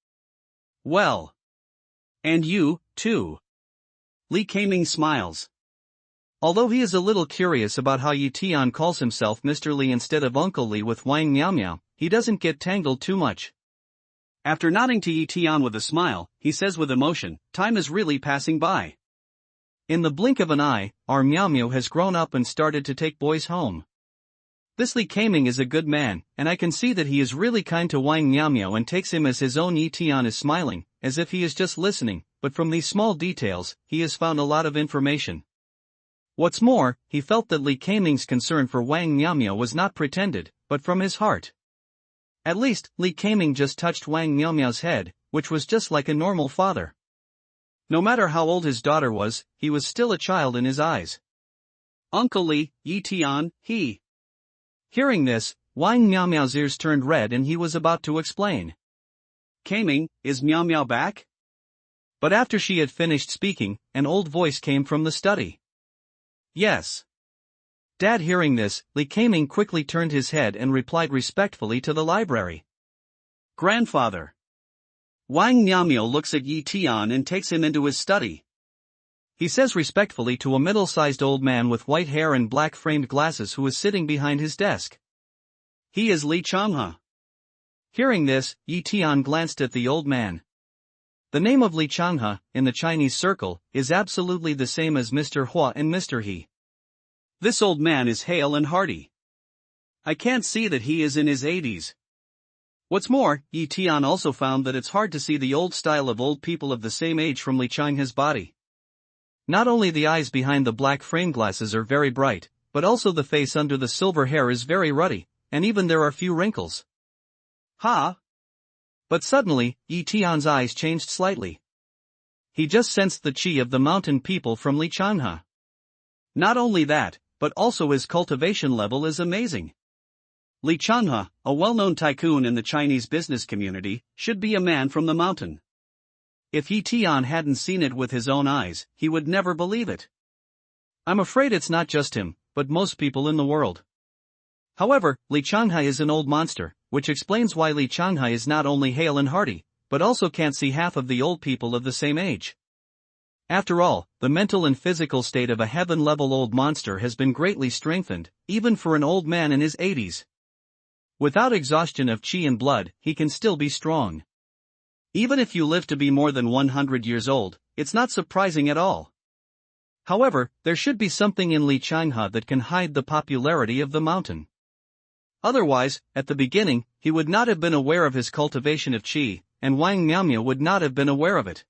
"Well. And you, too." Li Kaming smiles. Although he is a little curious about how Yi Tian calls himself Mr. Li instead of Uncle Li with Wang Miao Miao, he doesn't get tangled too much. After nodding to Yi Tian with a smile, he says with emotion, "Time is really passing by." In the blink of an eye, our Miao Miao has grown up and started to take boys home. This Li Kaming is a good man, and I can see that he is really kind to Wang Miao Miao and takes him as his own. Yi Tian is smiling, as if he is just listening, but from these small details, he has found a lot of information. What's more, he felt that Li Kaming's concern for Wang Miao Miao was not pretended, but from his heart. At least, Li Kaming just touched Wang Miao Miao's head, which was just like a normal father. No matter how old his daughter was, he was still a child in his eyes. "Uncle Li, Yi Tian, he." Hearing this, Wang Miao Miao's ears turned red and he was about to explain. "Kaming, is Miao Miao back?" But after she had finished speaking, an old voice came from the study. "Yes." Dad, hearing this, Li Kaming quickly turned his head and replied respectfully to the library. "Grandfather." Wang Miao Miao looks at Yi Tian and takes him into his study. He says respectfully to a middle-sized old man with white hair and black-framed glasses who is sitting behind his desk. "He is Li Changhe." Hearing this, Yi Tian glanced at the old man. The name of Li Changhe, in the Chinese circle, is absolutely the same as Mr. Hua and Mr. He. This old man is hale and hearty. I can't see that he is in his 80s. What's more, Yi Tian also found that it's hard to see the old style of old people of the same age from Li Changhe's body. Not only the eyes behind the black frame glasses are very bright, but also the face under the silver hair is very ruddy, and even there are few wrinkles. Ha! But suddenly, Yi Tian's eyes changed slightly. He just sensed the chi of the mountain people from Li Changhe. Not only that, but also his cultivation level is amazing. Li Changhe, a well-known tycoon in the Chinese business community, should be a man from the mountain. If Yi Tian hadn't seen it with his own eyes, he would never believe it. I'm afraid it's not just him, but most people in the world. However, Li Changhe is an old monster, which explains why Li Changhe is not only hale and hearty, but also can't see half of the old people of the same age. After all, the mental and physical state of a heaven-level old monster has been greatly strengthened, even for an old man in his 80s. Without exhaustion of chi and blood, he can still be strong. Even if you live to be more than 100 years old, it's not surprising at all. However, there should be something in Li Changhe that can hide the popularity of the mountain. Otherwise, at the beginning, he would not have been aware of his cultivation of qi, and Wang Miaomiao would not have been aware of it.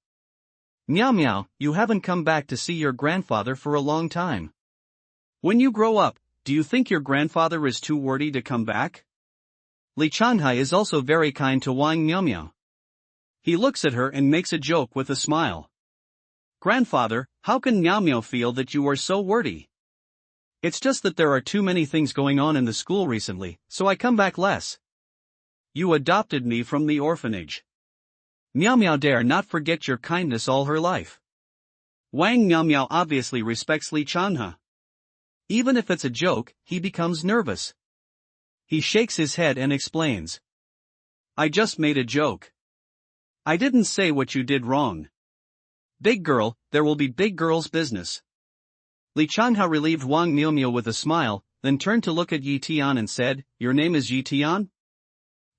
Miao, you haven't come back to see your grandfather for a long time. When you grow up, do you think your grandfather is too wordy to come back? Li Changhai is also very kind to Wang Miaomiao. He looks at her and makes a joke with a smile. Grandfather, how can Miao feel that you are so wordy? It's just that there are too many things going on in the school recently, so I come back less. You adopted me from the orphanage. Miao dare not forget your kindness all her life. Wang Miao obviously respects Li Changhai. Even if it's a joke, he becomes nervous. He shakes his head and explains. I just made a joke. I didn't say what you did wrong. Big girl, there will be big girl's business. Li Changhai relieved Wang Miaomiao with a smile, then turned to look at Yi Tian and said, Your name is Yi Tian?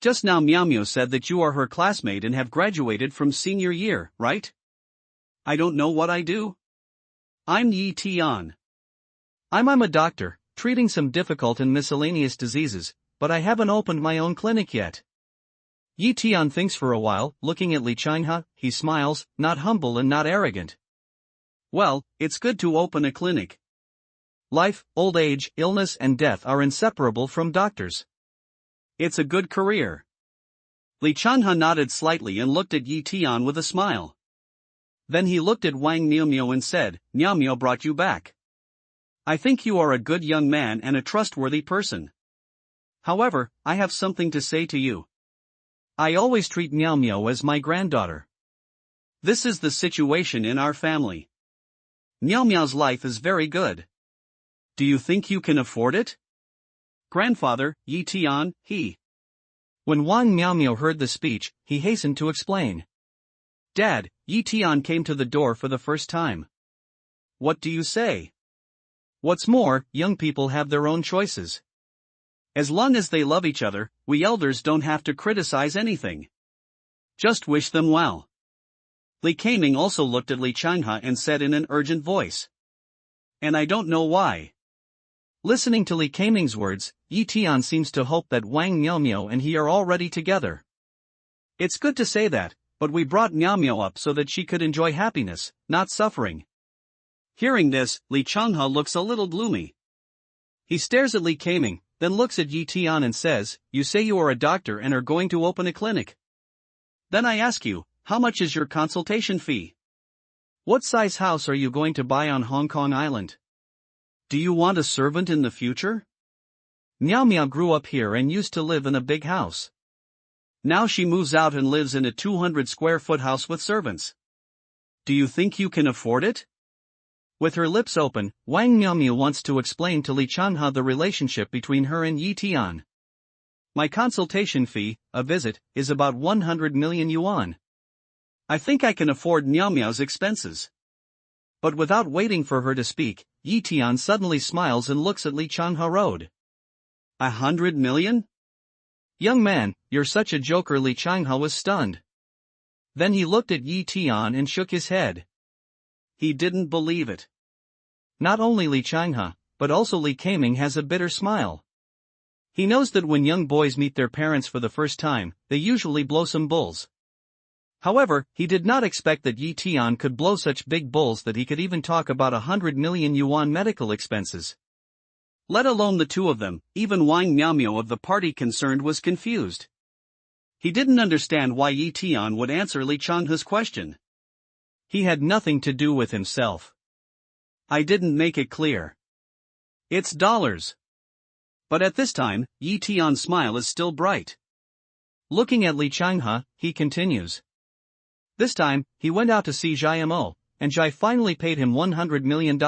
Just now Miao said that you are her classmate and have graduated from senior year, right? I don't know what I do. I'm Yi Tian. I'm a doctor, treating some difficult and miscellaneous diseases, but I haven't opened my own clinic yet. Yi Tian thinks for a while, looking at Li Changhai, he smiles, not humble and not arrogant. Well, it's good to open a clinic. Life, old age, illness and death are inseparable from doctors. It's a good career. Li Changhai nodded slightly and looked at Yi Tian with a smile. Then he looked at Wang Miao and said, Miao brought you back. I think you are a good young man and a trustworthy person. However, I have something to say to you. I always treat Miao as my granddaughter. This is the situation in our family. Miao's life is very good. Do you think you can afford it? Grandfather, Yi Tian, he. When Wang Miao heard the speech, he hastened to explain. Dad, Yi Tian came to the door for the first time. What do you say? What's more, young people have their own choices. As long as they love each other, we elders don't have to criticize anything. Just wish them well. Li Kaming also looked at Li Changhai and said in an urgent voice. And I don't know why. Listening to Li Kaming's words, Yi Tian seems to hope that Wang Miao and he are already together. It's good to say that, but we brought Miao up so that she could enjoy happiness, not suffering. Hearing this, Li Changhai looks a little gloomy. He stares at Li Kaming, then looks at Yi Tian and says, You say you are a doctor and are going to open a clinic. Then I ask you, how much is your consultation fee? What size house are you going to buy on Hong Kong Island? Do you want a servant in the future? Miao grew up here and used to live in a big house. Now she moves out and lives in a 200 square foot house with servants. Do you think you can afford it? With her lips open, Wang Miao wants to explain to Li Changhai the relationship between her and Yi Tian. My consultation fee, a visit, is about 100 million yuan. I think I can afford Miao's expenses. But without waiting for her to speak, Yi Tian suddenly smiles and looks at Li Changhai Road. 100 million? Young man, you're such a joker. Li Changhai was stunned. Then he looked at Yi Tian and shook his head. He didn't believe it. Not only Li Changhai, but also Li Kaming has a bitter smile. He knows that when young boys meet their parents for the first time, they usually blow some bulls. However, he did not expect that Yi Tian could blow such big bulls that he could even talk about 100 million yuan medical expenses. Let alone the two of them, even Wang Miao of the party concerned was confused. He didn't understand why Yi Tian would answer Li Changhai's question. He had nothing to do with himself. I didn't make it clear. It's dollars. But at this time, Yi Tian's smile is still bright. Looking at Li Changhai, he continues. This time, he went out to see Zhai Mo, and Zhai finally paid him $100 million.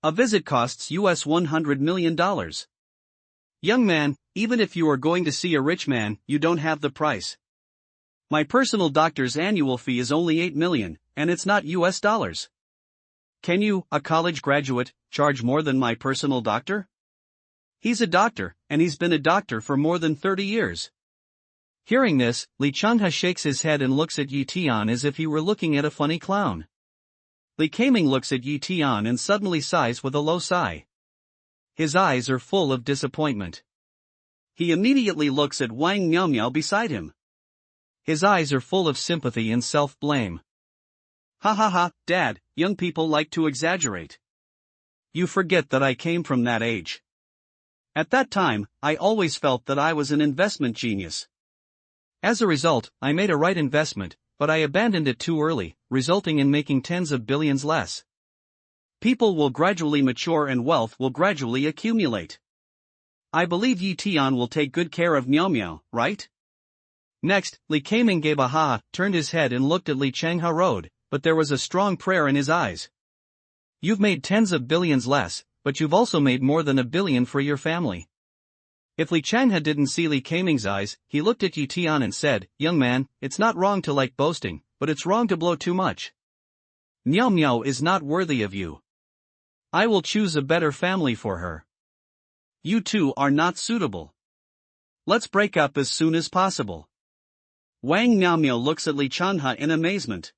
A visit costs US $100 million. Young man, even if you are going to see a rich man, you don't have the price. My personal doctor's annual fee is only 8 million, and it's not US dollars. Can you, a college graduate, charge more than my personal doctor? He's a doctor, and he's been a doctor for more than 30 years. Hearing this, Li Changhai shakes his head and looks at Yi Tian as if he were looking at a funny clown. Li Kaming looks at Yi Tian and suddenly sighs with a low sigh. His eyes are full of disappointment. He immediately looks at Wang Miao Miao beside him. His eyes are full of sympathy and self-blame. Ha ha ha, Dad, young people like to exaggerate. You forget that I came from that age. At that time, I always felt that I was an investment genius. As a result, I made a right investment, but I abandoned it too early, resulting in making tens of billions less. People will gradually mature and wealth will gradually accumulate. I believe Yi Tian will take good care of Miao Miao, right? Next, Li Keiming gave a ha, turned his head and looked at Li Changha Road, but there was a strong prayer in his eyes. You've made tens of billions less, but you've also made more than $1 billion for your family. If Li Changha didn't see Li Keiming's eyes, he looked at Yi Tian and said, Young man, it's not wrong to like boasting, but it's wrong to blow too much. Miao Miao is not worthy of you. I will choose a better family for her. You two are not suitable. Let's break up as soon as possible. Wang Miao Miao looks at Li Changha in amazement.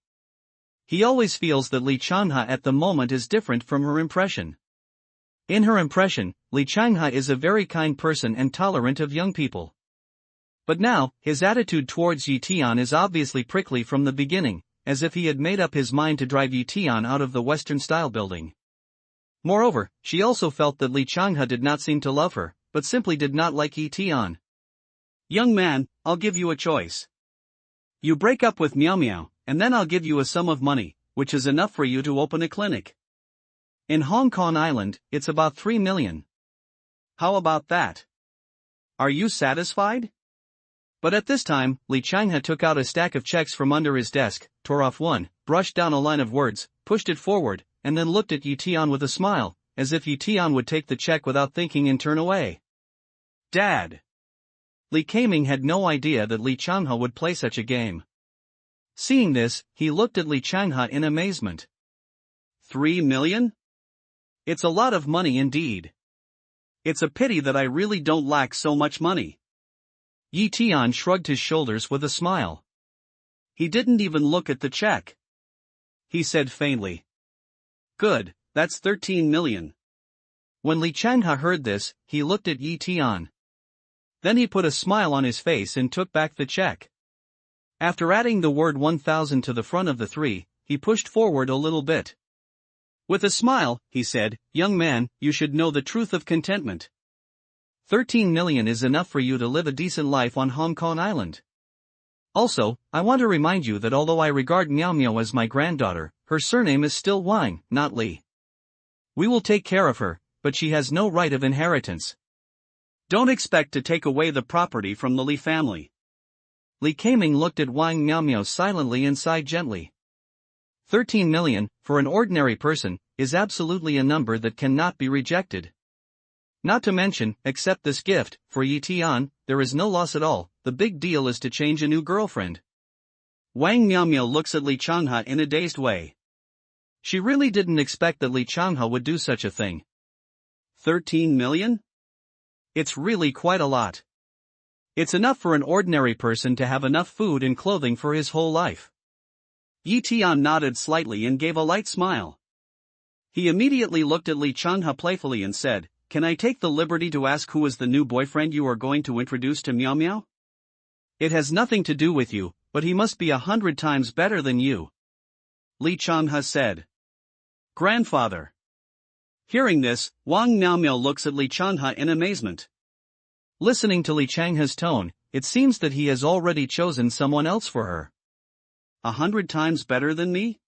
He always feels that Li Changha at the moment is different from her impression. In her impression, Li Changha is a very kind person and tolerant of young people. But now, his attitude towards Yi Tian is obviously prickly from the beginning, as if he had made up his mind to drive Yi Tian out of the Western-style building. Moreover, she also felt that Li Changha did not seem to love her, but simply did not like Yi Tian. Young man, I'll give you a choice. You break up with Miao Miao, and then I'll give you a sum of money, which is enough for you to open a clinic. In Hong Kong Island, it's about 3 million. How about that? Are you satisfied? But at this time, Li Changha took out a stack of checks from under his desk, tore off one, brushed down a line of words, pushed it forward, and then looked at Yi Tian with a smile, as if Yi Tian would take the check without thinking and turn away. Dad! Li Keiming had no idea that Li Changha would play such a game. Seeing this, he looked at Li Changha in amazement. 3 million? It's a lot of money indeed. It's a pity that I really don't lack so much money. Yi Tian shrugged his shoulders with a smile. He didn't even look at the check. He said faintly. Good, that's 13 million. When Li Changha heard this, he looked at Yi Tian. Then he put a smile on his face and took back the check. After adding the word 1,000 to the front of the 3, he pushed forward a little bit. With a smile, he said, Young man, you should know the truth of contentment. 13 million is enough for you to live a decent life on Hong Kong Island. Also, I want to remind you that although I regard Miao Miao as my granddaughter, her surname is still Wang, not Li. We will take care of her, but she has no right of inheritance. Don't expect to take away the property from the Li family. Li Keiming looked at Wang Miao Miao silently and sighed gently. 13 million, for an ordinary person, is absolutely a number that cannot be rejected. Not to mention, accept this gift, for Yi Tian, there is no loss at all, the big deal is to change a new girlfriend. Wang Miao Miao looks at Li Changha in a dazed way. She really didn't expect that Li Changha would do such a thing. 13 million? It's really quite a lot. It's enough for an ordinary person to have enough food and clothing for his whole life. Yi Tian nodded slightly and gave a light smile. He immediately looked at Li Changha playfully and said, Can I take the liberty to ask who is the new boyfriend you are going to introduce to Miao Miao? It has nothing to do with you, but he must be 100 times better than you. Li Changha said. Grandfather. Hearing this, Wang Miao Miao looks at Li Changha in amazement. Listening to Li Changha's tone, it seems that he has already chosen someone else for her. 100 times better than me?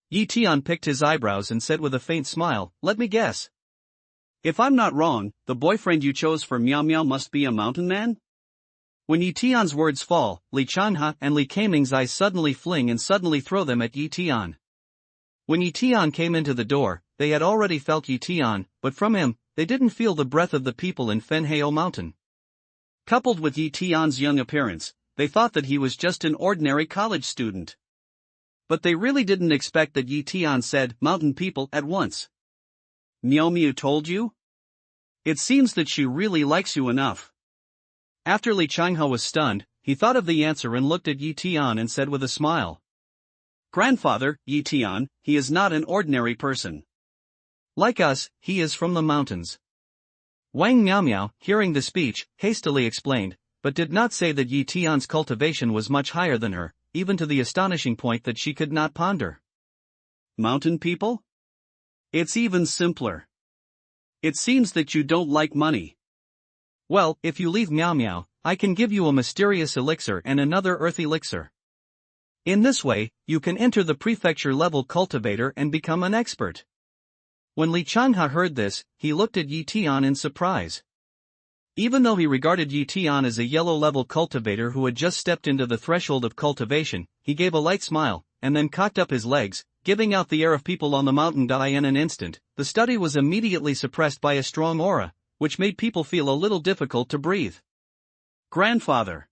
Yi Tian picked his eyebrows and said with a faint smile, Let me guess. If I'm not wrong, the boyfriend you chose for Miao Miao must be a mountain man? When Yi Tian's words fall, Li Changha and Li Keiming's eyes suddenly fling and suddenly throw them at Yi Tian. When Yi Tian came into the door, they had already felt Yi Tian, but from him, they didn't feel the breath of the people in Fenhao Mountain. Coupled with Yi Tian's young appearance, they thought that he was just an ordinary college student. But they really didn't expect that Yi Tian said mountain people at once. Miao Miao told you? It seems that she really likes you enough. After Li Changha was stunned, he thought of the answer and looked at Yi Tian and said with a smile. Grandfather, Yi Tian, he is not an ordinary person. Like us, he is from the mountains. Wang Miaomiao, hearing the speech, hastily explained, but did not say that Yi Tian's cultivation was much higher than her, even to the astonishing point that she could not ponder. Mountain people? It's even simpler. It seems that you don't like money. Well, if you leave Miao Miao, I can give you a mysterious elixir and another earth elixir. In this way, you can enter the prefecture-level cultivator and become an expert. When Li Changhe heard this, he looked at Yi Tian in surprise. Even though he regarded Yi Tian as a yellow-level cultivator who had just stepped into the threshold of cultivation, he gave a light smile, and then cocked up his legs, giving out the air of people on the mountain. In an instant, the study was immediately suppressed by a strong aura, which made people feel a little difficult to breathe. Grandfather.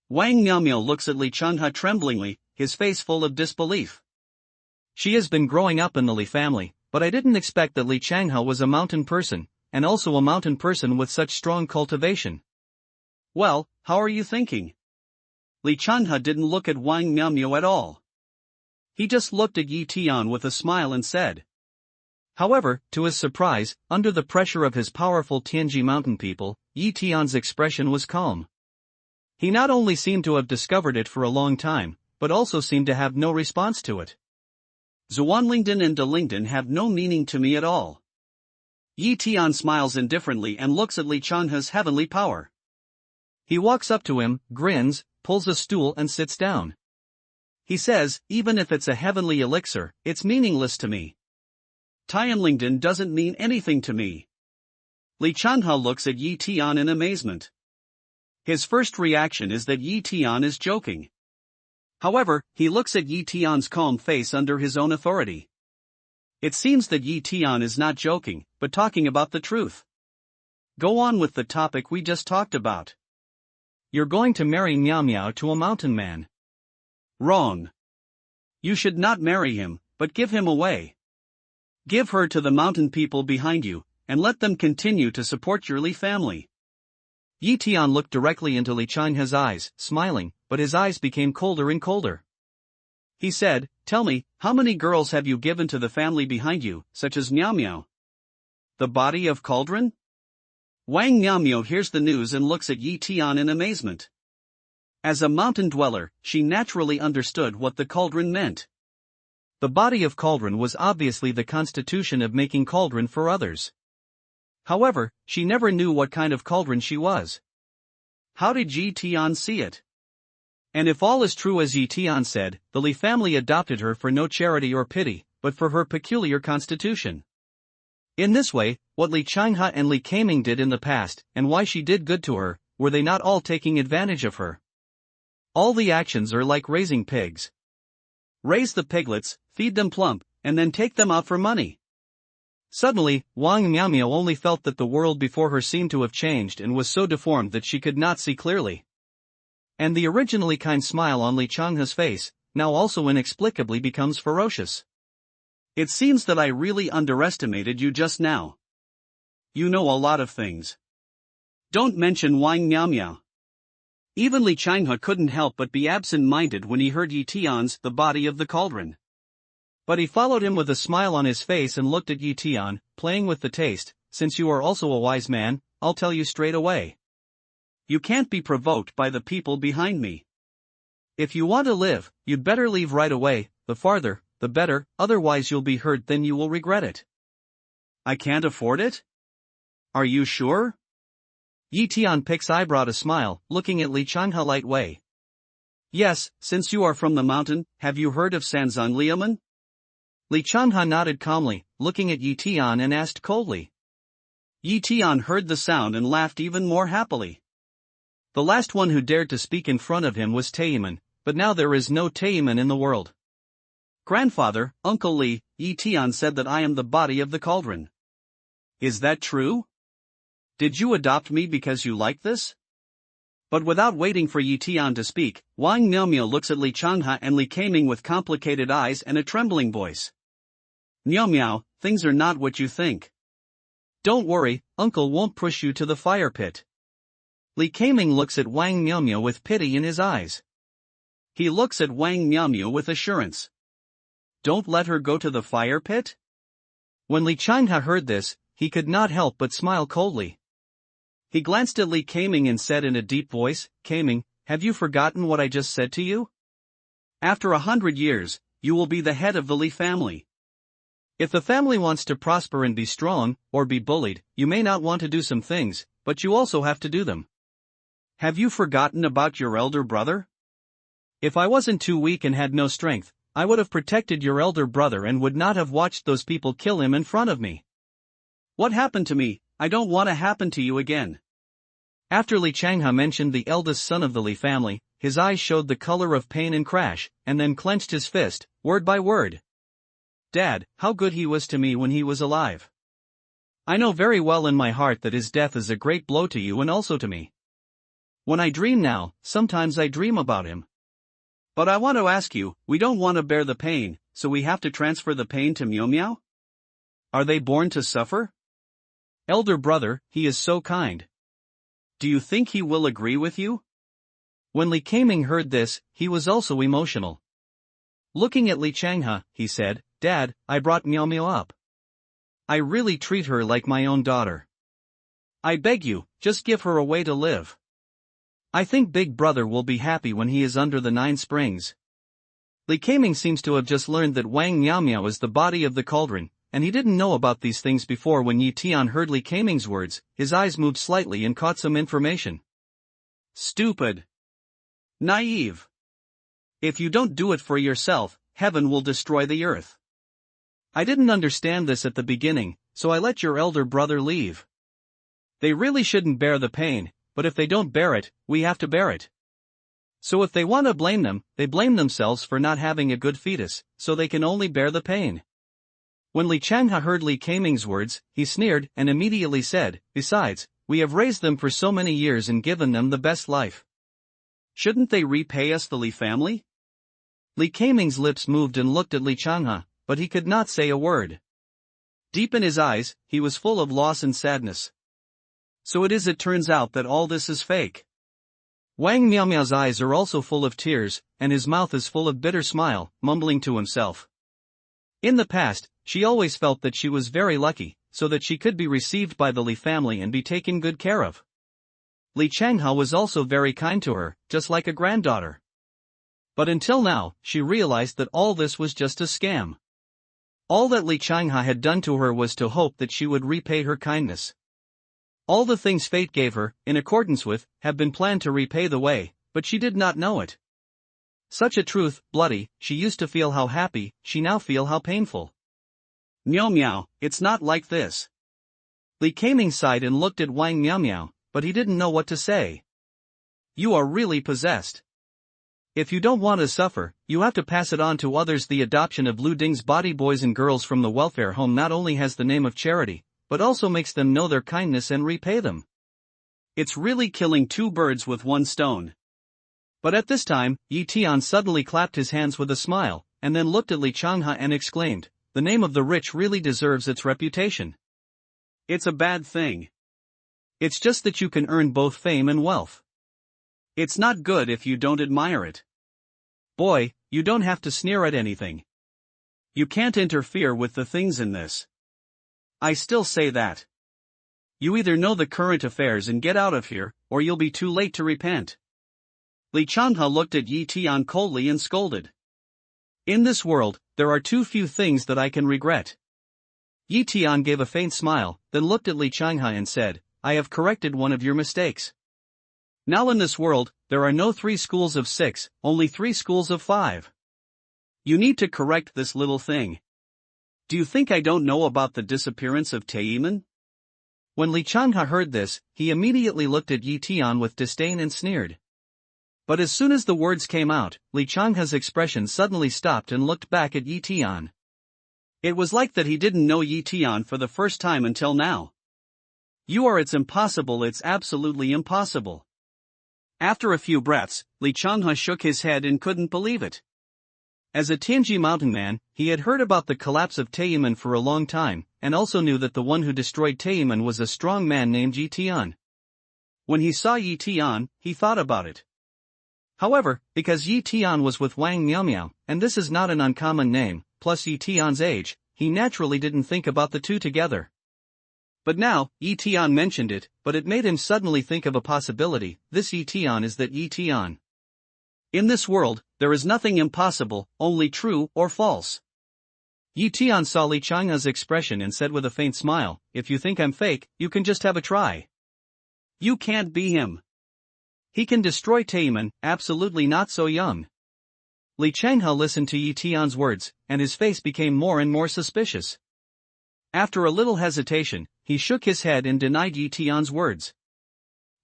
Wang Miaomiao looks at Li Changhe tremblingly, his face full of disbelief. She has been growing up in the Li family, but I didn't expect that Li Changhe was a mountain person, and also a mountain person with such strong cultivation. Well, how are you thinking? Li Changhe didn't look at Wang Miaomiao at all. He just looked at Yi Tian with a smile and said. However, to his surprise, under the pressure of his powerful Tianji mountain people, Yi Tian's expression was calm. He not only seemed to have discovered it for a long time, but also seemed to have no response to it. Zuanlingdan and Delingdan have no meaning to me at all. Yi Tian smiles indifferently and looks at Li Changhe's heavenly power. He walks up to him, grins, pulls a stool and sits down. He says, even if it's a heavenly elixir, it's meaningless to me. Tianlingdan doesn't mean anything to me. Li Changhe looks at Yi Tian in amazement. His first reaction is that Yi Tian is joking. However, he looks at Yi Tian's calm face under his own authority. It seems that Yi Tian is not joking, but talking about the truth. Go on with the topic we just talked about. You're going to marry Miao Miao to a mountain man. Wrong. You should not marry him, but give him away. Give her to the mountain people behind you, and let them continue to support your Li family. Yi Tian looked directly into Li Changhe's eyes, smiling, but his eyes became colder and colder. He said, tell me, how many girls have you given to the family behind you, such as Miao Miao? The body of cauldron? Wang Miaomiao hears the news and looks at Yi Tian in amazement. As a mountain dweller, she naturally understood what the cauldron meant. The body of cauldron was obviously the constitution of making cauldron for others. However, she never knew what kind of cauldron she was. How did Yi Tian see it? And if all is true as Yi Tian said, the Li family adopted her for no charity or pity, but for her peculiar constitution. In this way, what Li Changhe and Li Keiming did in the past, and why she did good to her, were they not all taking advantage of her? All the actions are like raising pigs. Raise the piglets, feed them plump, and then take them out for money. Suddenly, Wang Miaomiao only felt that the world before her seemed to have changed and was so deformed that she could not see clearly. And the originally kind smile on Li Changhe's face, now also inexplicably becomes ferocious. It seems that I really underestimated you just now. You know a lot of things. Don't mention Wang Miaomiao. Even Li Changhe couldn't help but be absent-minded when he heard Yi Tian's the body of the cauldron. But he followed him with a smile on his face and looked at Yi Tian, playing with the taste. Since you are also a wise man, I'll tell you straight away. You can't be provoked by the people behind me. If you want to live, you'd better leave right away, the farther, the better, otherwise you'll be hurt, then you will regret it. I can't afford it? Are you sure? Yi Tian picks eyebrow to smile, looking at Li Changhe light way. Yes, since you are from the mountain, have you heard of Sanzang Liamen? Li Changhe nodded calmly, looking at Yi Tian and asked coldly. Yi Tian heard the sound and laughed even more happily. The last one who dared to speak in front of him was Taeman, but now there is no Taeman in the world. Grandfather, Uncle Li, Yi Tian said that I am the body of the cauldron. Is that true? Did you adopt me because you like this? But without waiting for Yi Tian to speak, Wang Miaomiao looks at Li Changhe and Li Keiming with complicated eyes and a trembling voice. Miaomiao, things are not what you think. Don't worry, Uncle won't push you to the fire pit. Li Keiming looks at Wang Miaomiao with pity in his eyes. He looks at Wang Miaomiao with assurance. Don't let her go to the fire pit? When Li Changhe heard this, he could not help but smile coldly. He glanced at Li Kaming and said in a deep voice, "Kaming, have you forgotten what I just said to you? After 100 years, you will be the head of the Li family. If the family wants to prosper and be strong, or be bullied, you may not want to do some things, but you also have to do them. Have you forgotten about your elder brother? If I wasn't too weak and had no strength, I would have protected your elder brother and would not have watched those people kill him in front of me. What happened to me, I don't want to happen to you again." After Li Changhe mentioned the eldest son of the Li family, his eyes showed the color of pain and crash, and then clenched his fist, word by word. "Dad, how good he was to me when he was alive. I know very well in my heart that his death is a great blow to you and also to me. When I dream now, sometimes I dream about him. But I want to ask you, we don't want to bear the pain, so we have to transfer the pain to Miao Miao? Are they born to suffer? Elder brother, he is so kind. Do you think he will agree with you?" When Li Kaming heard this, he was also emotional. Looking at Li Changhe, he said, "Dad, I brought Miao Miao up. I really treat her like my own daughter. I beg you, just give her a way to live. I think Big Brother will be happy when he is under the 9 springs." Li Kaming seems to have just learned that Wang Miao Miao is the body of the cauldron, and he didn't know about these things before. When Yi Tian heard Li Kaming's words, his eyes moved slightly and caught some information. "Stupid. Naive. If you don't do it for yourself, heaven will destroy the earth. I didn't understand this at the beginning, so I let your elder brother leave. They really shouldn't bear the pain, but if they don't bear it, we have to bear it. So if they want to blame them, they blame themselves for not having a good fetus, so they can only bear the pain." When Li Changhe heard Li Kaming's words, he sneered and immediately said, "Besides, we have raised them for so many years and given them the best life. Shouldn't they repay us, the Li family?" Li Kaming's lips moved and looked at Li Changhe, but he could not say a word. Deep in his eyes, he was full of loss and sadness. So it turns out that all this is fake. Wang Miao Miao's eyes are also full of tears, and his mouth is full of bitter smile, mumbling to himself. In the past, she always felt that she was very lucky, so that she could be received by the Li family and be taken good care of. Li Changhe was also very kind to her, just like a granddaughter. But until now, she realized that all this was just a scam. All that Li Changhe had done to her was to hope that she would repay her kindness. All the things fate gave her, in accordance with, have been planned to repay the way, but she did not know it. Such a truth, bloody, she used to feel how happy, she now feel how painful. "Miao Miao, it's not like this." Li Kaming sighed and looked at Wang Miao Miao, but he didn't know what to say. "You are really possessed. If you don't want to suffer, you have to pass it on to others." The adoption of Lu Ding's body boys and girls from the welfare home not only has the name of charity, but also makes them know their kindness and repay them. It's really killing 2 birds with 1 stone. But at this time, Yi Tian suddenly clapped his hands with a smile, and then looked at Li Changhe and exclaimed, "The name of the rich really deserves its reputation. It's a bad thing. It's just that you can earn both fame and wealth. It's not good if you don't admire it. Boy, you don't have to sneer at anything. You can't interfere with the things in this. I still say that. You either know the current affairs and get out of here, or you'll be too late to repent." Li Changhe looked at Yi Tian coldly and scolded. "In this world, there are too few things that I can regret." Yi Tian gave a faint smile, then looked at Li Changhe and said, "I have corrected one of your mistakes. Now in this world, there are no 3 schools of 6, only 3 schools of 5. You need to correct this little thing. Do you think I don't know about the disappearance of Tian?" When Li Changhe heard this, he immediately looked at Yi Tian with disdain and sneered. But as soon as the words came out, Li Changhe's expression suddenly stopped and looked back at Yi Tian. It was like that he didn't know Yi Tian for the first time until now. It's impossible, it's absolutely impossible." After a few breaths, Li Changhe shook his head and couldn't believe it. As a Tianji mountain man, he had heard about the collapse of Tian for a long time, and also knew that the one who destroyed Tian was a strong man named Yi Tian. When he saw Yi Tian, he thought about it. However, because Yi Tian was with Wang Miao Miao, and this is not an uncommon name, plus Yi Tian's age, he naturally didn't think about the two together. But now, Tian mentioned it, but it made him suddenly think of a possibility. This Tian is that Tian. In this world, there is nothing impossible, only true or false. Tian saw Li Changhe's expression and said with a faint smile, "If you think I'm fake, you can just have a try." You can't be him. He can destroy Tian, absolutely not so young. Li Changhe listened to Tian's words, and his face became more and more suspicious. After a little hesitation, he shook his head and denied Tian's words.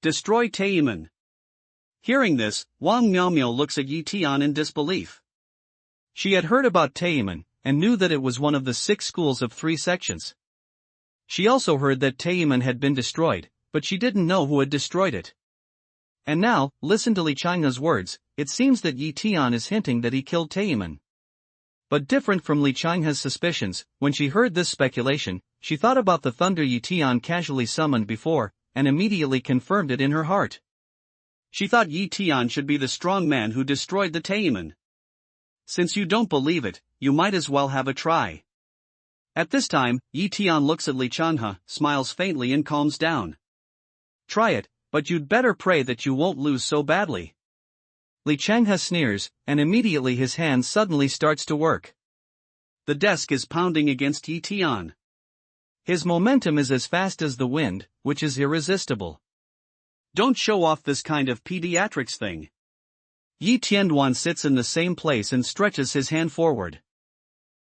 Destroy Tian. Hearing this, Wang Miaomiao looks at Tian in disbelief. She had heard about Tian, and knew that it was one of the 6 schools of 3 sections. She also heard that Tian had been destroyed, but she didn't know who had destroyed it. And now, listen to Li Changhe's words. It seems that Tian is hinting that he killed Tian. But different from Li Changhe's suspicions, when she heard this speculation, she thought about the thunder Tian casually summoned before, and immediately confirmed it in her heart. She thought Tian should be the strong man who destroyed the Tian. Since you don't believe it, you might as well have a try. At this time, Tian looks at Li Changhe, smiles faintly and calms down. Try it, but you'd better pray that you won't lose so badly. Li Changhe sneers, and immediately his hand suddenly starts to work. The desk is pounding against Tian. His momentum is as fast as the wind, which is irresistible. Don't show off this kind of pediatrics thing. Tianduan sits in the same place and stretches his hand forward.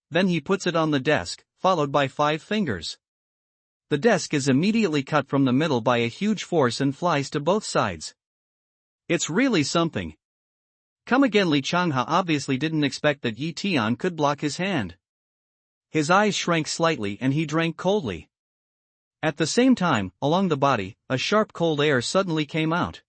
Then he puts it on the desk, followed by 5 fingers. The desk is immediately cut from the middle by a huge force and flies to both sides. It's really something. Come again. Li Changhe obviously didn't expect that Tian could block his hand. His eyes shrank slightly and he drank coldly. At the same time, along the body, a sharp cold air suddenly came out.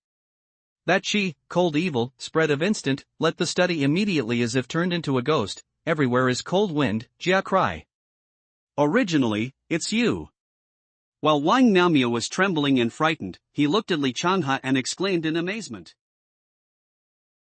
That chi, cold evil, spread of instant, let the study immediately as if turned into a ghost. Everywhere is cold wind, Jia cry. Originally, it's you. While Wang Miaomiao was trembling and frightened, he looked at Li Changhe and exclaimed in amazement.